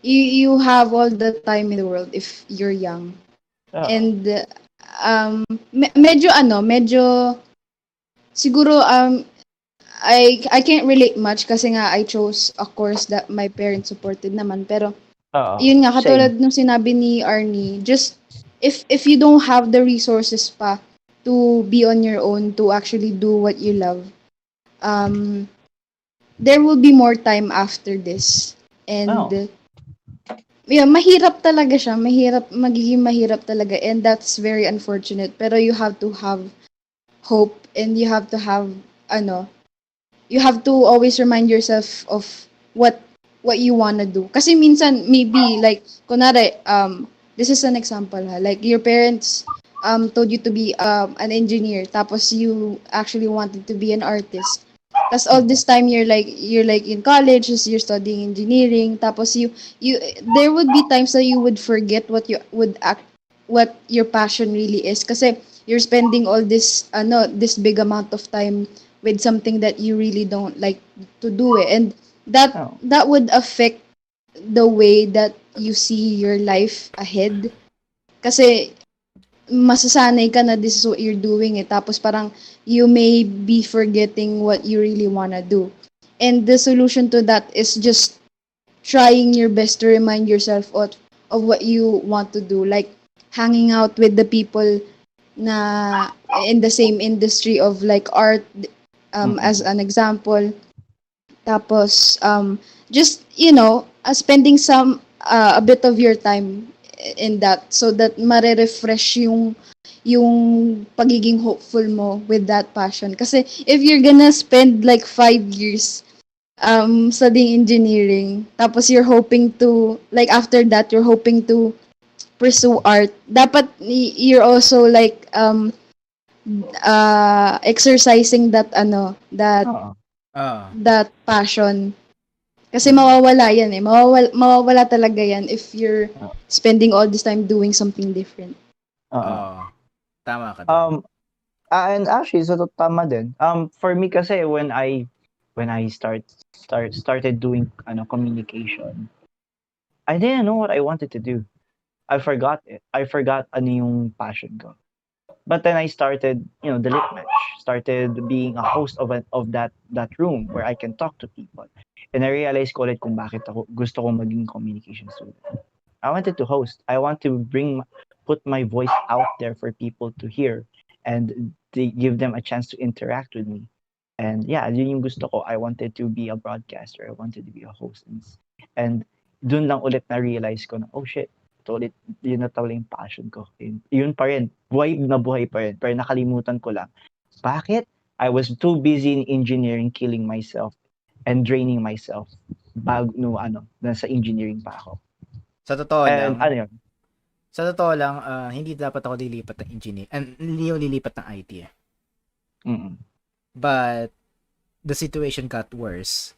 you have all the time in the world if you're young. Oh. And medyo siguro I can't relate much kasi nga I chose a course that my parents supported naman, pero Oh. yun nga katulad Same. nung sinabi ni Arnie, just if you don't have the resources pa to be on your own to actually do what you love, there will be more time after this. And Oh. yeah, mahirap talaga siya. Magiging mahirap talaga. And that's very unfortunate. Pero you have to have hope and you have to have, you have to always remind yourself of what you wanna do. Kasi minsan, maybe, like, kunwari, this is an example ha, like, your parents told you to be an engineer, tapos you actually wanted to be an artist. Tapos all this time you're like in college, you're studying engineering, tapos you there would be times that you would forget what your passion really is kasi you're spending all this big amount of time with something that you really don't like to do it, and Oh. that would affect the way that you see your life ahead kasi masasanay ka na this is what you're doing tapos parang you may be forgetting what you really wanna do, and the solution to that is just trying your best to remind yourself of what you want to do, like hanging out with the people na in the same industry of like art, as an example. Tapos just spending a bit of your time in that, so that mare-refresh yung pagiging hopeful mo with that passion. Kasi if you're gonna spend like 5 years studying engineering, tapos you're hoping to, like, after that you're hoping to pursue art, dapat you're also like exercising Oo. Ah. that passion. Kasi Mm. mawawala yan eh. Mawawala talaga yan if you're Oo. spending all this time doing something different. Oo. Tama ka doon. And actually, so tama din. For me kasi when I started doing communication, I didn't know what I wanted to do. I forgot it. I forgot ano yung passion ko. But then I started, the lit match. Started being a host of that room where I can talk to people. And I realized ko ulit kung bakit gusto kong maging communication student. I wanted to host. I want to put my voice out there for people to hear and give them a chance to interact with me. And yeah, yun yung gusto ko. I wanted to be a broadcaster. I wanted to be a host. And dun lang ulit na realize ko na, oh shit, ito ulit, yun na talaga yung passion ko. Yun pa rin. Buhay na buhay pa rin. Pero nakalimutan ko lang. Bakit? I was too busy in engineering, killing myself and draining myself nasa engineering pa ako. Sa totoo And lang, hindi dapat ako lilipat ng engineer. Hindi ako lilipat ng IT eh. Mm-mm. But the situation got worse.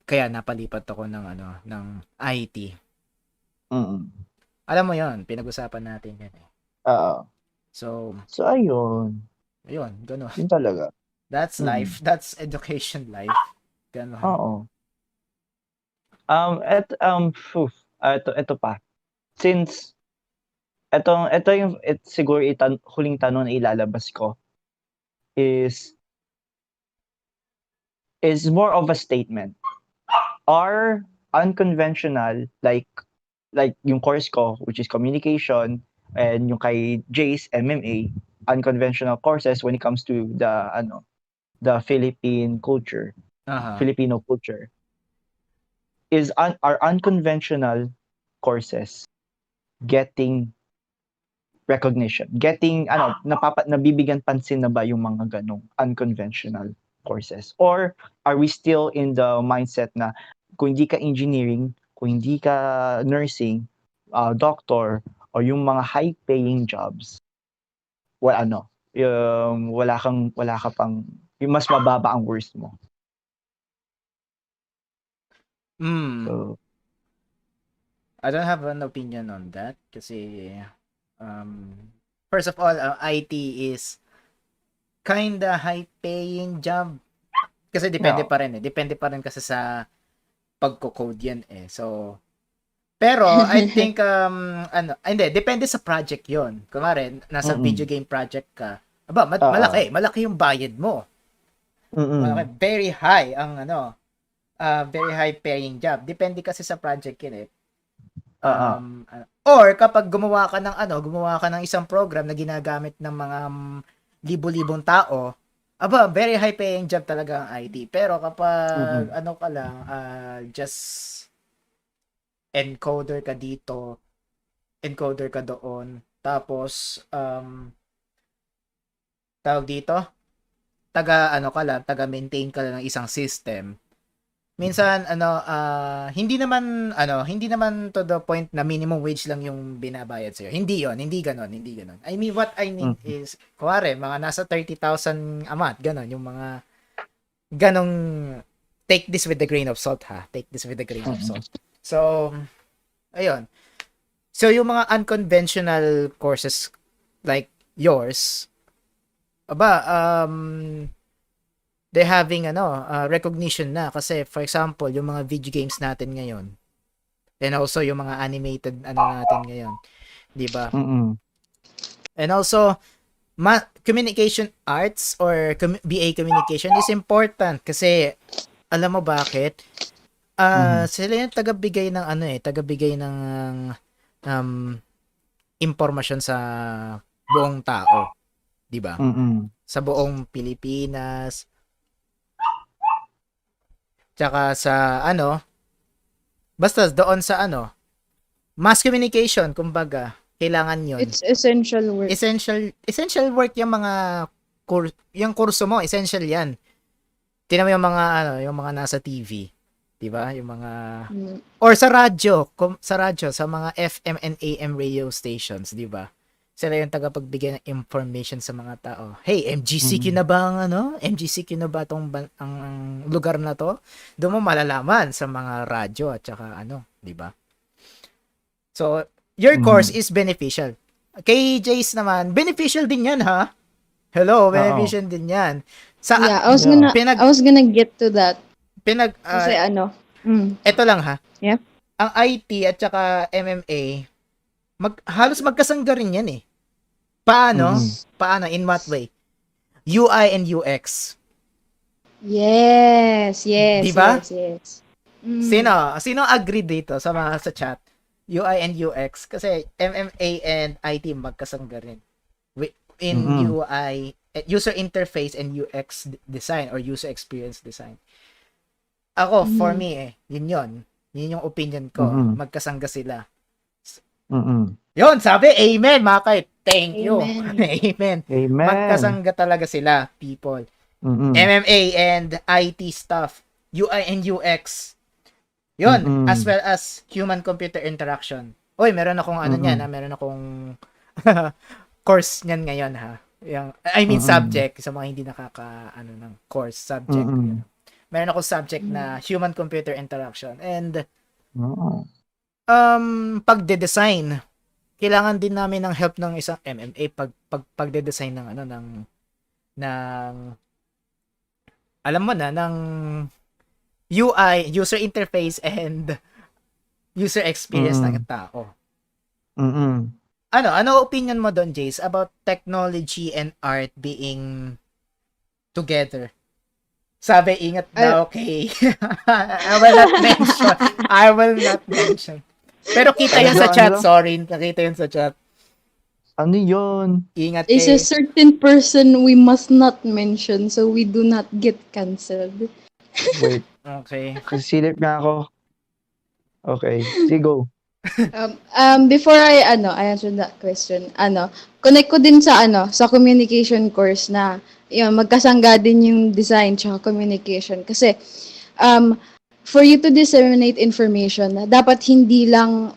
Kaya napalipat ako ng IT. Mm-mm. Alam mo 'yon, pinag-usapan natin 'yan eh. Oo. So, ayun. ayun, gano'n. Yun talaga. That's life. That's education life. Gano'n. Oo. Ito pa. Since ito yung siguro huling tanong na ilalabas ko is more of a statement. Are unconventional like yung course ko, which is communication, and yung kay Jace, MMA, unconventional courses when it comes to the Philippine culture, Aha. Filipino culture, are unconventional courses getting recognition, getting nabibigyan pansin na ba yung mga ganong unconventional courses, or are we still in the mindset na kung hindi ka engineering, kung hindi ka nursing, doctor, or yung mga high paying jobs, wala ka pang, yung mas mababa ang worth mo. So, I don't have an opinion on that kasi first of all, IT is kinda high paying job kasi depende no. pa rin eh. Depende pa rin kasi sa pagko-code yan eh. So, pero I think hindi, depende sa project 'yon. Kunwari, nasa video game project ka. Aba, malaki yung bayad mo. Malaki, very high ang very high paying job. Depende kasi sa project yun eh. Or kapag gumawa ka ng isang program na ginagamit ng mga libo-libong tao, aba, very high paying job talaga ang IT. Pero kapag ka lang, just encoder ka dito, encoder ka doon, tapos tawag dito, taga-maintain ka lang ng isang system. Minsan hindi naman to the point na minimum wage lang yung binabayad sa'yo. Hindi ganon. I mean, what I mean is, kuwari, mga nasa 30,000 a month, ganon, yung mga ganong, take this with a grain of salt ha. Take this with a grain of salt. So, ayun. So, yung mga unconventional courses like yours, they're having recognition na kasi, for example, yung mga video games natin ngayon, and also yung mga animated natin ngayon, di ba? And also communication arts or BA communication is important kasi alam mo bakit? Sila yung tagabigay ng impormasyon sa buong tao, di ba? Sa buong Pilipinas. Tsaka sa ano, basta doon sa ano, mass communication, kumbaga, kailangan yun. It's essential work. Essential work yung mga yung kurso mo, essential yan. Tingnan mo yung mga ano, yung mga nasa TV, 'di ba? Yung mga Mm. or sa radyo, sa mga FM and AM radio stations, 'di ba? Sila yung tagapagbigay ng information sa mga tao. Hey, MGCQ na ba ang ano? MGCQ na ba tong ang lugar na to? Doon mo malalaman sa mga radyo at saka ano, 'di ba? So, your course is beneficial. Kay Jace naman, beneficial din 'yan, ha? Hello, beneficial din 'yan. Sa Yeah, pinag I was gonna get to that. pinag Kasi eto lang ha. Yeah. Ang IT at saka MMA halos magkasangga rin 'yan eh. Paano? Paano in what way? UI and UX. Yes, yes, Di ba? yes. Sino agree dito sa mga sa chat? UI and UX kasi MMA and IT magkasangga rin. In UI, user interface and UX design or user experience design. Ako, for me yun yun. Yun yung opinion ko. Magkasangga sila. Yun, sabi, amen, Makay. Thank you. Amen. Amen. Magkasangga talaga sila, people. MMA and IT stuff. UI and UX. Yun, as well as human-computer interaction. Oy, meron akong ano niyan, meron akong course niyan ngayon, ha. Subject sa mga hindi ng course subject. Meron akong subject na human-computer interaction and pagde-design. Kailangan din namin ng help ng isang MMA pagde-design ng alam mo na ng UI, user interface and user experience ng tao. Ano opinion mo doon, Jace, about technology and art being together? Sabi, ingat daw, okay. I will not mention. Pero kita yan sa chat, sorry. Nakita yun sa chat. Ano yun? Ingat Is kayo. a certain person we must not mention so we do not get cancelled. Wait, Okay. silip nga ako. Okay, sige, go. Before I answer that question, connect ko din sa sa communication course na yun, magkasangga din yung design tsaka communication kasi for you to disseminate information, dapat hindi lang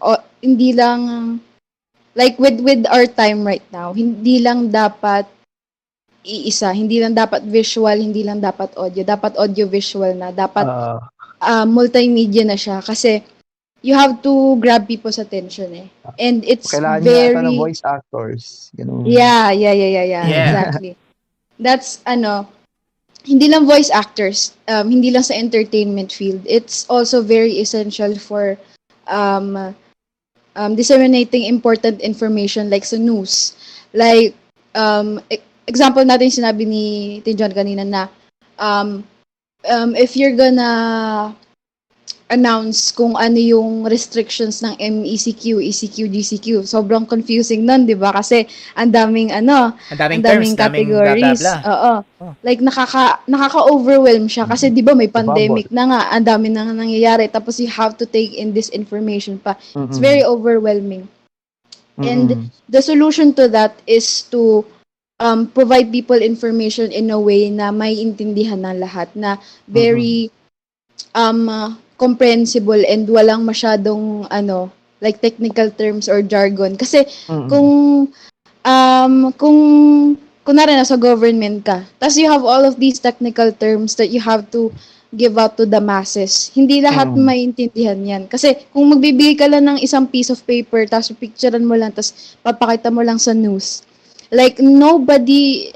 like with our time right now, hindi lang dapat iisa, hindi lang dapat visual, hindi lang dapat audio, dapat audio visual na, dapat multimedia na siya kasi you have to grab people's attention and it's Kailangan very niya ng voice actors. Ganun. Yeah, exactly. That's hindi lang voice actors, hindi lang sa entertainment field. It's also very essential for disseminating important information like sa news. Like example natin sinabi ni John kanina na if you're gonna announce kung ano yung restrictions ng MECQ, ECQ, GCQ. Sobrang confusing nun, 'di ba? Kasi ang daming terms, categories. blah, blah. Oo. Like nakaka-overwhelm siya kasi 'di ba may pandemic na nga, ang dami nang nangyayari tapos you have to take in this information pa. It's very overwhelming. And the solution to that is to provide people information in a way na may intindihan ng lahat, na very comprehensible and walang masyadong like technical terms or jargon kasi kung kunwari nasa government ka tapos you have all of these technical terms that you have to give out to the masses, hindi lahat maintindihan yan kasi kung magbibigay ka lang ng isang piece of paper tapos picturean mo lang tapos papakita mo lang sa news, like nobody,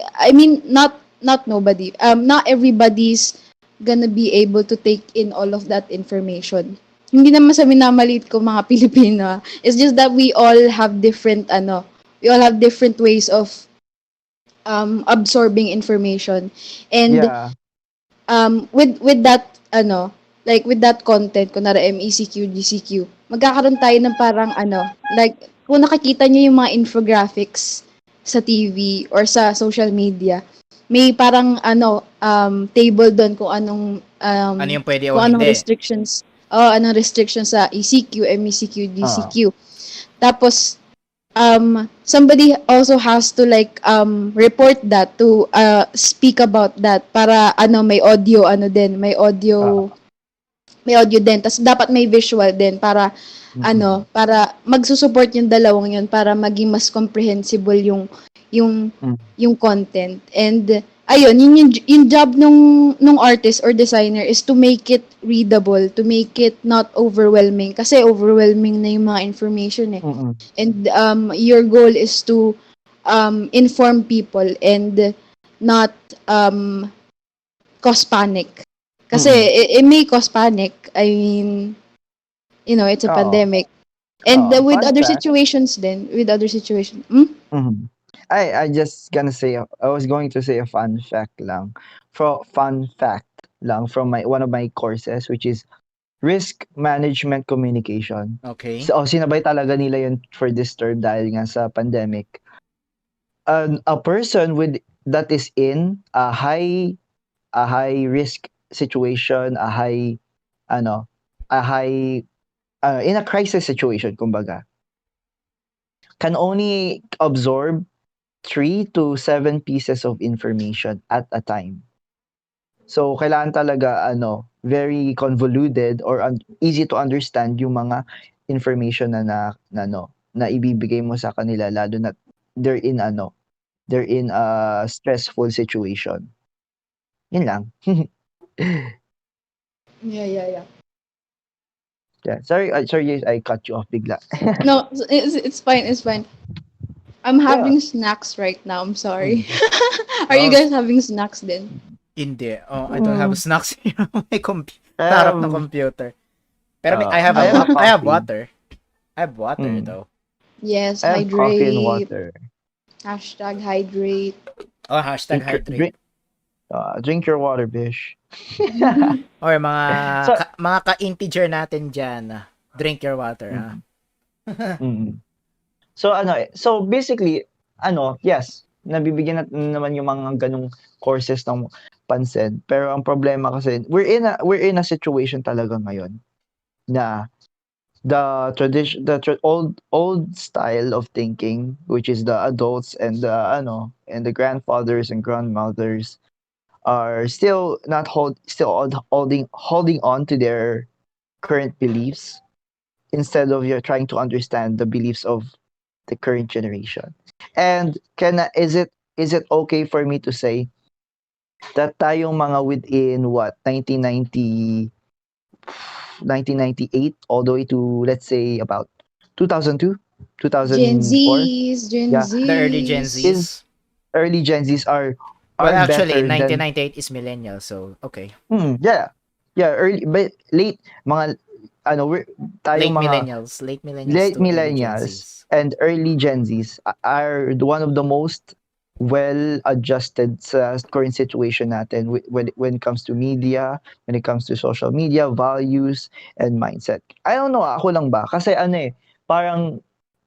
not nobody, not everybody's gonna be able to take in all of that information. Hindi naman sa minamalit ko mga Pilipino. It's just that we all have different ways of absorbing information. And with that like with that content, kunwari MECQ, GCQ, magkakaroon tayo ng parang like kung nakikita niyo yung mga infographics sa TV or sa social media, may parang table doon Ano yung pwede o kung anong hindi? restrictions. Oh, anong restrictions sa ECQ, MECQ, Ah, DCQ. Tapos somebody also has to like report that to speak about that para may audio ah, may audio din. Tapos dapat may visual din para mm, para magsusupport yung dalawang yun para maging mas comprehensible yung mm, yung content. And ayun, yung job nung artist or designer is to make it readable, to make it not overwhelming kasi overwhelming na yung mga information eh. mm, And your goal is to inform people and not cause panic. Kasi mm. it may cause panic. I mean, it's a Oo, pandemic. And oo. with Fun other fact. situations then, with other situations. Hmm? Mhm. I just gonna say I was going to say a fun fact lang. Fun fact lang from my one of my courses, which is risk management communication. Okay. So sinabay talaga nila yun for this term dahil nga sa pandemic. A person with that is in a high risk situation, ano, a high in a crisis situation kumbaga, can only absorb 3 to 7 pieces of information at a time. So, kailangan talaga very convoluted or easy to understand yung mga information na ibibigay mo sa kanila lalo na they're in they're in a stressful situation. Yun lang. Yeah, yeah, yeah. Yeah. Sorry I cut you off bigla. No, it's fine, it's fine. I'm Yeah. having snacks right now. I'm sorry. Mm. Are you Oh, guys having snacks then? hindi. Oh, I don't have Mm. snacks here. May I sa harap ng have computer. Pero I have a I have coffee. water. I have water Mm. though. Yes, I have coffee and hydrate. water. Hashtag hydrate. Oh, hashtag Drink your hydrate. drink your water, bish. Or mga So, mga ka-integer natin diyan. Drink your water, ha. mm, mm. So basically, yes, nabibigyan naman yung mga ganung courses ng pansin. Pero ang problema kasi, we're in a situation talaga ngayon na old style of thinking, which is the adults and the grandfathers and grandmothers are still not holding on to their current beliefs instead of you're trying to understand the beliefs of the current generation. And is it okay for me to say that tayong mga within what 1998 all the way to let's say about 2002, Gen 2004, Zs, Gen yeah, The early Gen Zs. is Zs. early Gen Zs Well, are actually, better than 1998 is millennial, so okay. yeah, early but late mga we're tayong mga Late millennials late to early Gen millennials Zs. and early Gen Zs are one of the most well adjusted sa current situation natin when it comes to media, when it comes to social media, values, and mindset. I don't know, ako lang ba? Kasi parang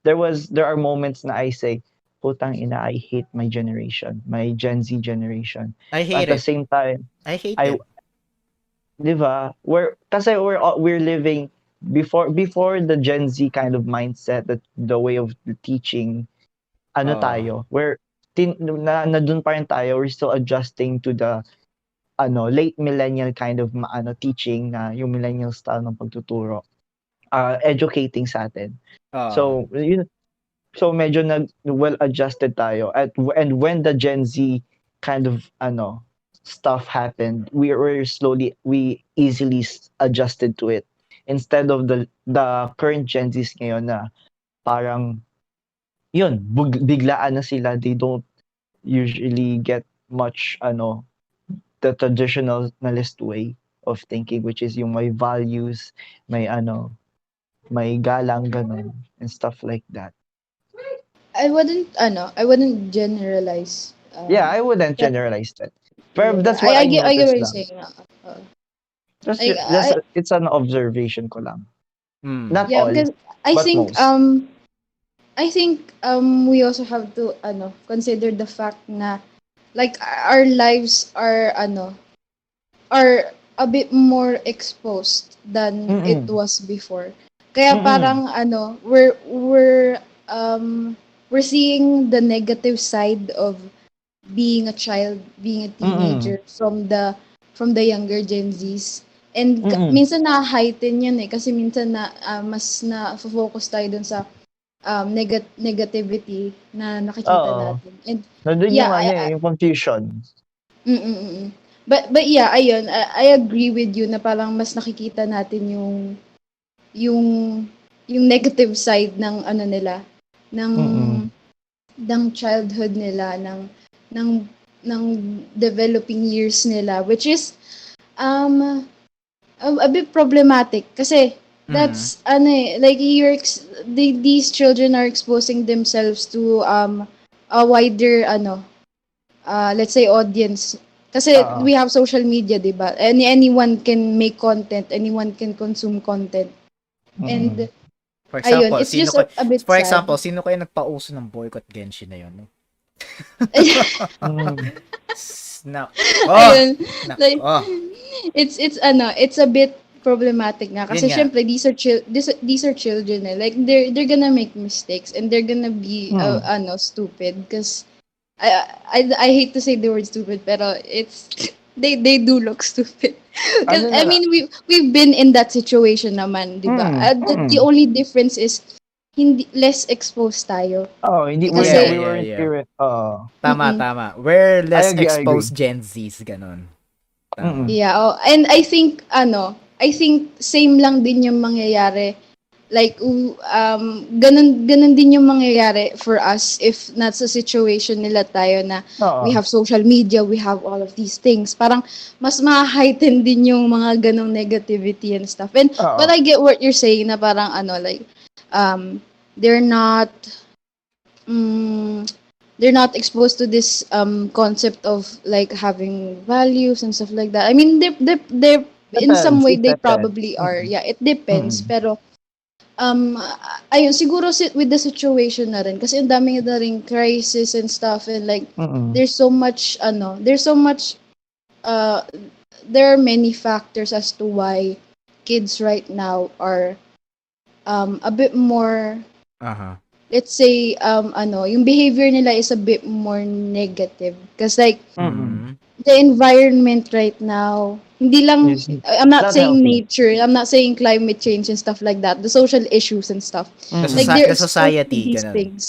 there are moments na I say, putang ina, I hate my generation, my Gen Z generation. I At hate the it. same time, I hate I it. 'di ba? We're living before the Gen Z kind of mindset, that the way of teaching, Oh. tayo, na dun pa rin tayo, we're still adjusting to the late millennial kind of teaching, na yung millennial style ng pagtuturo, educating sa atin. Oh. So, so medyo well adjusted tayo and when the Gen Z kind of stuff happened, we easily adjusted to it instead of the current Gen Zs ngayon na parang yun biglaan na sila, they don't usually get much the traditionalist way of thinking, which is yung may values, may may galang ganun and stuff like that. I wouldn't generalize. Yeah, I wouldn't But generalize that. yeah, But yeah. that's what I I get what noticed you're lang. saying. Uh, I It's an observation ko lang. Hmm. Not yeah, all, because but most. I think we also have to consider the fact na like our lives are a bit more exposed than it Mm-mm. was before. Kaya Mm-mm. parang um we're seeing the negative side of being a child, being a Mm-mm. teenager from the younger Gen Zs. And Mm-mm. minsan na-heighten yan eh kasi minsan na mas na-focus tayo dun sa negativity na nakikita Oo. natin. And Nandun yeah, yung ano eh, yung confusion. mm, mm, mm. But yeah, ayun, I agree with you na parang mas nakikita natin yung yung negative side ng ano nila, ng Mm-mm. childhood nila, ng ng developing years nila, which is a bit problematic kasi Mm. that's ano eh, like these children are exposing themselves to a wider let's say audience kasi Oo. we have social media, 'di ba? Anyone can make content, anyone can consume content. Mm-mm. And For ayun, example, it's just a bit sad. sino kaya nagpauso ng boycott Genshin na yun? No? Mm. Snap. Oh, Ayun, like oh. it's a bit problematic nga Yun kasi nga. syempre these are children eh. Like they're gonna make mistakes and they're gonna be Mm. stupid because I hate to say the word stupid pero it's they do look stupid. Because Ano na I lang. mean we've been in that situation naman, 'di ba? Mm. The Mm. only difference is hindi less exposed tayo. Oh, hindi Yeah, Kasi we yeah, weren't yeah. here. Oo. Tama, mm tama. We're less I agree. exposed Gen Zs, ganun. Tama. Mm-mm. yeah, oh, and I think same lang din yung mangyayari. Like ganun din yung mangyayari for us if nasa situation nila tayo na we Oo. have social media, we have all of these things. Parang mas ma-heighten din yung mga ganong negativity and stuff. And but Oo. I get what you're saying na parang like um they're not mm, they're not exposed to this concept of like having values and stuff like that. I mean, they're in some Depends. way It they depends. probably are. Mm-mm. Yeah, it depends. Mm-mm. Pero ayun, siguro with the situation na rin kasi ang dami na rin crisis and stuff and like Mm-mm. there's so much there's so much uh there are many factors as to why kids right now are a bit more, Aha. let's say yung behavior nila is a bit more negative because like Mm-mm. Mm. the environment right now hindi lang I'm It's not not saying healthy. nature, I'm not saying climate change and stuff like that, the social issues and stuff, like Mm-mm. they're The exposed to society, these ganun. things.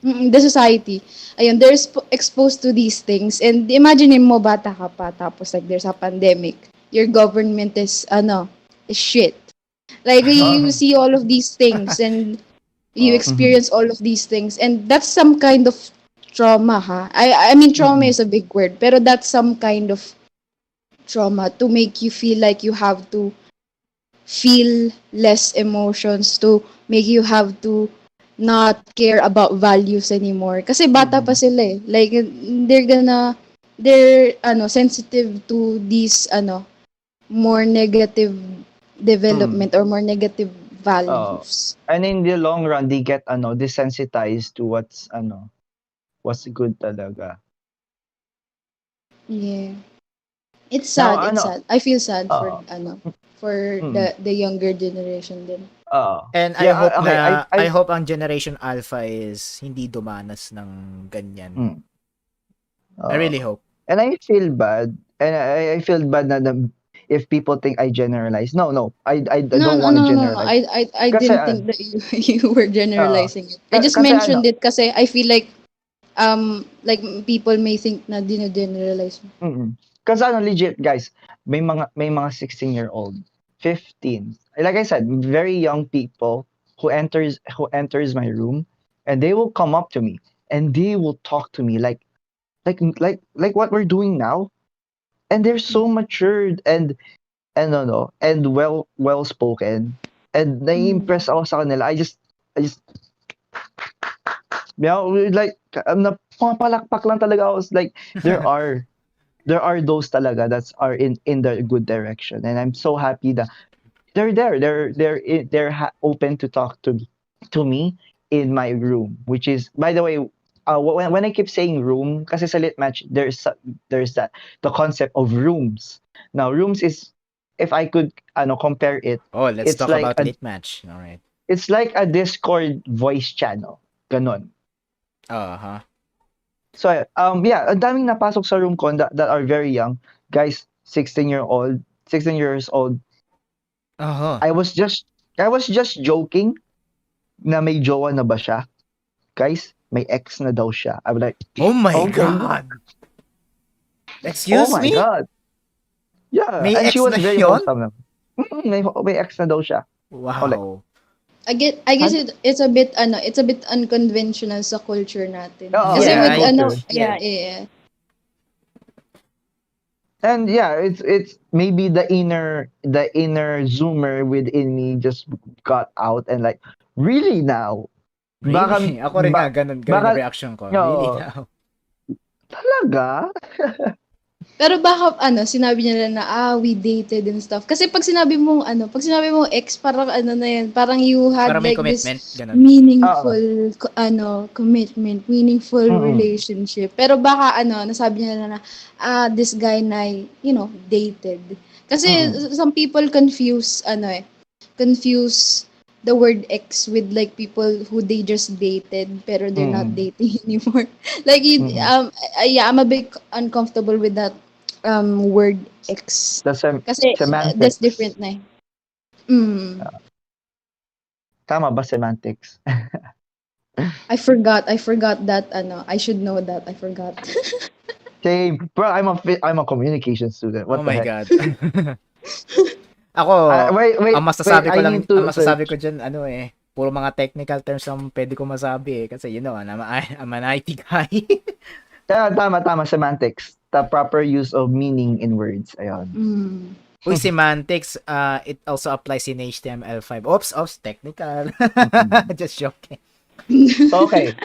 The society, ayun, they're exposed to these things and imagine mo bata ka pa tapos like there's a pandemic, your government is shit, like you see all of these things and you Oh. Mm-hmm. experience all of these things and that's some kind of trauma, ha. I mean trauma Mm-mm. is a big word pero that's some kind of trauma to make you feel like you have to feel less emotions, to make you have to not care about values anymore kasi bata pa Mm-mm. sila eh, like they're sensitive to these more negative Mm. development or more negative Oo. values. And in the long run, they get desensitized to what's good talaga. Yeah. It's Now sad, it's sad. I feel sad for oo. for Mm. the younger generation din. Oo. And Yeah, okay. I hope ang Generation Alpha is hindi dumanas ng ganyan. Mm. I really hope. And I feel bad. And I feel bad na if people think I generalize. No, no. I No, don't no, want to no, no, no. generalize. I Kasi didn't think that you were oo. generalizing it. I just Kasi mentioned it kasi I feel like people may think na dino-generalize mo. Kasi legit guys, may mga 16-year-old, 15. Like I said, very young people who enters my room and they will come up to me and they will talk to me like what we're doing now, and they're so matured and no and well spoken, and Mm. nai-impress ako sa kanila. I just like pumapalakpak lang talaga ako. It's like there are those talaga that are in the good direction, and I'm so happy that they're there. They're open to talk to me in my room, which is, by the way, when I keep saying room, kasi sa lit match, there's that, the concept of rooms. Now, rooms is, if I could, compare it, Oh, let's it's talk like about a, lit match. All right. it's like a Discord voice channel. Ganon. Uh-huh. So, yeah, ang daming napasok sa room ko that are very young. Guys, 16 years old. Uh-huh. I was just, I was just joking na may jowa na ba siya. Guys, may ex na daw siya. I was like, Oh my okay. God. Oh Excuse my me? God. Yeah, May and she ex was na very yon? wholesome naman. May ex na daw siya. Oh, like, Wow. I guess ano? it's a bit unconventional sa culture natin. Oo, Kasi yeah, Yeah, with culture. yeah, yeah. And yeah, it's maybe the inner zoomer within me just got out and like, really now? Baka, Really? Ako rin nga, ganun yung baka, reaction ko. Really no, now? talaga? Pero baka sinabi niya lang na we dated and stuff. Kasi pag sinabi mong ex, parang na yan, parang you Para had may like this commitment, ganun. Oo. meaningful commitment, meaningful Mm-mm. relationship. Pero baka nasabi niya lang na this guy na dated. Kasi Mm-mm. some people confuse the word ex with like people who they just dated pero they're not Mm-mm. dating anymore. Like Mm-mm. yeah, I'm a bit uncomfortable with that word ex. The Kasi that's semantics. different na eh. Mm. Tama ba semantics? I forgot that I should know that. I forgot. Same. Bro, I'm a communication student. Oh What the my heck? God. Ako, Wait, wait. I need ang to masasabi ko search. dyan, puro mga technical terms ang pwede ko masabi eh. Kasi I'm an IT guy. Yeah, tama, semantics. The proper use of meaning in words. Ayun. Mm. Uy, semantics, it also applies in HTML5. Oops, technical. Mm-mm. Just joking. So, okay.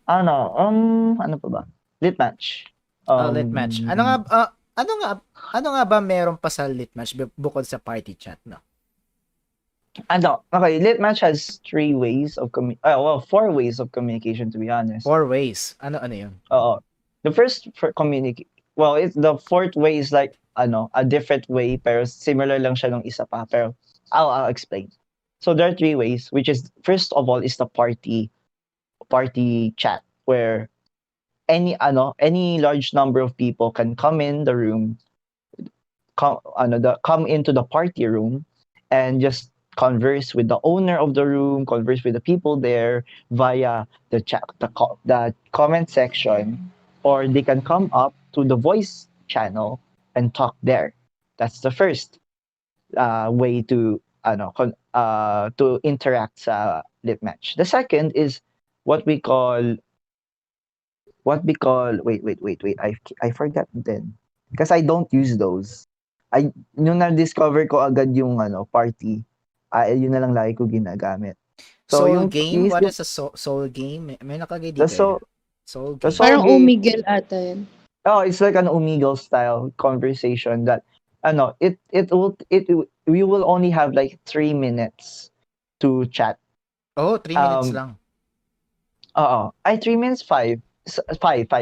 Ano pa ba? Lit match. Lit match. Ano nga, Um, ano nga, ano nga ba meron pa sa lit match bukod sa party chat, no? okay, lit match has 4 ways of communication, to be honest. 4 ways. Ano yun? Oo. The first for communicate, well, it's the fourth way is like, a different way, pero similar lang siya nung isa pa, pero I'll explain. So there are 3 ways, which is, first of all, is the party chat, where any large number of people can come in the room, come into the party room, and just converse with the owner of the room, converse with the people there via the chat, the comment section, or they can come up to the voice channel and talk there. That's the first way to to interact sa lit match. The second is what we call wait. I forgot then. Because I don't use those. Nung na-discover ko agad yung party, yun na lang lagi ko ginagamit. So Soul yung game? is What yung is a soul game? May nakalagay the dito eh. soul Soul the game. soul Parang game. umigel ata yan. Oh, it's like an Omegle style conversation that we will only have like 3 minutes to chat. Oh, 3 minutes Um, lang. 3 minutes, 5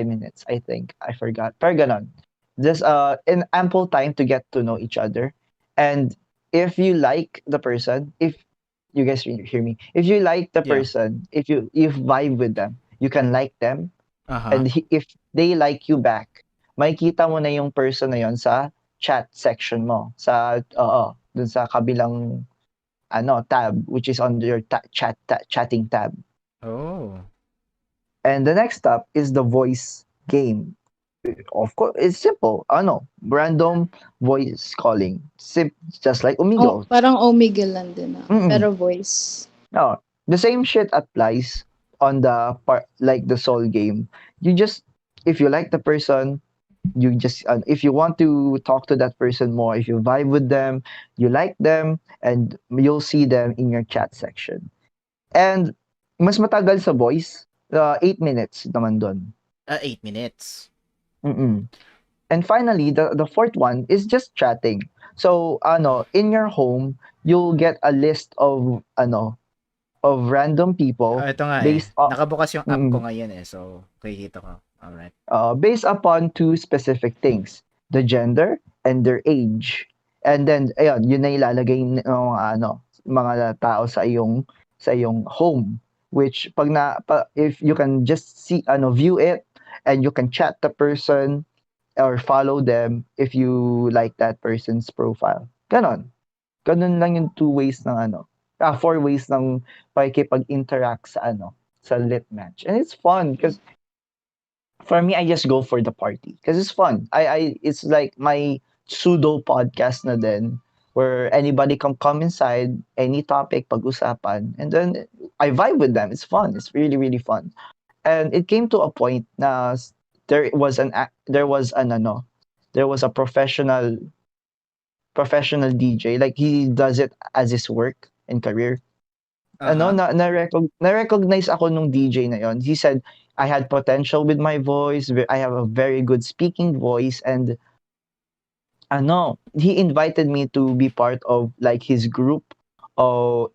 minutes, I think. I forgot. Pero ganon. Just in ample time to get to know each other. And if you like the person, if you guys hear me, if you like the Yeah. person, if vibe with them, you can like them. Aha. And if they like you back, makikita mo na yung person na yon sa chat section mo. Dun sa kabilang tab, which is on your chatting tab. Oh. And the next step is the voice game. Of course, it's simple. Random voice calling. Just like Oh, Omegle. parang umigel lang din Mm-mm. pero voice. No, the same shit applies on the part, like the soul game. You just, if you like the person, you just, if you want to talk to that person more, if you vibe with them, you like them, and you'll see them in your chat section. And mas matagal sa voice, 8 minutes naman dun. 8 minutes. Mm-mm. And finally, the fourth one is just chatting. So, in your home, you'll get a list of of random people Ito nga eh. based on Nakabukas yung app ko mm, ngayon eh. So, kikita ko. Alright. based upon two specific things, the gender and their age. And then ayun, yun na ilalagay ng mga tao sa iyong home, which if you can just see view it, and you can chat the person or follow them if you like that person's profile. Ganon. Ganon lang yung four ways ng pakikipag-interact sa lit match. And it's fun because for me, I just go for the party because it's fun. It's like my pseudo podcast na din, where anybody can come inside, any topic pag-usapan, and then I vibe with them. It's fun. It's really really fun. And it came to a point na there was a professional DJ, like he does it as his work and career. Aha. Na-recognize ako nung DJ na yon. He said I had potential with my voice. I have a very good speaking voice, and he invited me to be part of like his group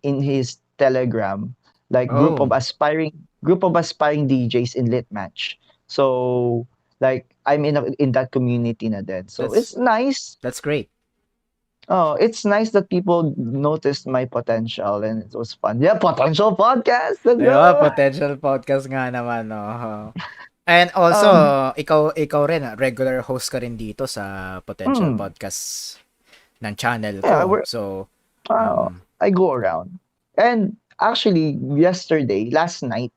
in his Telegram, like Oh, group of aspiring DJs in Lit Match. So like I'm in that community na din. So that's it's nice. that's great. Oh, it's nice that people noticed my potential and it was fun. Yeah, potential podcast. Let's Ayun, go. potential podcast nga naman, no. And also, Um, ikaw rin, regular host ka rin dito sa potential mm, podcast ng channel yeah, ko. So, I go around. And actually, last night,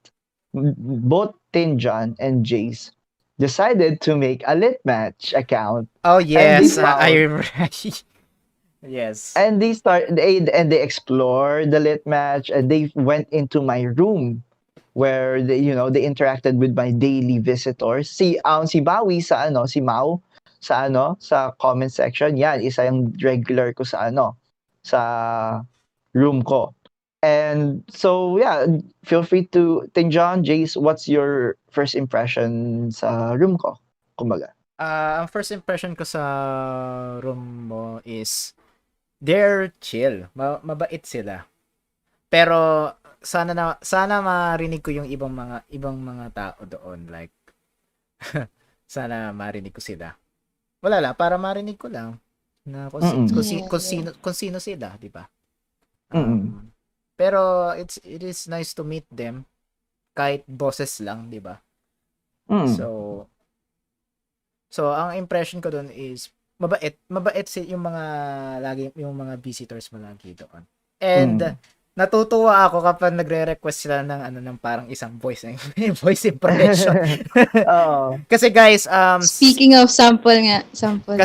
both Tinjan and Jace decided to make a lit match account, oh and they yes, found yes. and they explored the lit match, and they went into my room where they interacted with my daily visitors. Si Bawi si Mau sa comment section. Yan, isa yung regular ko sa room ko. And so yeah, feel free to Tinjon, Jace, what's your first impression sa room ko? Kumbaga. Ang first impression ko sa room mo is they're chill. Mabait sila. Pero sana marinig ko yung ibang mga tao doon, like sana marinig ko sila. Wala lang, para marinig ko lang na Mm. kung sino sila, di ba? Mm. Pero it is nice to meet them kahit boses lang, di ba? Mm. So ang impression ko doon is mabait yung mga visitors mo lagi doon. And Mm. natutuwa ako kapag nagre-request sila ng parang isang voice voice impression. Oo. Kasi guys, Speaking of sample nga, sample.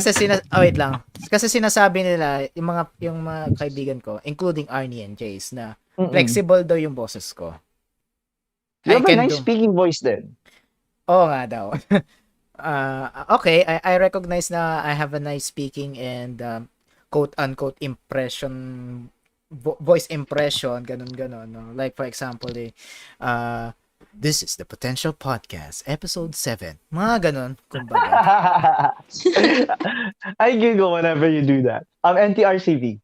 wait lang. Kasi sinasabi nila yung mga kaibigan ko, including Arnie and Jace, na Mm. flexible daw yung boses ko. You I have a can nice do. speaking voice then. Oo nga daw. Okay, I recognize na I have a nice speaking and quote unquote impression voice impression, ganun no. Like for example, this is the Potential Podcast, episode 7. Mga ganun, kumbaga. I giggle whenever you do that. NTRCV.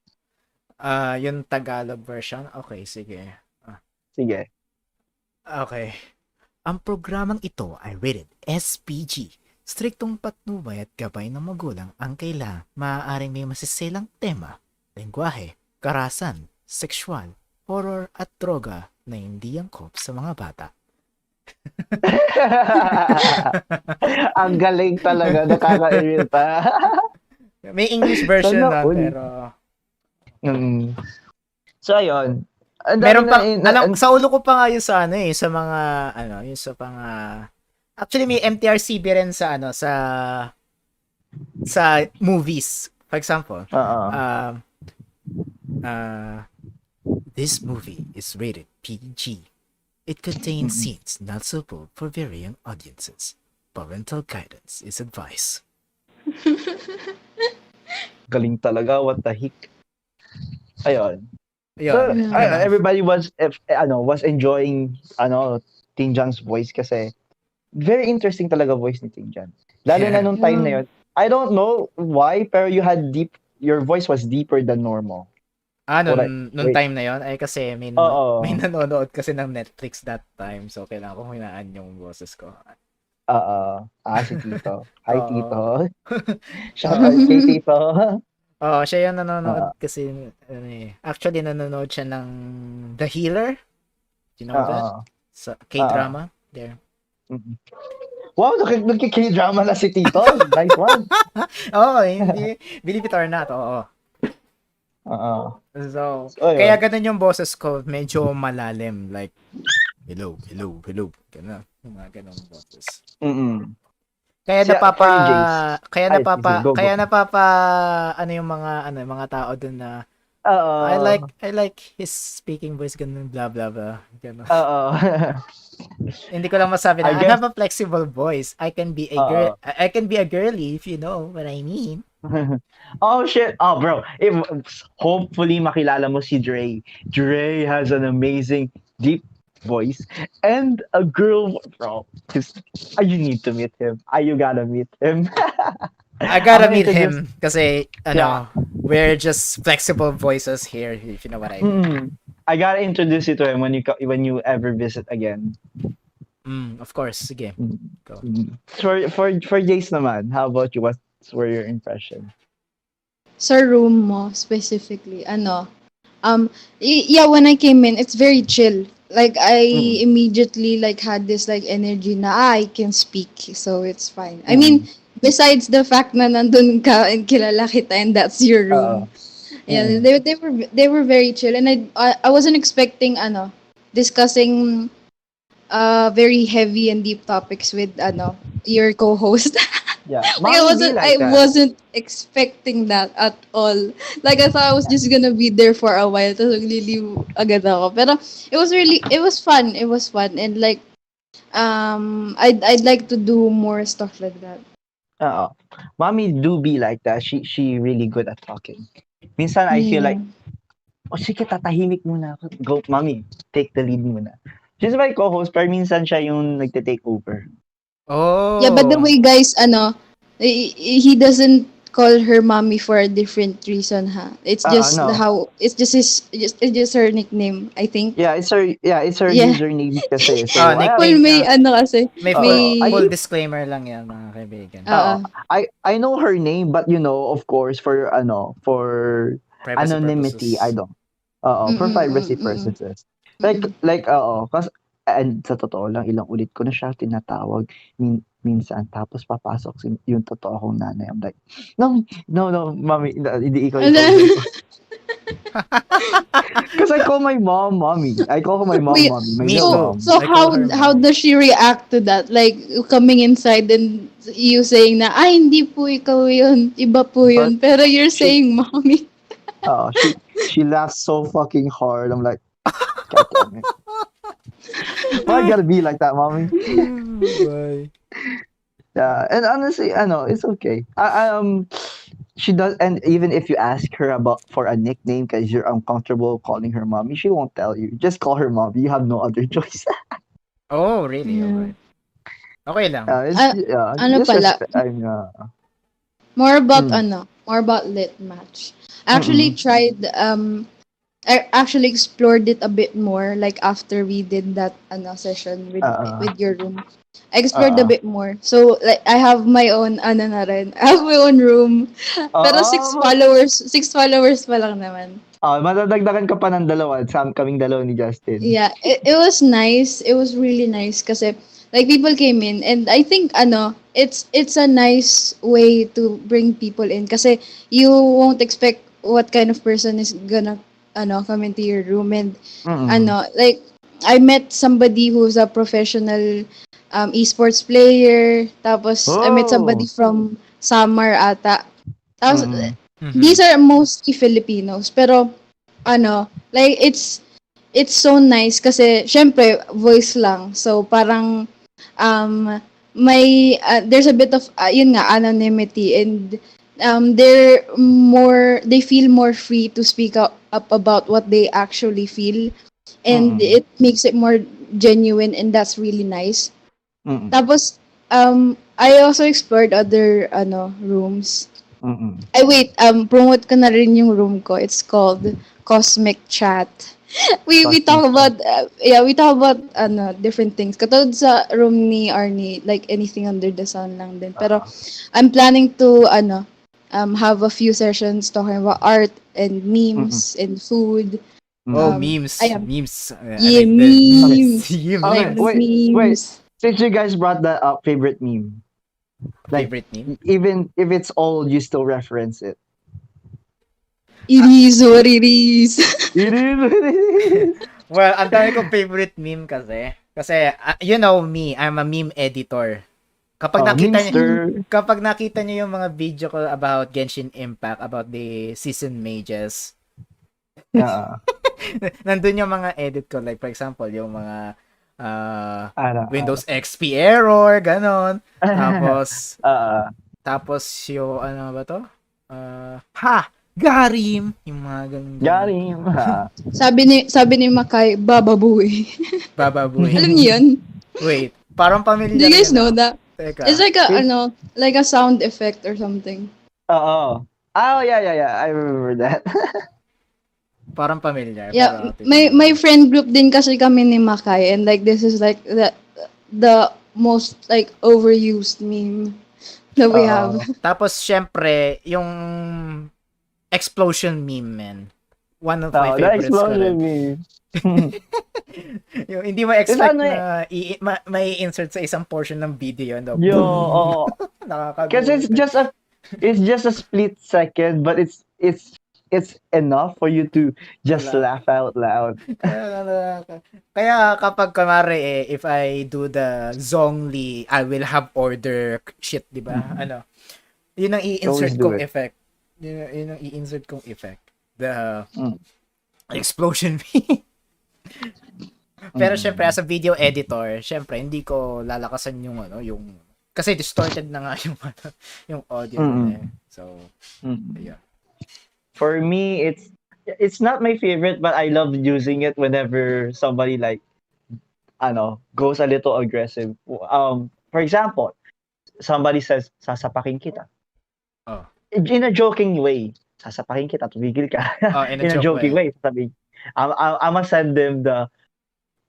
Yung Tagalog version. Okay, sige. Sige. Okay. Ang programang ito ay rated SPG. Striktong patnubay at gabay ng magulang ang kailangan. Maaaring may masiselang tema, lengguwahe, karahasan, sexual, horror at droga na hindi angkop sa mga bata. Ang galing talaga, nakaka-irita. May English version Sana na, all. pero So ayun. Ang dami meron pa, na- sa ulo ko pa nga yun sa sa mga, yung sa mga, actually may MTRCB rin sa movies. For example, Oo. this movie is rated PG. It contains scenes not suitable for very young audiences. Parental guidance is advised. Galing talaga, what the heck. Ayun. Yun. So Yeah. everybody was enjoying Tinjan's voice kasi very interesting talaga voice ni Tinjan. Lalo na Yeah. nung time na yun. I don't know why, pero your voice was deeper than normal. What I Nung wait. time na yon ay kasi may Oo. nanonood kasi ng Netflix that time. So, kailangan ko hinaan yung boses ko. Oo. Si Tito. Hi, Oo. Tito. Shout out kay Tito. Oo, siya yung nanonood Oo. kasi, actually, nanonood siya ng The Healer. You know that? Oo. Sa Oo. K-drama. There. Mm. Wow, nagki-K-drama na si Tito. Nice one. Oo, hindi. Believe it or not, oo. Oo. So, So, kaya yun. ganun yung boses ko, medyo malalim. Like, hello, hello, hello. Ganun. Yung mga ganung boses. Mm. Kaya For you, Jace. Sige, go, go. kaya napapa, yung mga tao dun na, Oo. I like his speaking voice, ganun, blah, blah, blah. Ganun. Oo. Hindi ko lang masabi I na, I guess, have a flexible voice. I can be a girl, oo. I can be a girly if you know what I mean. Oh, shit. Oh, bro. Hopefully, makilala mo si Dre. Dre has an amazing, deep voice. And a girl, bro. You need to meet him. You gotta meet him. I I'm gotta gonna meet introduce, him kasi, yeah. we're just flexible voices here, if you know what I mean. I gotta introduce you to him when you ever visit again. Of course. Sige. Mm. Go. For Jace naman, how about you? What were your impression? Sa room mo, specifically, yeah, when I came in, it's very chill. Like, I Mm. immediately, like, had this, like, energy na, I can speak, so it's fine. I mean, Mm. besides the fact na nandun ka and kilala kita and that's your Oo. room. Yeah, Mm. they were very chill, and I wasn't expecting, discussing very heavy and deep topics with, your co-host. Yeah. Like, I Mommy be wasn't like I that. wasn't expecting that at all. Like, I thought I was just gonna be there for a while, tapos magliliw agad ako. Pero it was fun. It was fun, and like, I'd like to do more stuff like that. Oo. Mommy do be like that. She really good at talking. Minsan I feel Yeah. like, oh sige, tatahimik muna ako. Go, mommy, take the lead muna. She's my co-host, pero minsan siya yung nagte-take over. Yeah, but the Oh. way, guys, he doesn't call her mommy for a different reason, ha. It's just No. it's just it's just her nickname, I think. It's her Yeah. username kasi. So I have, Well, Nickname. may kasi, May may, full disclaimer lang yan, mga kaibigan. oo. uh, I know her name, but of course, for Privacy anonymity, I purposes. don't. For privacy mm. purposes. Like, and sa totoo lang, ilang ulit ko na siya tinatawag minsan, tapos papasok yung totoo kong nanay. I'm like, no, no, no, mommy, hindi ikaw And yung then, kausap ko. Because I call my mom mommy. I call my mom wait, mommy, my Me real so too. mom. so I call her how mommy. does she react to that? Like, coming inside and you saying na, ay, hindi po ikaw yun, iba po But yun. Pero you're she, saying mommy. she laughs so fucking hard. I'm like, God damn it. Why I gotta be like that, mommy? Bye. Yeah, and honestly, I know it's okay. She does, and even if you ask her about for a nickname because you're uncomfortable calling her mommy, she won't tell you. Just call her mommy. You have no other choice. Oh, really? Yeah. Alright. Okay lang. Ano Just pala, respect. I'm mm, more about lit match. I actually mm, tried, I actually explored it a bit more, like, after we did that session uh, with your room. I explored a uh, bit more. So, like, I have my own na rin. I have my own room. Pero uh, six followers pa lang naman. Madadagdagan ka pa ng dalawa. Kaming dalawa ni Justin. Yeah, it was nice. It was really nice kasi, like, people came in, and I think it's a nice way to bring people in kasi you won't expect what kind of person is gonna come into your room, and Mm. like, I met somebody who's a professional esports player, tapos I met somebody Oh. from Samar ata. Tapos Mm. Mhm. these are mostly Filipinos, pero like, it's so nice kasi syempre voice lang. So parang um may there's a bit of yun nga, anonymity, and they feel more free to speak up about what they actually feel, and Mm. it makes it more genuine, and that's really nice. Mm. Tapos I also explored other rooms. Mm-mm. Ay, wait, promote ko na rin yung room ko. It's called Cosmic Chat. We talk Cosmic about, chat. we talk about, different things. Katulad sa room ni Arnie, like anything under the sun lang din. Pero, Uh, I'm planning to, have a few sessions talking about art and mm-mm. memes and food. Oh, Mm-mm. memes. Ayan. Memes. I Yeah, like the Okay. memes. memes. Yeah, Like Okay. the memes. Wait. memes. Since you guys brought that up, favorite meme. Like, Favorite meme? even if it's old, you still reference it. It is what it is. It is what it is. Well, ang dami kong favorite meme kasi. Kasi, you know me, I'm a meme editor. Kapag Oh, nakita niyo, memester. kapag nakita niyo yung mga video ko about Genshin Impact, about the season mages, Yeah. nandun yung mga edit ko. Like, for example, yung mga Ano. Windows XP error, ganon. Tapos, uh, tapos yung, ano ba to? Garim! Yung mga ganon. Galing. Sabi ni Makay, bababuey. Alam Bababuhin. niyo yun? Wait, parang Do familiar you guys yun, know ah. that? Teka. It's like a, It- like a sound effect or something. Oo. Oh, yeah. I remember that. Parang familiar. Yeah, Pero, may friend group din kasi kami ni Makay, and like this is like the most like overused meme that we have. Oo. Tapos, syempre, yung explosion meme, man. One of my The favorites ko explosion rin. meme. Yung hindi mo expect ano na may insert sa isang portion ng video yun. No? Yo, Boom! oo. Kasi Nakakagulat. it's just a split second, but it's enough for you to just Wala. laugh out loud. Kaya kapag kamari if I do the Zhongli, I will have order shit, di ba? Ano? Yun ang i-insert Always do kong it. effect. Yun ang i-insert kong effect. The Mm. explosion me. Pero Mm. syempre as a video editor, syempre hindi ko lalakasan yung yung kasi distorted na nga yung yung audio nila. So, Mm. yeah. For me, it's not my favorite, but I love using it whenever somebody like goes a little aggressive. For example, somebody says, "Sasapakin kita." Oh. In a joking way. Sasapakin kita, tumigil ka. Oh, in a In a joke joking way. Sabi, I'ma send them the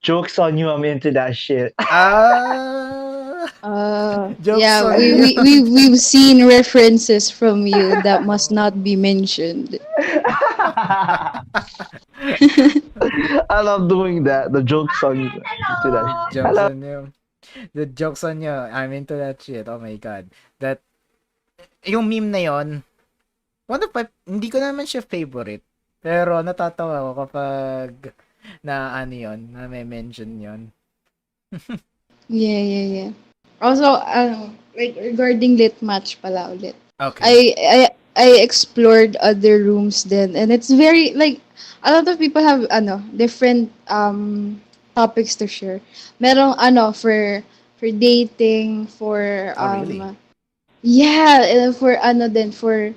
jokes on you. I'm into that shit. Jokes Yeah, on we've seen references from you that must not be mentioned. I love doing that. The jokes on you. Into that shit. jokes on you. The jokes on you. I'm into that shit. Oh my god. That yung meme na yon. Hindi ko naman siya favorite. Pero natatawa ako kapag na na may mention yon. Yeah. Also, like regarding lit match pala ulit. Okay. I explored other rooms then, and it's very like a lot of people have different topics to share. Merong for dating, for Really? yeah, for for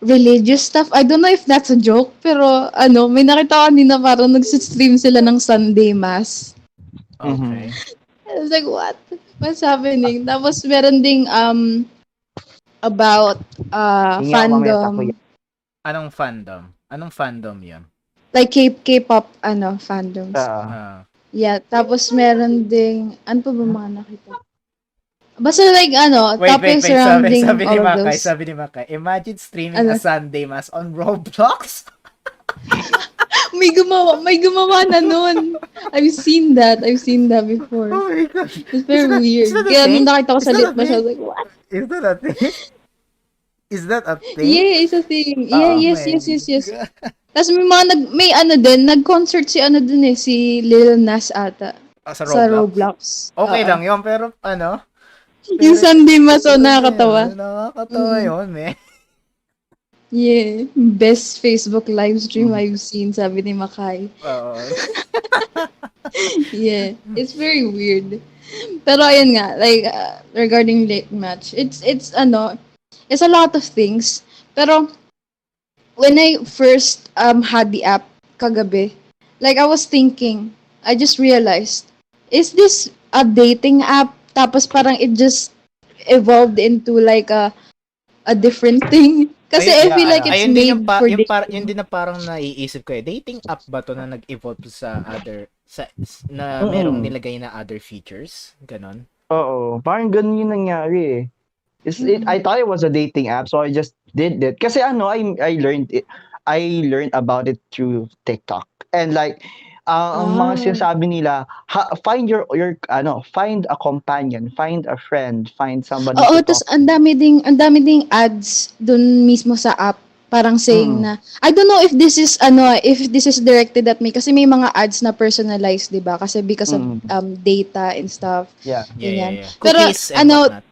religious stuff. I don't know if that's a joke, pero may nakita ko kanina parang nagsi-stream sila ng Sunday Mass. Okay. I was like, what? What's happening? Tapos meron ding about Hingi ako mamaya fandom. takoyaki. Anong fandom yun? Like K-pop fandoms. Yeah, tapos meron ding ano pa ba mga nakita? Basta like topics surrounding all of those. Sabi ni Makay, imagine streaming a Sunday Mass on Roblox. May gumawa na nun. I've seen that before. Oh my god. It's very weird. is that a Kaya thing? nung nakita ko sa Is that a lit ba siya, I was thing? like, what? Is that a thing? Is that a thing? Yeah, it's a thing. Yeah, Oh yes. God. Tapos may nag-concert si Lil Nas ata Sa sa Roblox? Roblox. Okay Oo. lang yun, pero Yung Sunday Mass, nakakatawa. Nakakatawa yun, man. Yeah, best Facebook live stream I've seen, sabi ni Makay. Oo. Yeah, it's very weird. Pero ayun nga, like regarding late match, it's it's a lot of things. Pero when I first had the app kagabi, like I was thinking, I just realized, is this a dating app? Tapos parang it just evolved into like a a different thing. Kasi Ayun, I Yeah, feel I like know. it's ayun din yung made for yun dating. din na parang naiisip ko eh. Dating app ba to na nag-evolve sa na merong Mm. nilagay na other features? Ganon. Oo, parang ganun yung nangyari eh. I Mm. thought it was a dating app, so I just did it. Kasi ano, I learned about it through TikTok. And like, ang mga Ah. sinasabi nila, find find a companion, find a friend, find somebody Oo, to tas talk to. ang dami ding ads dun mismo sa app. Parang saying Mm, na, I don't know if this is directed at me kasi may mga ads na personalized, 'di ba? Kasi because of mm, data and stuff, yeah. Yeah, yeah, ganyan. yeah. Pero Cookies and ano, whatnot.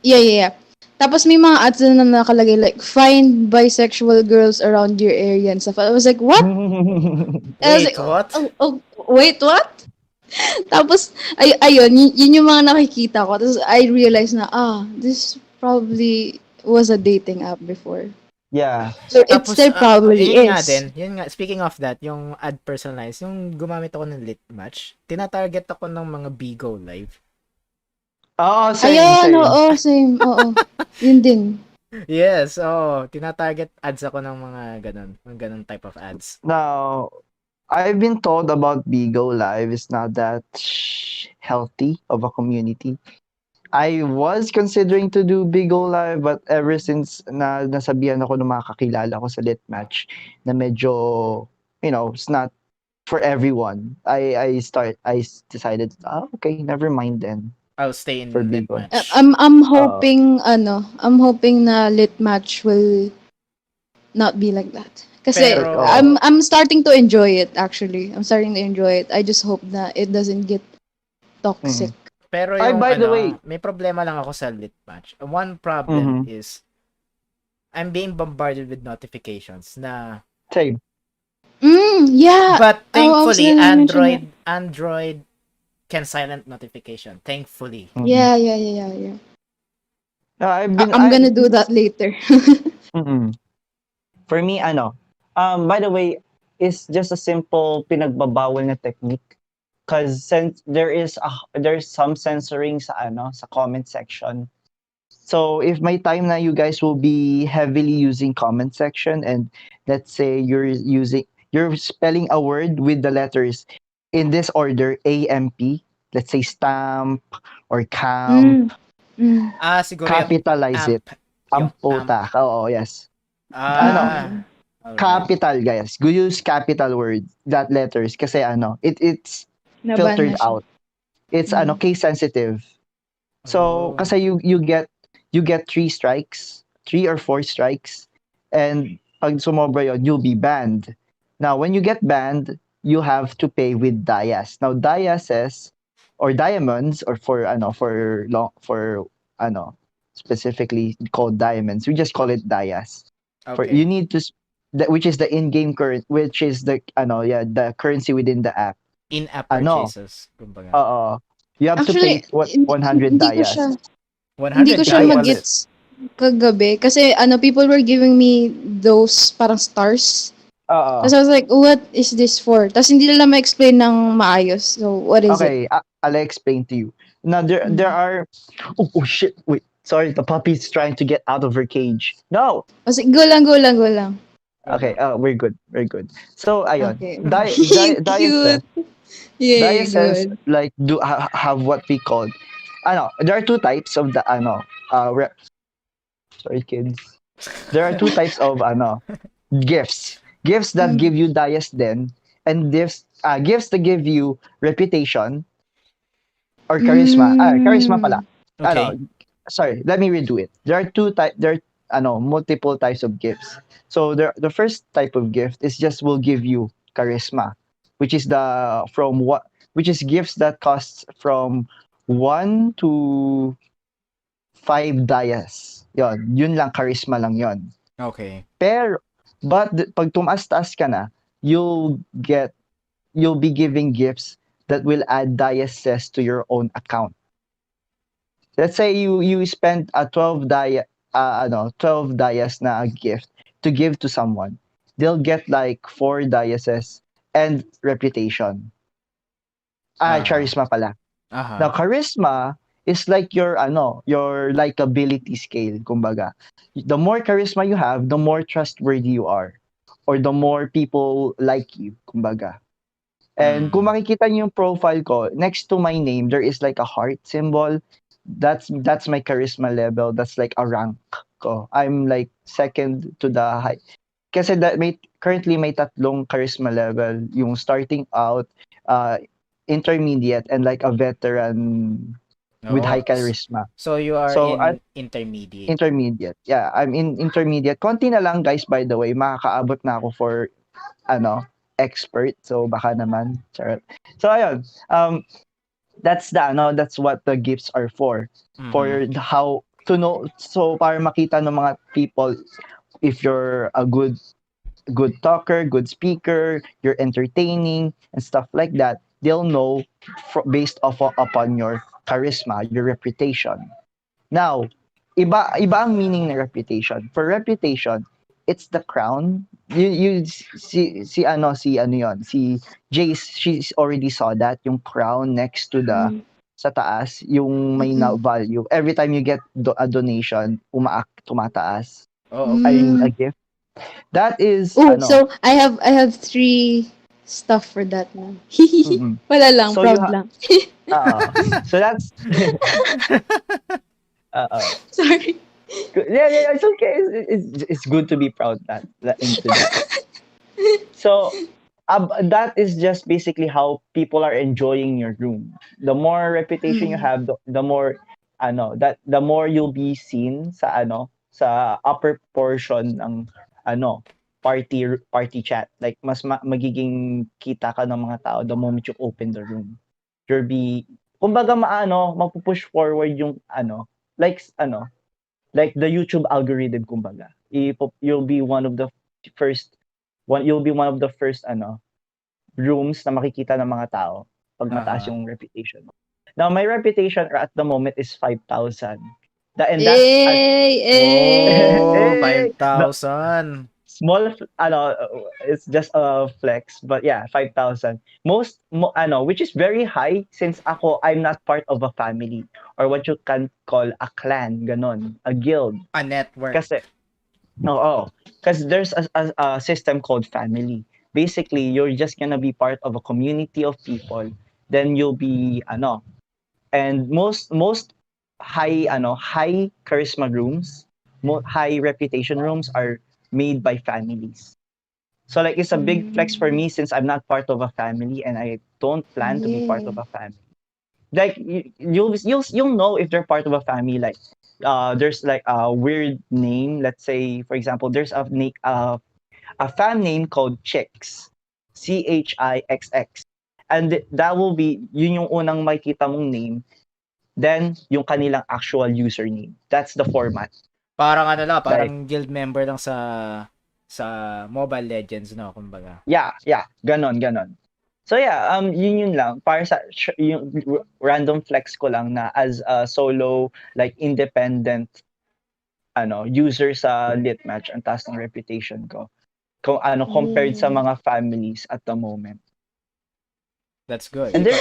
yeah, yeah, yeah. Tapos may mga ads na nakalagay like find bisexual girls around your area and stuff. I was like, what? I was like, Wait, what? wait, what? Tapos, ayun, yun yung mga nakikita ko. Tapos, I realized na, this probably was a dating app before. Yeah. So, it Tapos, still probably yun nga is. din, yun nga, speaking of that, yung ad personalized, yung gumamit ako ng lit match, tinatarget ako ng mga Bigo live. Oo, same, Ayun, same. oo, same, oo. Yun din. Yes, oh, tinatarget ads ako ng mga ganun type of ads. Now, I've been told about Bigo Live is not that healthy of a community. I was considering to do Bigo Live, but ever since na nasabihan ako ng mga kakilala ko sa lit match na medyo, it's not for everyone. Decided, okay, never mind then I'll stay for in lit Bigo. match. I'm Uh, hoping, I'm hoping na lit match will not be like that. Kasi, Pero, oh, I'm starting to enjoy it, actually. I'm starting to enjoy it. I just hope that it doesn't get toxic. mm. pero Ay, yung by the way, may problema lang ako sa lit match. One problem mm-hmm, is, I'm being bombarded with notifications na, same. Yeah. but Oh, I was thankfully, gonna mention that. Android can silent notification. Thankfully. Mm-hmm. Yeah, yeah, yeah, yeah, yeah. I've been, I'm gonna do that later. mm-mm. For me, by the way, it's just a simple pinagbabawal na technique. Because since there's some censoring sa comment section. So if may time na you guys will be heavily using comment section, and let's say you're spelling a word with the letters in this order, AMP, let's say stamp or camp, Mm, mm. Siguro yung capitalize it. amp. Yung amp. Amputa. Oo, yes. Ano, Ah, Ah, alright. capital guys. Go use capital words, that letters kasi it's naban na filtered siya. out. It's Mm. case sensitive. So Oh. kasi you get three or four strikes, and pag sumobra yun, you'll be banned. Now when you get banned, you have to pay with dayas. Now dayases or diamonds, or for specifically called diamonds, we just call it dayas. For you Okay. need to which is the in-game current, which is the currency within the app. In-app Ano, purchases, kumbaga. oo. You have to Actually, pay what 100 dayas. hindi ko 100 siya Equivalent. dayas. magets kagabi. Kasi, people were giving me those parang stars. Oo. Tapos I was like, what is this for? Tapos hindi nila ma-explain ng maayos. So, what is it? Okay, I'll explain to you. Now there Mm. are oh shit, wait. Sorry, the puppy's trying to get out of her cage. No. Kasi, go lang, go lang, go lang. Go Okay, lang. we're good. We're good. So ayun. Okay. Cute. Yeah, Diocese good. like have what we call there are two types of the sorry kids. There are two types of gifts. Gifts that Mm. give you dias then, and gifts that give you reputation or charisma. Charisma pala. Mm. Ano, Okay. sorry, let me redo it. There are multiple types of gifts. So the first type of gift is just will give you charisma, which is gifts that costs from 1 to 5 dias. Yun lang, charisma lang yon. Okay. Pero pag tumaas-taas ka na, you'll be giving gifts that will add diases to your own account. Let's say you spend a 12 dias na gift to give to someone. They'll get like 4 diases and reputation. Aha. Charisma pala. Now Aha. charisma is like your likability scale, kumbaga. The more charisma you have, the more trustworthy you are, or the more people like you, kumbaga. And kung Mm. makikita niyo yung profile ko, next to my name, there is like a heart symbol. That's my charisma level. That's like a rank ko. I'm like second to the high. Kasi currently may tatlong charisma level. Yung starting out, uh, intermediate, and like a veteran with high Oo. charisma. So you are So, in intermediate. intermediate. Yeah, I'm in intermediate. Konti na lang, guys, by the way. Makakaabot na ako for, expert. So, baka naman. Charot. So, ayun. That's what the gifts are for. Mhm. For how to know, so para makita ng mga people if you're a good talker, good speaker, you're entertaining and stuff like that. They'll know based upon your charisma, your reputation. Now, iba ang meaning ng reputation. For reputation, it's the crown. You si ano yon, si Jace, she already saw that yung crown next to the Mm. sa taas, yung may na Mm. value. Every time you get a donation, tumataas. Oh, I okay. mean, a Mm. gift. That is Oh, so I have three stuff for that now. mm-mm. Wala lang, So you proud have lang. so that's Sorry. yeah, it's okay. It's good to be proud into that. So, that is just basically how people are enjoying your room. The more reputation you Mm. have, the more the more you'll be seen sa upper portion ng party chat. Like mas magiging kita ka ng mga tao the moment you open the room. You'll be kumbaga magpo-push forward yung like like the YouTube algorithm, kumbaga. You'll be one of the first you'll be one of the first rooms na makikita ng mga tao pag mataas Aha. yung reputation mo. Now, my reputation at the moment is 5,000. And that's Hey, Oh, eh, hey. 5,000. small it's just a flex, but yeah, 5,000. Which is very high since I'm not part of a family or what you can call a clan, ganon, a guild. A network. Kasi Oo. Because there's a system called family. Basically, you're just gonna be part of a community of people. Then you'll be and most high charisma rooms, high reputation rooms are made by families. So like it's a big flex for Mm. me since I'm not part of a family and I don't plan to be part Yeah. of a family. Like you'll know if they're part of a family. Like there's like a weird name. Let's say for example, there's a fan name called Chix, Chixx, and that will be yun yung unang makita mong name. Then yung kanilang actual username. That's the format. Parang ano lang, Like parang guild member lang sa Mobile Legends, no, kumbaga. yeah, ganon. So yeah, yun lang para sa yung random flex ko lang na as a solo like independent user sa lit match ang taas ng reputation ko. Kung compared sa Yeah. mga families at the moment. That's good. And then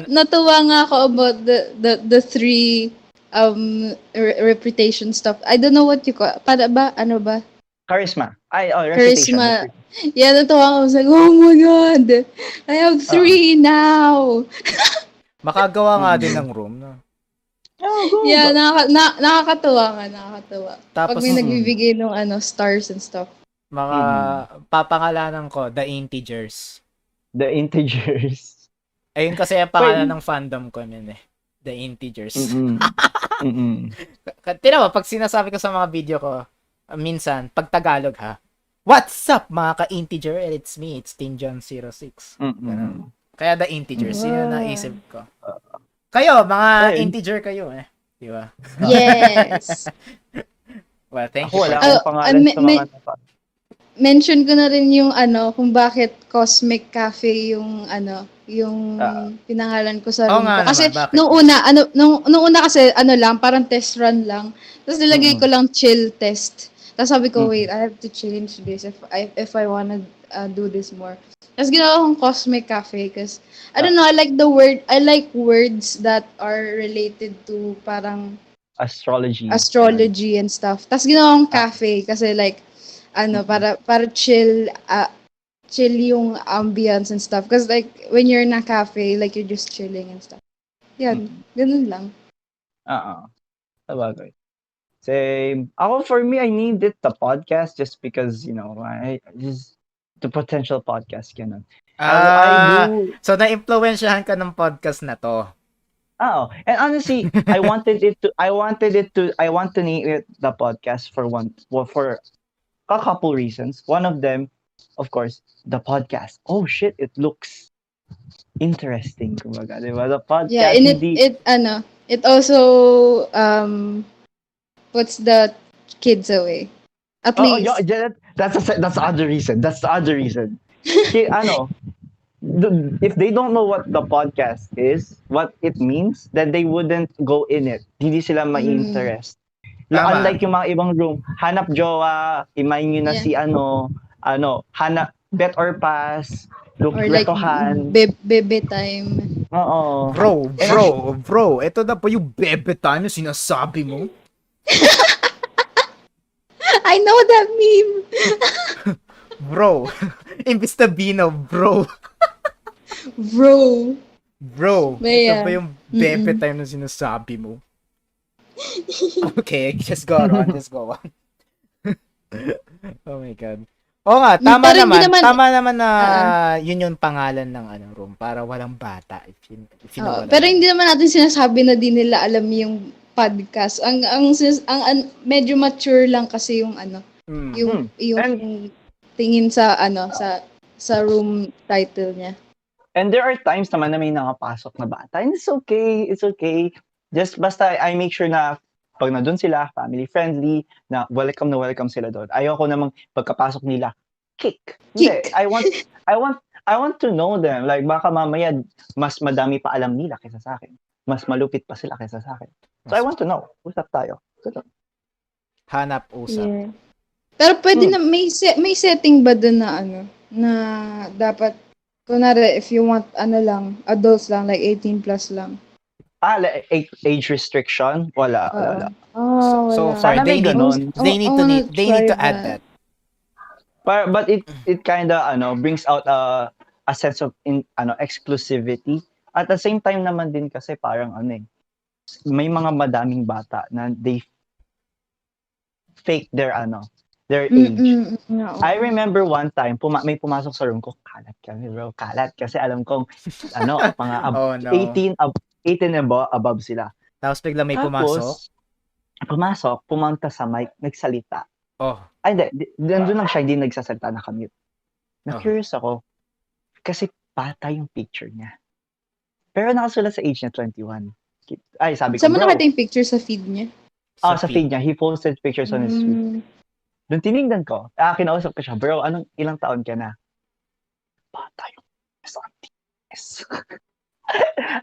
Natuwa nga ako about the three reputation stuff. I don't know what you call. Para ba? Ano ba? charisma. Reputation. Charisma. Yeah, natuwa ako. I was like, oh my God. I have three now. Makagawa nga din Mm. ng room, no. Go. Yeah, nakakatuwa nga. Nakakatuwa. Pag Tapos may nagbibigay ng stars and stuff. mga papangalanan ko, The Integers. The integers. Ayun kasi ang pangalan ng fandom ko nun eh. The Integers. Tira mo, pag sinasabi ko sa mga video ko, minsan, pag Tagalog ha, what's up mga ka-integer? And it's me, it's Team John 06. Ganun. Kaya The Integers, yun yung naisip ko. Kayo, mga integer kayo eh. Di ba? Yes. Well, thank Ako you for wala that. akong pangalan sa mga Mention ko na rin yung kung bakit Cosmic Cafe yung yung pinangalan ko sa Oo room nga ko. Kasi naman, bakit? nung una kasi lang, parang test run lang. Tapos nilagay ko lang chill test. Tapos sabi ko, wait, I have to change this if I wanna do this more. Tapos ginawa kong Cosmic Cafe because, I don't know, I like words that are related to parang Astrology. Ganun. astrology and stuff. Tapos ginawa kong Ah, cafe kasi like, mm-mm. para chill yung ambience and stuff. Because like, when you're in a cafe, like you're just chilling and stuff. Yan, Mm-mm. ganun lang. Oo. Sabagay. Same. Ako, for me, I needed the podcast just because, I just the potential podcast, ganun. I do. So na-impluwensyahan ka ng podcast na to. Oh, and honestly, I want to name it the podcast for a couple reasons. One of them, of course, the podcast. Oh shit, it looks interesting, kumbaga, di ba? The Yeah, podcast, and hindi. it also puts the kids away. At Oh, yeah, least. that's the other reason. That's the other reason. Ano, if they don't know what the podcast is, what it means, then they wouldn't go in it. Hindi sila Mm, ma-interest. Tama. Unlike yung mga ibang room, hanap jowa, imayin nyo na yeah. si hanap bet or pass, Or like retohan. bebe time. Oo. And Bro, ito na po yung bebe time na sinasabi mo. I know that meme. Bro, imbis na Bino, bro. Bro. Bro, But ito yeah. ba yung bebe Mm-mm. time na sinasabi mo? Okay, just go on. Oh my God. Oo nga, Pero hindi naman, tama naman na ah, yun yung pangalan ng room para walang bata if you know what I pero mean. hindi naman natin sinasabi na di nila alam yung podcast. Medyo mature lang kasi yung yung and tingin sa sa room title niya. and there are times naman na may nakapasok na bata. And it's okay. It's okay. Just basta I make sure na pag nandun sila, family friendly, na welcome sila doon. Ayoko namang pagkapasok nila, kick. Hindi, Kick. I want to know them. Like baka mamaya mas madami pa alam nila kaysa sa akin. Mas malupit pa sila kaysa sa akin. So I Mas want to know. Usap tayo. Ganun. hanap usap. Yeah. Pero pwede na may setting ba doon na na dapat kunwari if you want lang adults lang like 18 plus lang. Like, age restriction? Wala. Oh, So wala. far, Sana may ganun. I wanna they need try to add that. But it kind of brings out a sense of exclusivity. At the same time naman din kasi parang may mga madaming bata na they fake their age. I remember one time may pumasok sa room ko, kalat kami bro, kalat kasi alam kong mga Oh no. 18 above sila. Tapos bigla may pumasok. Tapos pumunta sa mic, nagsalita. Oh, Ay, hindi. Nandun lang siya, hindi nagsasalita, nakamute. Na-curious ako. Kasi bata yung picture niya. Pero nakasulat sa age niya, 21. Ay, sabi ko, Saan mo bro. nakita yung picture sa feed niya? Sa feed niya. He posted pictures on his feed. Doon tinignan ko. Kinausap ko siya, bro, ilang taon ka na? Bata yung yes.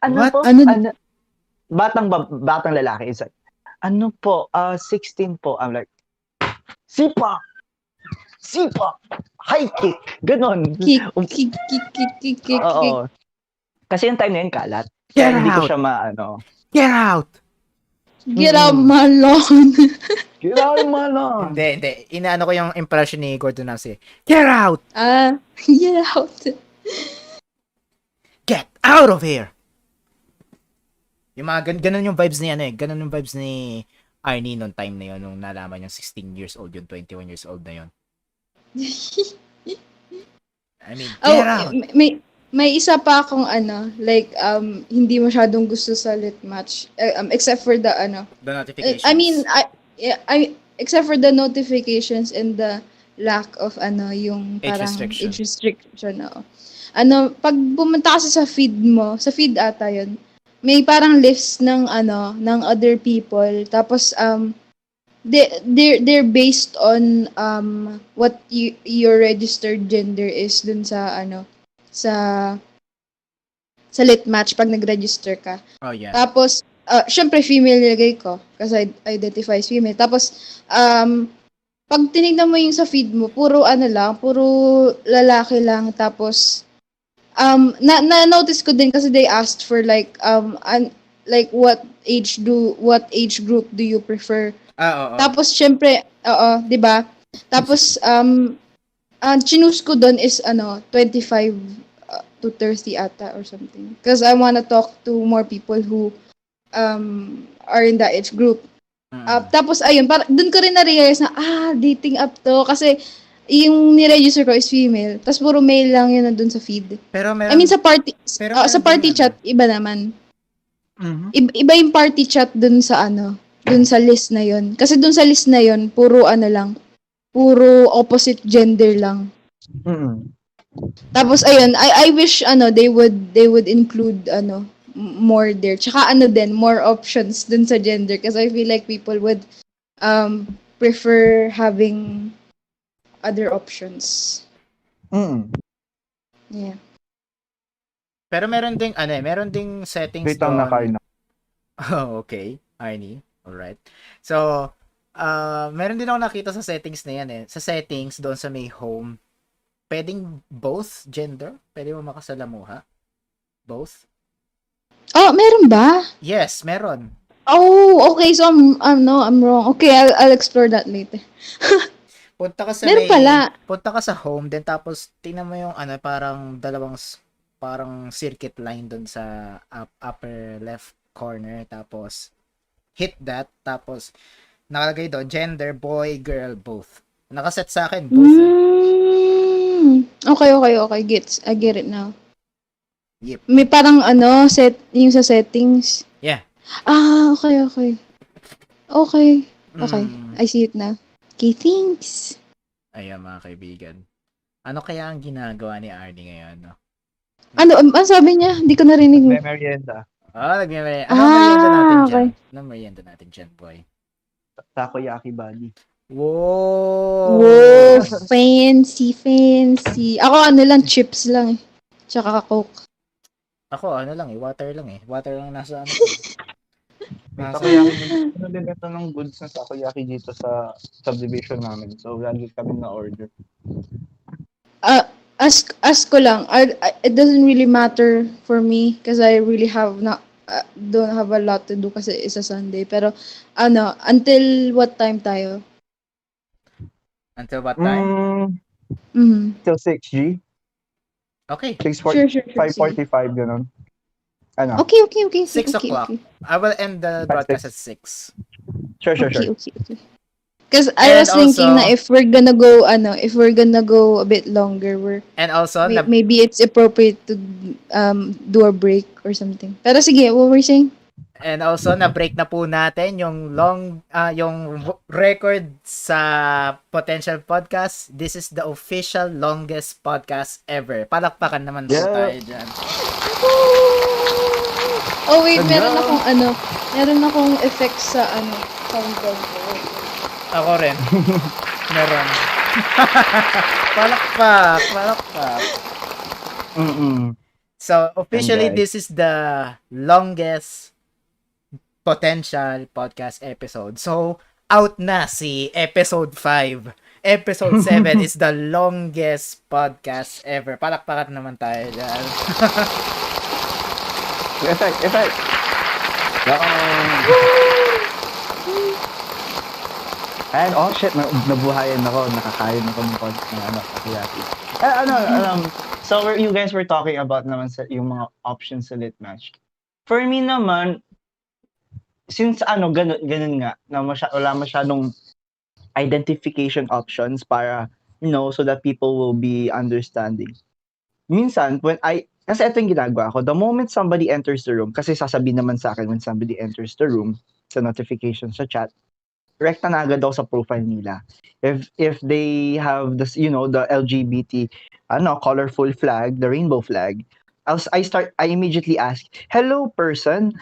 What? Po? Batang lalaki. Is like, 16 po. I'm like, sipa! High kick! Ganon. Kick. Oo. Kasi yung time na yun, kalat. Get Kaya hindi ko out! siya Get out! Get out my lawn. Get out of my lawn! Hindi. Inaano ko yung impression ni Gordon Ramsay. Get out! Get out. Get out of here! Yung mga ganun yung vibes ni ganun yung vibes ni Arnie nung time na yun, nung nalaman niyang 16 years old yun, 21 years old na yun. I mean, get out! May isa pa akong hindi masyadong gusto sa lit match except for the The notifications. except for the notifications and the lack of yung Age parang restriction. age restriction. Oo. Pag pumunta kasi sa feed ata yun, may parang list ng other people, tapos they're based on what your registered gender is dun sa sa lit match pag nag-register ka. Oh, yeah. Tapos syempre female nilagay ko kasi I identify as female. Tapos pag tinignan mo yung sa feed mo, puro lalaki lang, tapos Na notice ko din kasi they asked for like like what age group do you prefer? Oo. Tapos syempre, oo, 'di ba? Tapos ang chinose ko doon is 25 to 30 ata or something. Because I wanna talk to more people who are in that age group. Tapos ayun, doon ko rin na-realize na dating app to kasi yung ni-register ko is female. Tapos puro male lang yun nandun sa feed. Pero I mean meron sa meron ding party ano. chat iba naman. Mhm. Iba yung party chat dun sa dun sa list na yon. Kasi dun sa list na yon, puro lang, puro opposite gender lang. Mm. Tapos ayun, I wish they would include more there. Tsaka din, more options dun sa gender kasi I feel like people would prefer having other options. Mm. Yeah. Pero meron ding settings Wait lang na doon. kayo na. Oh, okay. Arnie. Alright. So, meron din ako nakita sa settings na yan eh. Sa settings, doon sa may home, pwedeng both gender? Pwede mo makasalamuha? Both? Oh, meron ba? Yes, meron. Oh, okay. So I'm wrong. Okay, I'll explore that later. Meron pala. Punta ka sa home, then tapos tingnan mo yung parang parang circuit line doon sa upper left corner, tapos hit that, tapos nakalagay doon gender, boy, girl, both. Nakaset sa akin both eh. Okay. I get it now. Yep. May parang yung sa settings. Yeah. Okay. Okay. Mm. I see it now. Okay, thanks. Ayan mga kaibigan. Ano kaya ang ginagawa ni Arnie ngayon? No? Ano sabi niya? Hindi ko narinig. May merienda. Nagme-merienda. Ano merienda natin dyan? Okay. Ano merienda natin dyan, boy? Takoyaki buddy. Wow! Wow, fancy. Ako lang, chips lang eh. Tsaka Coke. Ako, water lang eh. Water lang nasa May nasa... takoyaki. Ano din ito ng goods na takoyaki dito sa subdivision namin. So, lagi kami na order. Ask ko lang. It doesn't really matter for me because I really don't have a lot to do kasi it's a Sunday. Pero until what time tayo? Until what time? Till 6G. Okay. 6:40, Sure. 5:45, ganun. Ano? Okay. 6 o'clock. I will end the broadcast at 6. Sure. Okay. Because I And was thinking also- na if we're gonna go a bit longer, And also, maybe it's appropriate to do a break or something. Pero sige, what were you saying? na-break na po natin yung record sa Potential Podcast. This is the official longest podcast ever. Palakpakan naman po Yeah. tayo dyan. Oh wait, Hello. meron akong effect sa countdown ko. Ako rin. Meron. Palakpak. So, officially, And guys. this is the longest Potential Podcast episode. So, out na si episode 5. Episode 7 is the longest podcast ever. Palakpakan naman tayo dyan. Effect. And shit, nabuhayan ako, nakakain ako ng takoyaki. So you guys were talking about naman sa yung mga options sa lit match. For me naman, since ganun nga, na wala masyadong identification options para, so that people will be understanding. Minsan, kasi ito yung ginagawa ko, the moment somebody enters the room, kasi sasabihin naman sa akin when somebody enters the room, sa notification sa chat, rekta na agad ako sa profile nila. If they have this, the LGBT, colorful flag, the rainbow flag, I immediately ask, hello person,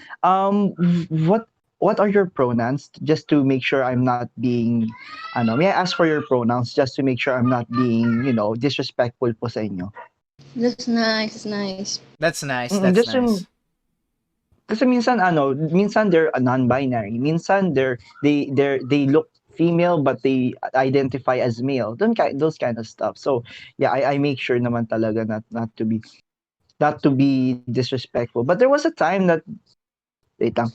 what are your pronouns? Just to make sure I'm not being, may I ask for your pronouns just to make sure I'm not being, disrespectful po sa inyo. That's nice. That's nice. Kasi minsan they're a non-binary. Minsan they look female but they identify as male. Those kind of stuff. So yeah, I make sure naman talaga not to be not to be disrespectful. But there was a time that wait lang,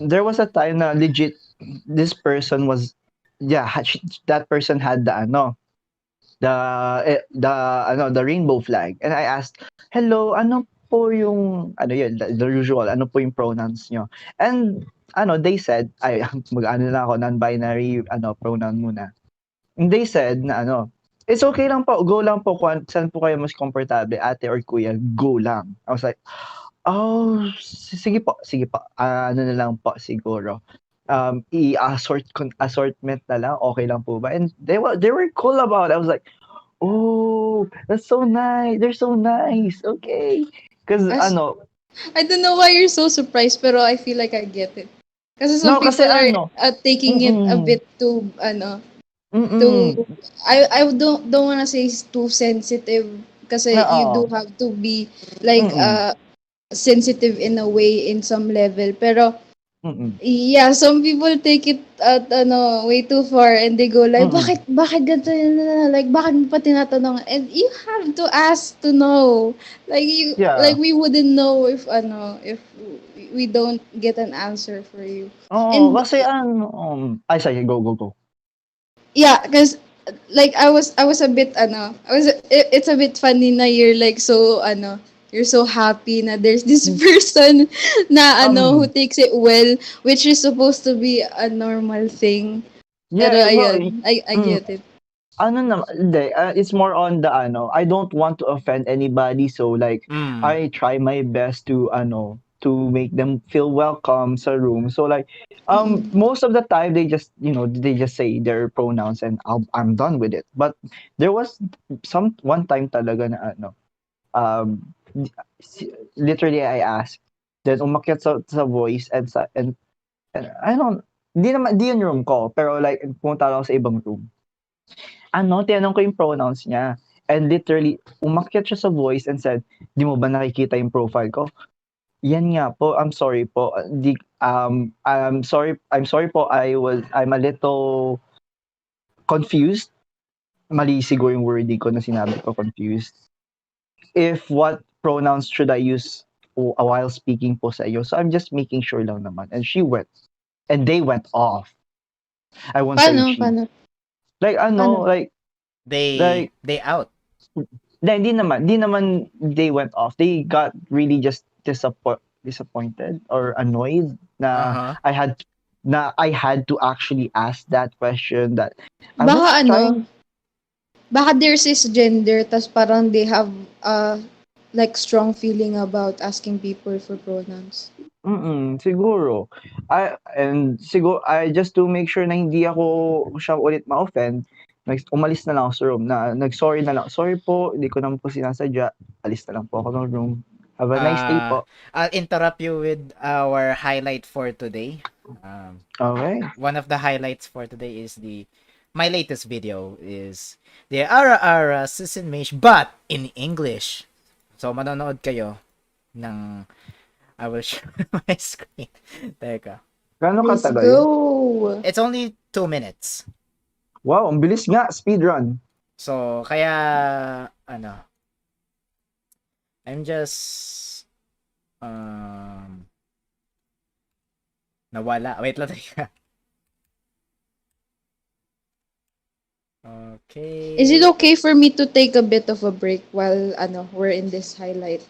there was a time na legit this person was that person had the the the rainbow flag, and I asked, hello, ano po yung yun, the usual, ano po yung pronouns nyo, and they said, ay mag-ano na ako, non-binary pronoun muna, and they said na it's okay lang po, go lang po, kung saan po kayo mas komportable, ate or kuya, go lang. I was like, oh, sige po, sige po. Ano na lang po siguro. Assortment na lang, okay lang po ba? And they were cool about it. I was like, oh, that's so nice. They're so nice. Okay. Because As, I don't know why you're so surprised, pero I feel like I get it. Kasi some no, kasi people are taking it a mm-mm, bit too, too, mm-mm, I don't wanna say it's too sensitive, kasi you do oo, have to be like mm-mm, sensitive in a way in some level, pero mm-mm, yeah, some people take it at way too far, and they go like, mm-mm. bakit ganito yun, like bakit mo pa tinatanong, and you have to ask to know, like Yeah. we wouldn't know if we don't get an answer for you. Oo, And kasi ay sige, go, go, go. yeah, because like I was a bit it's a bit funny na you're like so you're so happy na there's this person na who Um, takes it well, which is supposed to be a normal thing. Pero yeah, well, ayun, I mm, get it. hindi, it's more on the I don't want to offend anybody, so like Mm. I try my best to to make them feel welcome sa room. So like most of the time they just they just say their pronouns, and I'm done with it. But there was one time talaga na um literally I asked, then umakyat sa voice, and I don't, di yun room ko, pero like pumunta lang ako sa ibang room. Tinanong ko yung pronouns niya. And literally, umakyat siya sa voice and said, di mo ba nakikita yung profile ko? Yan nga po, I'm sorry po. I'm sorry po, I'm a little confused. Mali siguro yung wording ko na sinabi ko, confused. If what pronouns should I use while speaking po sa iyo? So I'm just making sure lang naman. And she went. And they went off. I won't say Paano? she. Paano? Like, Paano? They like, they out. Hindi naman they went off. They got really just disappointed or annoyed na Uh-huh. I had to actually ask that question that I Baka was trying. baka they're cisgender, tas parang they have like strong feeling about asking people for pronouns. Siguro. Siguro I just to make sure na hindi ako siya ulit ma-offend, umalis na lang ako sa room, na nag-sorry na lang, "Sorry po, hindi ko naman po sinasadya." Alis na lang po ako ng room. Have a nice day po. I'll interrupt you with our highlight for today. Okay. One of the highlights for today is my latest video is the Ara Ara Season Mage, but in English. So manonood kayo ng I will share my screen. Teka. Gaano Let's katagal? go! It's only 2 minutes. Wow, ang bilis nga, speedrun. So kaya I'm just nawala. Wait lang teka. Okay. Is it okay for me to take a bit of a break while we're in this highlight?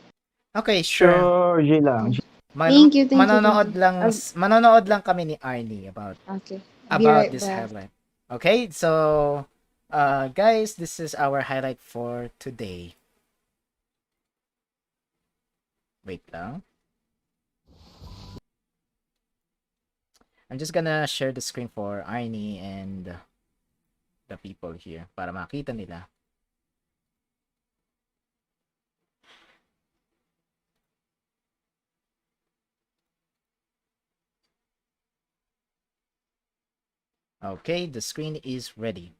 Okay, sure. Sure, G lang. Thank you. Manonood lang kami ni Arnie Okay. Be about right this back. highlight. Okay, so guys, this is our highlight for today. Wait lang. I'm just gonna share the screen for Arnie and the people here para makita nila. Okay, the screen is ready.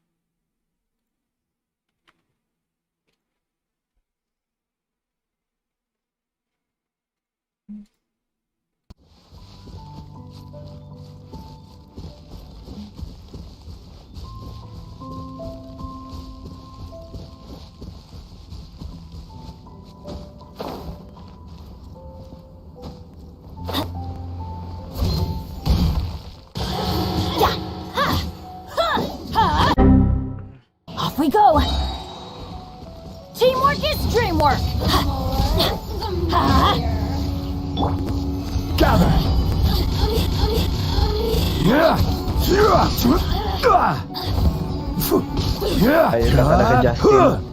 Ayun ka talaga, Justin.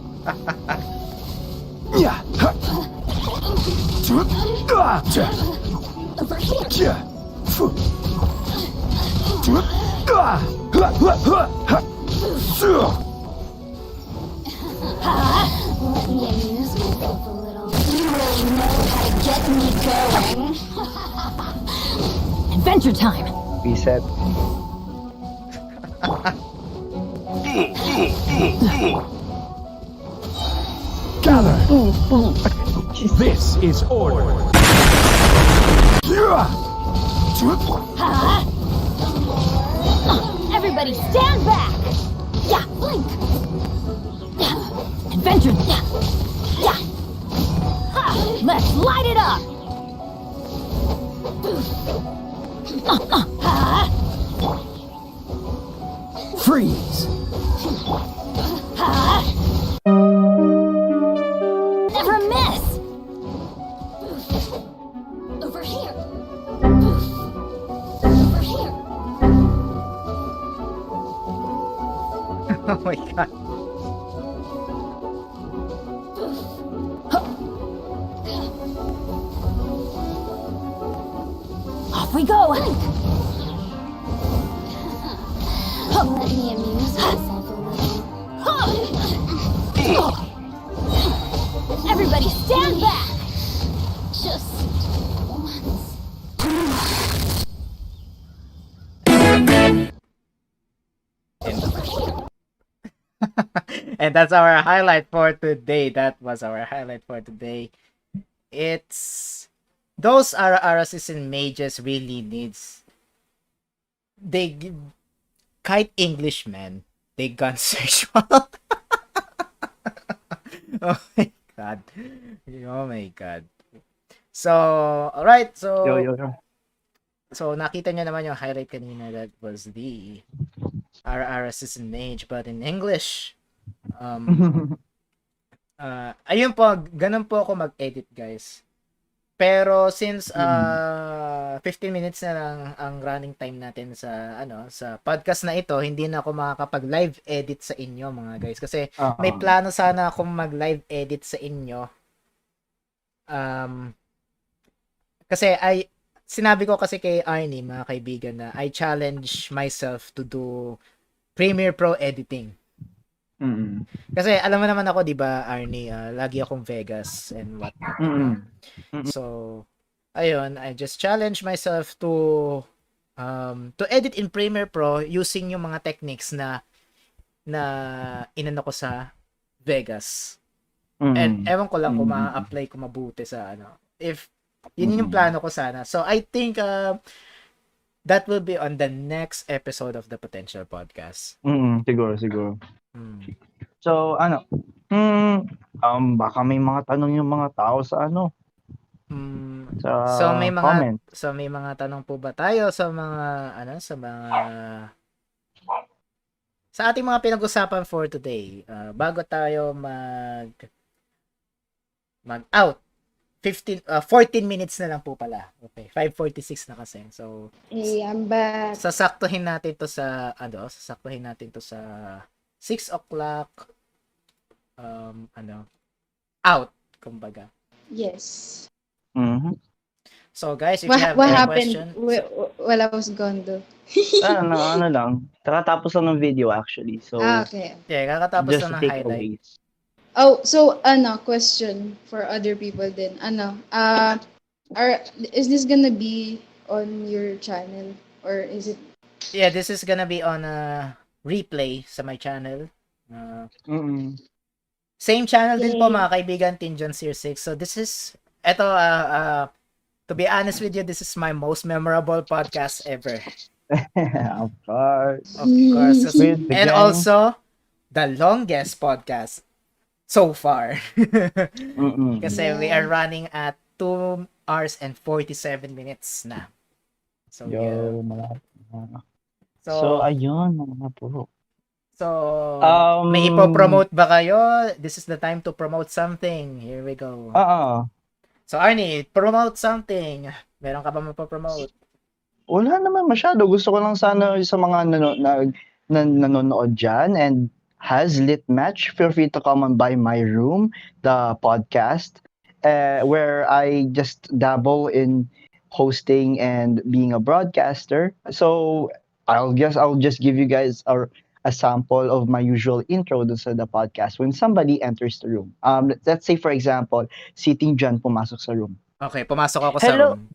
Let me amuse myself a little. You know how to get me going. Adventure time. Reset. Gather. This is order. Everybody stand back. Yeah, blink. Adventure. Yeah. Yeah. Ha, let's light it up. Freeze. Never miss. Over here. Over here. Oh my god. Off we go. Let me amuse myself a little. Everybody stand back. Just once. And that's our highlight for today. That was our highlight for today. It's those RRSs and mages really needs kite English, man. They gun sexual. Oh my god. Oh my god. So, alright. So, Yo. so nakita nyo naman yung highlight kanina. That was the RRSs and mage, but in English. Ayun po, ganun po ako mag-edit, guys. Pero since 15 minutes na lang ang running time natin sa sa podcast na ito, hindi na ako makakapag live edit sa inyo, mga guys, kasi may plano sana akong mag live edit sa inyo. Kasi sinabi ko kasi kay Arnie, mga kaibigan, na I challenge myself to do Premiere Pro editing. Kasi alam mo naman ako, 'di ba, Arnie, lagi akong Vegas and whatnot. So, ayun, I just challenge myself to edit in Premiere Pro using yung mga techniques na inano ko sa Vegas. And ewan ko lang kung ma-apply ko mabuti sa if yun yung plano ko sana. So, I think that will be on the next episode of the Potential Podcast. Siguro. So, baka may mga tanong yung mga tao sa sa comment. So may mga tanong po ba tayo sa mga sa ating mga pinag-usapan for today? Bago tayo mag out. 14 minutes na lang po pala. Okay, 5:46 na kasi. So, I'm back. sasaktuhin natin to sa 6 o'clock out, kumbaga. Yes. So guys, if What you have any happened question, while I was gone though? ano lang. Kakatapos lang ng video actually. So, Okay. yeah, kakatapos just lang ng take highlight. away. Oh, so question for other people din. Is this gonna be on your channel or is it? Yeah, this is gonna be on a replay sa my channel. Same channel din po, Yay. mga kaibigan, Tinjon Series 6. So this is to be honest with you, this is my most memorable podcast ever. Of course. Of course. With the And gang. also the longest podcast so far. Kasi we are running at 2 hours and 47 minutes na. So, yeah. malapit na. So, So, ayun, mga po. So, may ipo-promote ba kayo? This is the time to promote something. Here we go. Oo. So, Arnie, promote something. Meron ka ba mapopromote? Wala naman masyado. Gusto ko lang sana sa mga nanonood dyan and has lit match. Feel free to come on by my room, the podcast, where I just dabble in hosting and being a broadcaster. So I'll just give you guys a sample of my usual intro dun sa the podcast when somebody enters the room. Let's say for example, sitting dyan pumasok sa room. Okay, pumasok ako sa Hello. room.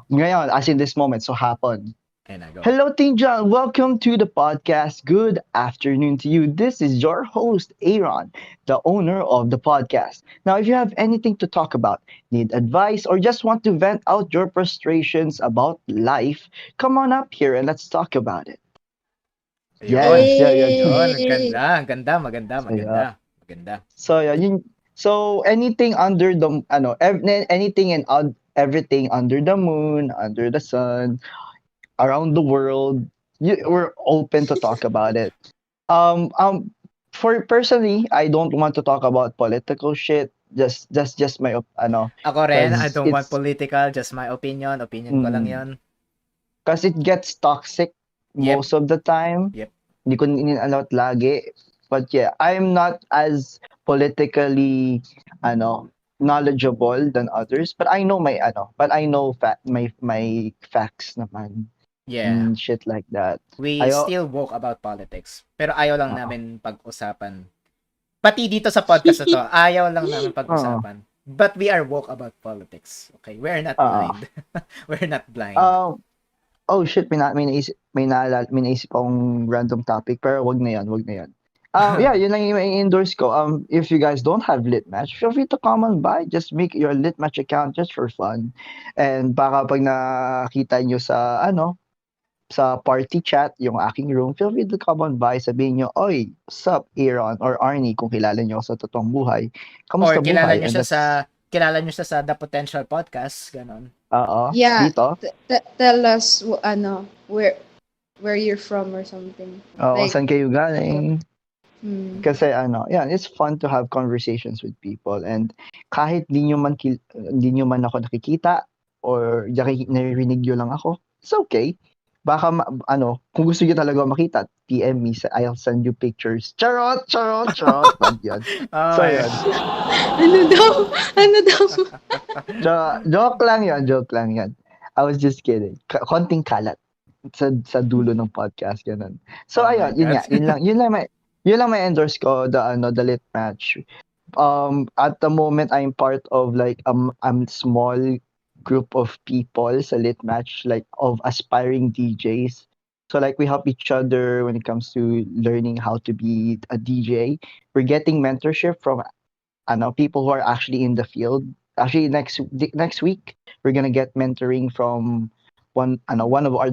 Ngayon, as in this moment, so hapon. Ayun na, go. Hello, Ting John. Welcome to the podcast. Good afternoon to you. This is your host, Aaron, the owner of the podcast. Now, if you have anything to talk about, need advice, or just want to vent out your frustrations about life, come on up here and let's talk about it. Ayun. Yeah. Yun, Yay! maganda. So, yeah, so anything under the, anything and everything under the moon, under the sun, around the world, we're open to talk about it. Um, um, for personally, I don't want to talk about political shit. Just my Ako rin, I because don't want political, just my opinion ko lang mm, yun. because it gets toxic Yep. most of the time. Yep. Hindi ko in-allowed lagi. But yeah, I'm not as politically knowledgeable than others, but I know my facts naman. Yeah. Shit like that. We still woke about politics. Pero ayaw lang namin pag-usapan. Pati dito sa podcast na to, ayaw lang namin pag-usapan. But we are woke about politics. Okay? We're not blind. We're not blind. Oh shit, may naisip akong random topic, pero wag na yan. Yeah, yun lang yung endorse ko. If you guys don't have lit match, feel free to come on by. Just make your lit match account just for fun. And baka pag nakita nyo sa party chat, yung aking room, feel free to come on by. Sabihin nyo, oy, sup, Aaron or Arnie, kung kilala nyo ako sa totoong buhay. Or Kamusta kilala buhay? nyo siya sa The Potential Podcast, ganon. Yeah. Dito. Tell us where you're from or something. Oo, Like, saan kayo galing? hmm. Kasi it's fun to have conversations with people and kahit di nyo man ako nakikita or naririnig nyo lang ako, it's okay. Baka kung gusto nyo talaga makita, PM me, I'll send you pictures. Charot. Wag yun. So Okay. yun. Ano daw? Joke lang yun. I was just kidding. Konting kalat sa dulo ng podcast ganun. So Oh my ayun, yun God. nga, yun lang may endorse ko the lit match. At the moment I'm part of like small group of people sa lit match, like of aspiring DJs. So like we help each other when it comes to learning how to be a DJ. We're getting mentorship from people who are actually in the field. Actually next week we're gonna get mentoring from one of our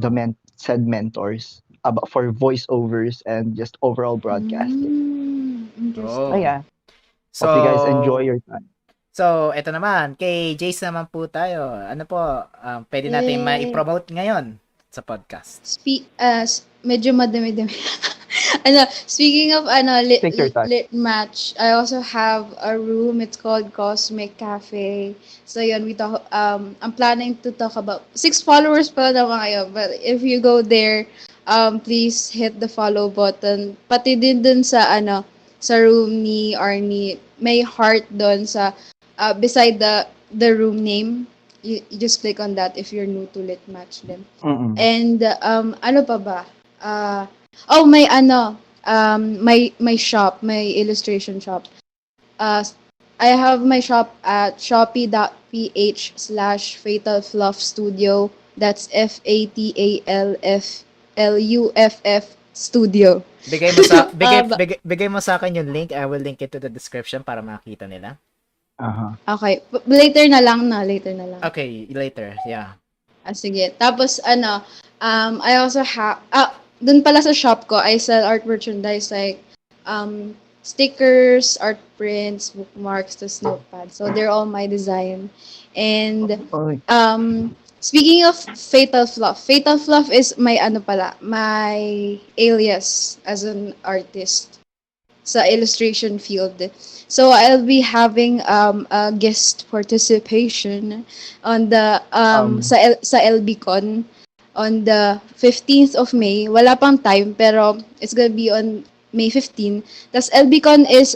said mentors about for voiceovers and just overall broadcasting. Interesting. Oh. Yeah. So, Hope you guys enjoy your time. So, eto naman, kay Jace naman po tayo. Ano po, pwede natin Yay. ma-promote ngayon sa podcast? Medyo madami-dami. Speaking of Take your time. lit match, I also have a room. It's called Cosmic Cafe. So yun, I'm planning to talk about 6 followers pa naman kayo. But if you go there, please hit the follow button. Pati din dun sa sa room ni Arnie, may heart dun sa beside the room name. You just click on that if you're new to lit match din. Mm-mm. And ano pa ba? My shop, my illustration shop. I have my shop at shopee.ph/fatalfluff studio. That's FATALFLUFF studio. Bigay mo sa akin yung link. I will link it to the description para makita nila. Okay, later na lang. Okay, later. Yeah. Sige. Tapos I also have dun pala sa shop ko, I sell art merchandise like stickers, art prints, bookmarks, the notepad. So they're all my design. And Oy. speaking of Fatal Fluff is my my alias as an artist sa illustration field. So I'll be having a guest participation on the sa LBCon. on the 15th of May. Wala pang time, pero it's gonna be on May 15. Tas LBCon is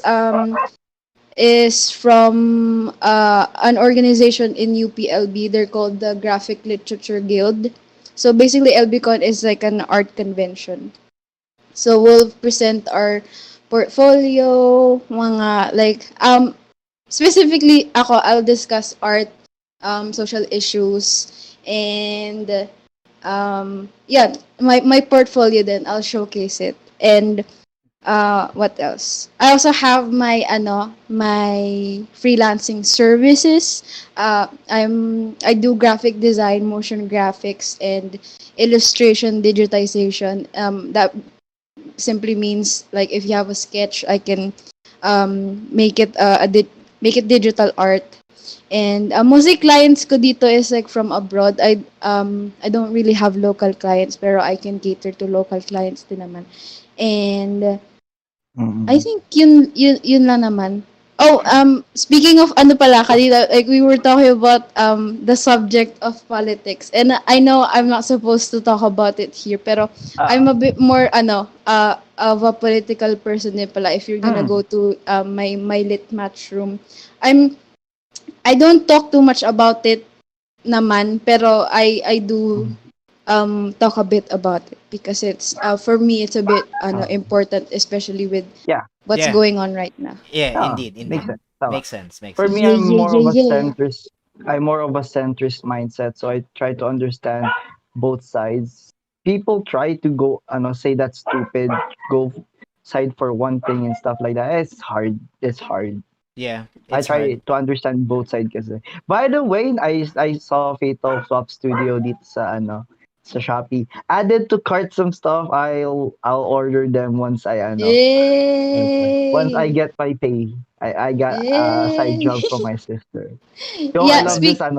from an organization in UPLB. They're called the Graphic Literature Guild. So basically, LBCon is like an art convention. So we'll present our portfolio, mga like specifically ako, I'll discuss art, social issues, and yeah, my portfolio then I'll showcase it. And what else? I also have my freelancing services. I do graphic design, motion graphics, and illustration digitization. That simply means like if you have a sketch, I can make it make it digital art. And mostly clients ko dito is like from abroad. I don't really have local clients, pero I can cater to local clients din naman. And I think yun lang naman. Oh, speaking of ano pala kanina, like we were talking about the subject of politics. And I know I'm not supposed to talk about it here, pero I'm a bit more of a political person din pala if you're gonna go to my lit match room. I don't talk too much about it naman, pero I do talk a bit about it because it's for me it's a bit important, especially with what's Yeah. going on right now. Yeah, Yeah, indeed. makes sense. Tama. Makes sense. For me, Yeah, I'm yeah, more of a yeah, yeah. centrist. I'm more of a centrist mindset, so I try to understand both sides. People try to go, say that's stupid, go side for one thing and stuff like that. It's hard. It's hard. Yeah, I it's try hard. to understand both sides kasi. By the way, I saw Fatal Swap Studio dito sa Shopee. Added to cart some stuff. I'll order them once once I Yay! get my pay. I got a side Yay! job from my sister. Yo, I Yeah, love this I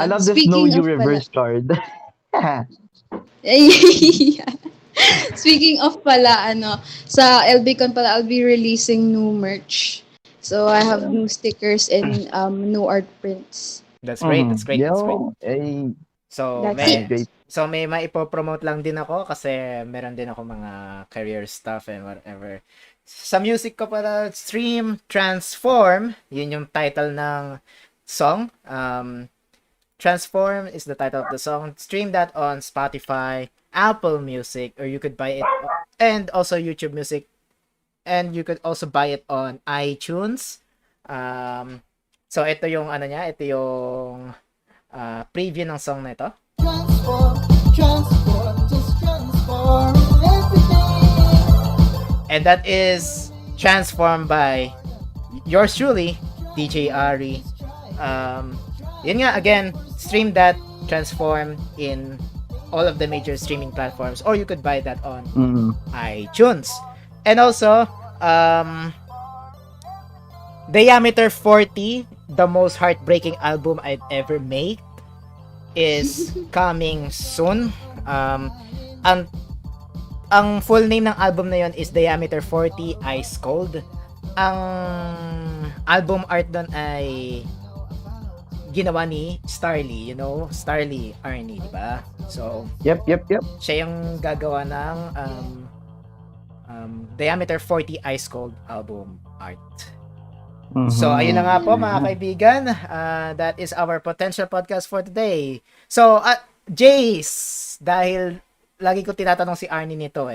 love this Know speaking You of pala. reverse card. Yeah. Speaking of pala, sa LBCon pala, I'll be releasing new merch. So I have new stickers and new art prints. That's great. That's great. That's great. Yo, hey, So, That's may it. so may maipo-promote lang din ako kasi meron din ako mga career stuff and whatever. Sa music ko pala, Stream Transform, yun yung title ng song. Transform is the title of the song. Stream that on Spotify, Apple Music, or you could buy it and also YouTube Music, and you could also buy it on iTunes. So ito yung ito yung preview ng song na ito. Transform, transform, just transform everything. And that is Transformed by yours truly, DJ Ari. Yun nga, again, stream that Transform in all of the major streaming platforms, or you could buy that on iTunes. And also, Diameter 40, the most heartbreaking album I've ever made, is coming soon. Ang full name ng album na yon is Diameter 40 Ice Cold. Ang album art doon ay ginawa ni Starly, Starly Arnie, di ba? So, Yep. siya yung gagawa ng Diameter 40 Ice Cold album art. So, ayun na nga po mga kaibigan. That is our potential podcast for today. So, Jace, dahil lagi ko tinatanong si Arnie nito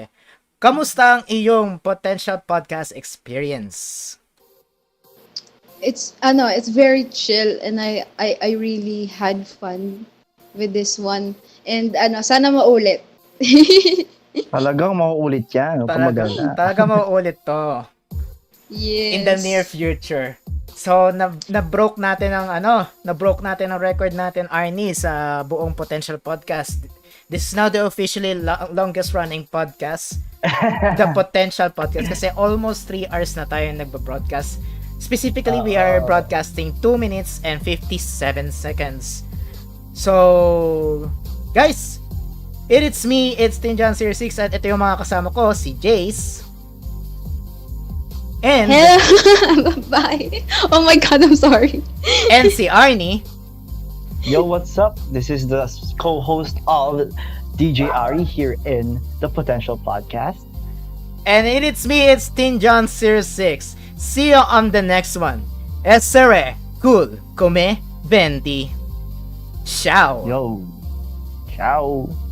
kamusta ang iyong potential podcast experience? It's very chill and I really had fun with this one. And sana maulit. Talagang mauulit yan. Huwag kang mag-alala. Talaga mauulit to. Yes. In the near future. So, na-broke natin ang record natin, Arnie, sa buong potential podcast. This is now the officially longest running podcast. The potential podcast. Kasi almost 3 hours na tayo nagba-broadcast. Specifically, we are broadcasting 2 minutes and 57 seconds. So, guys, it's me, it's Tinjan06, at ito yung mga kasama ko, si Jace. And Bye. Oh my God, I'm sorry. and si Arnie. Yo, what's up? This is the co-host of DJ Ari here in the Potential Podcast. And it's me, it's Tin John 06. See you on the next one. Essere, cool, come, 20. Ciao. Yo. Ciao.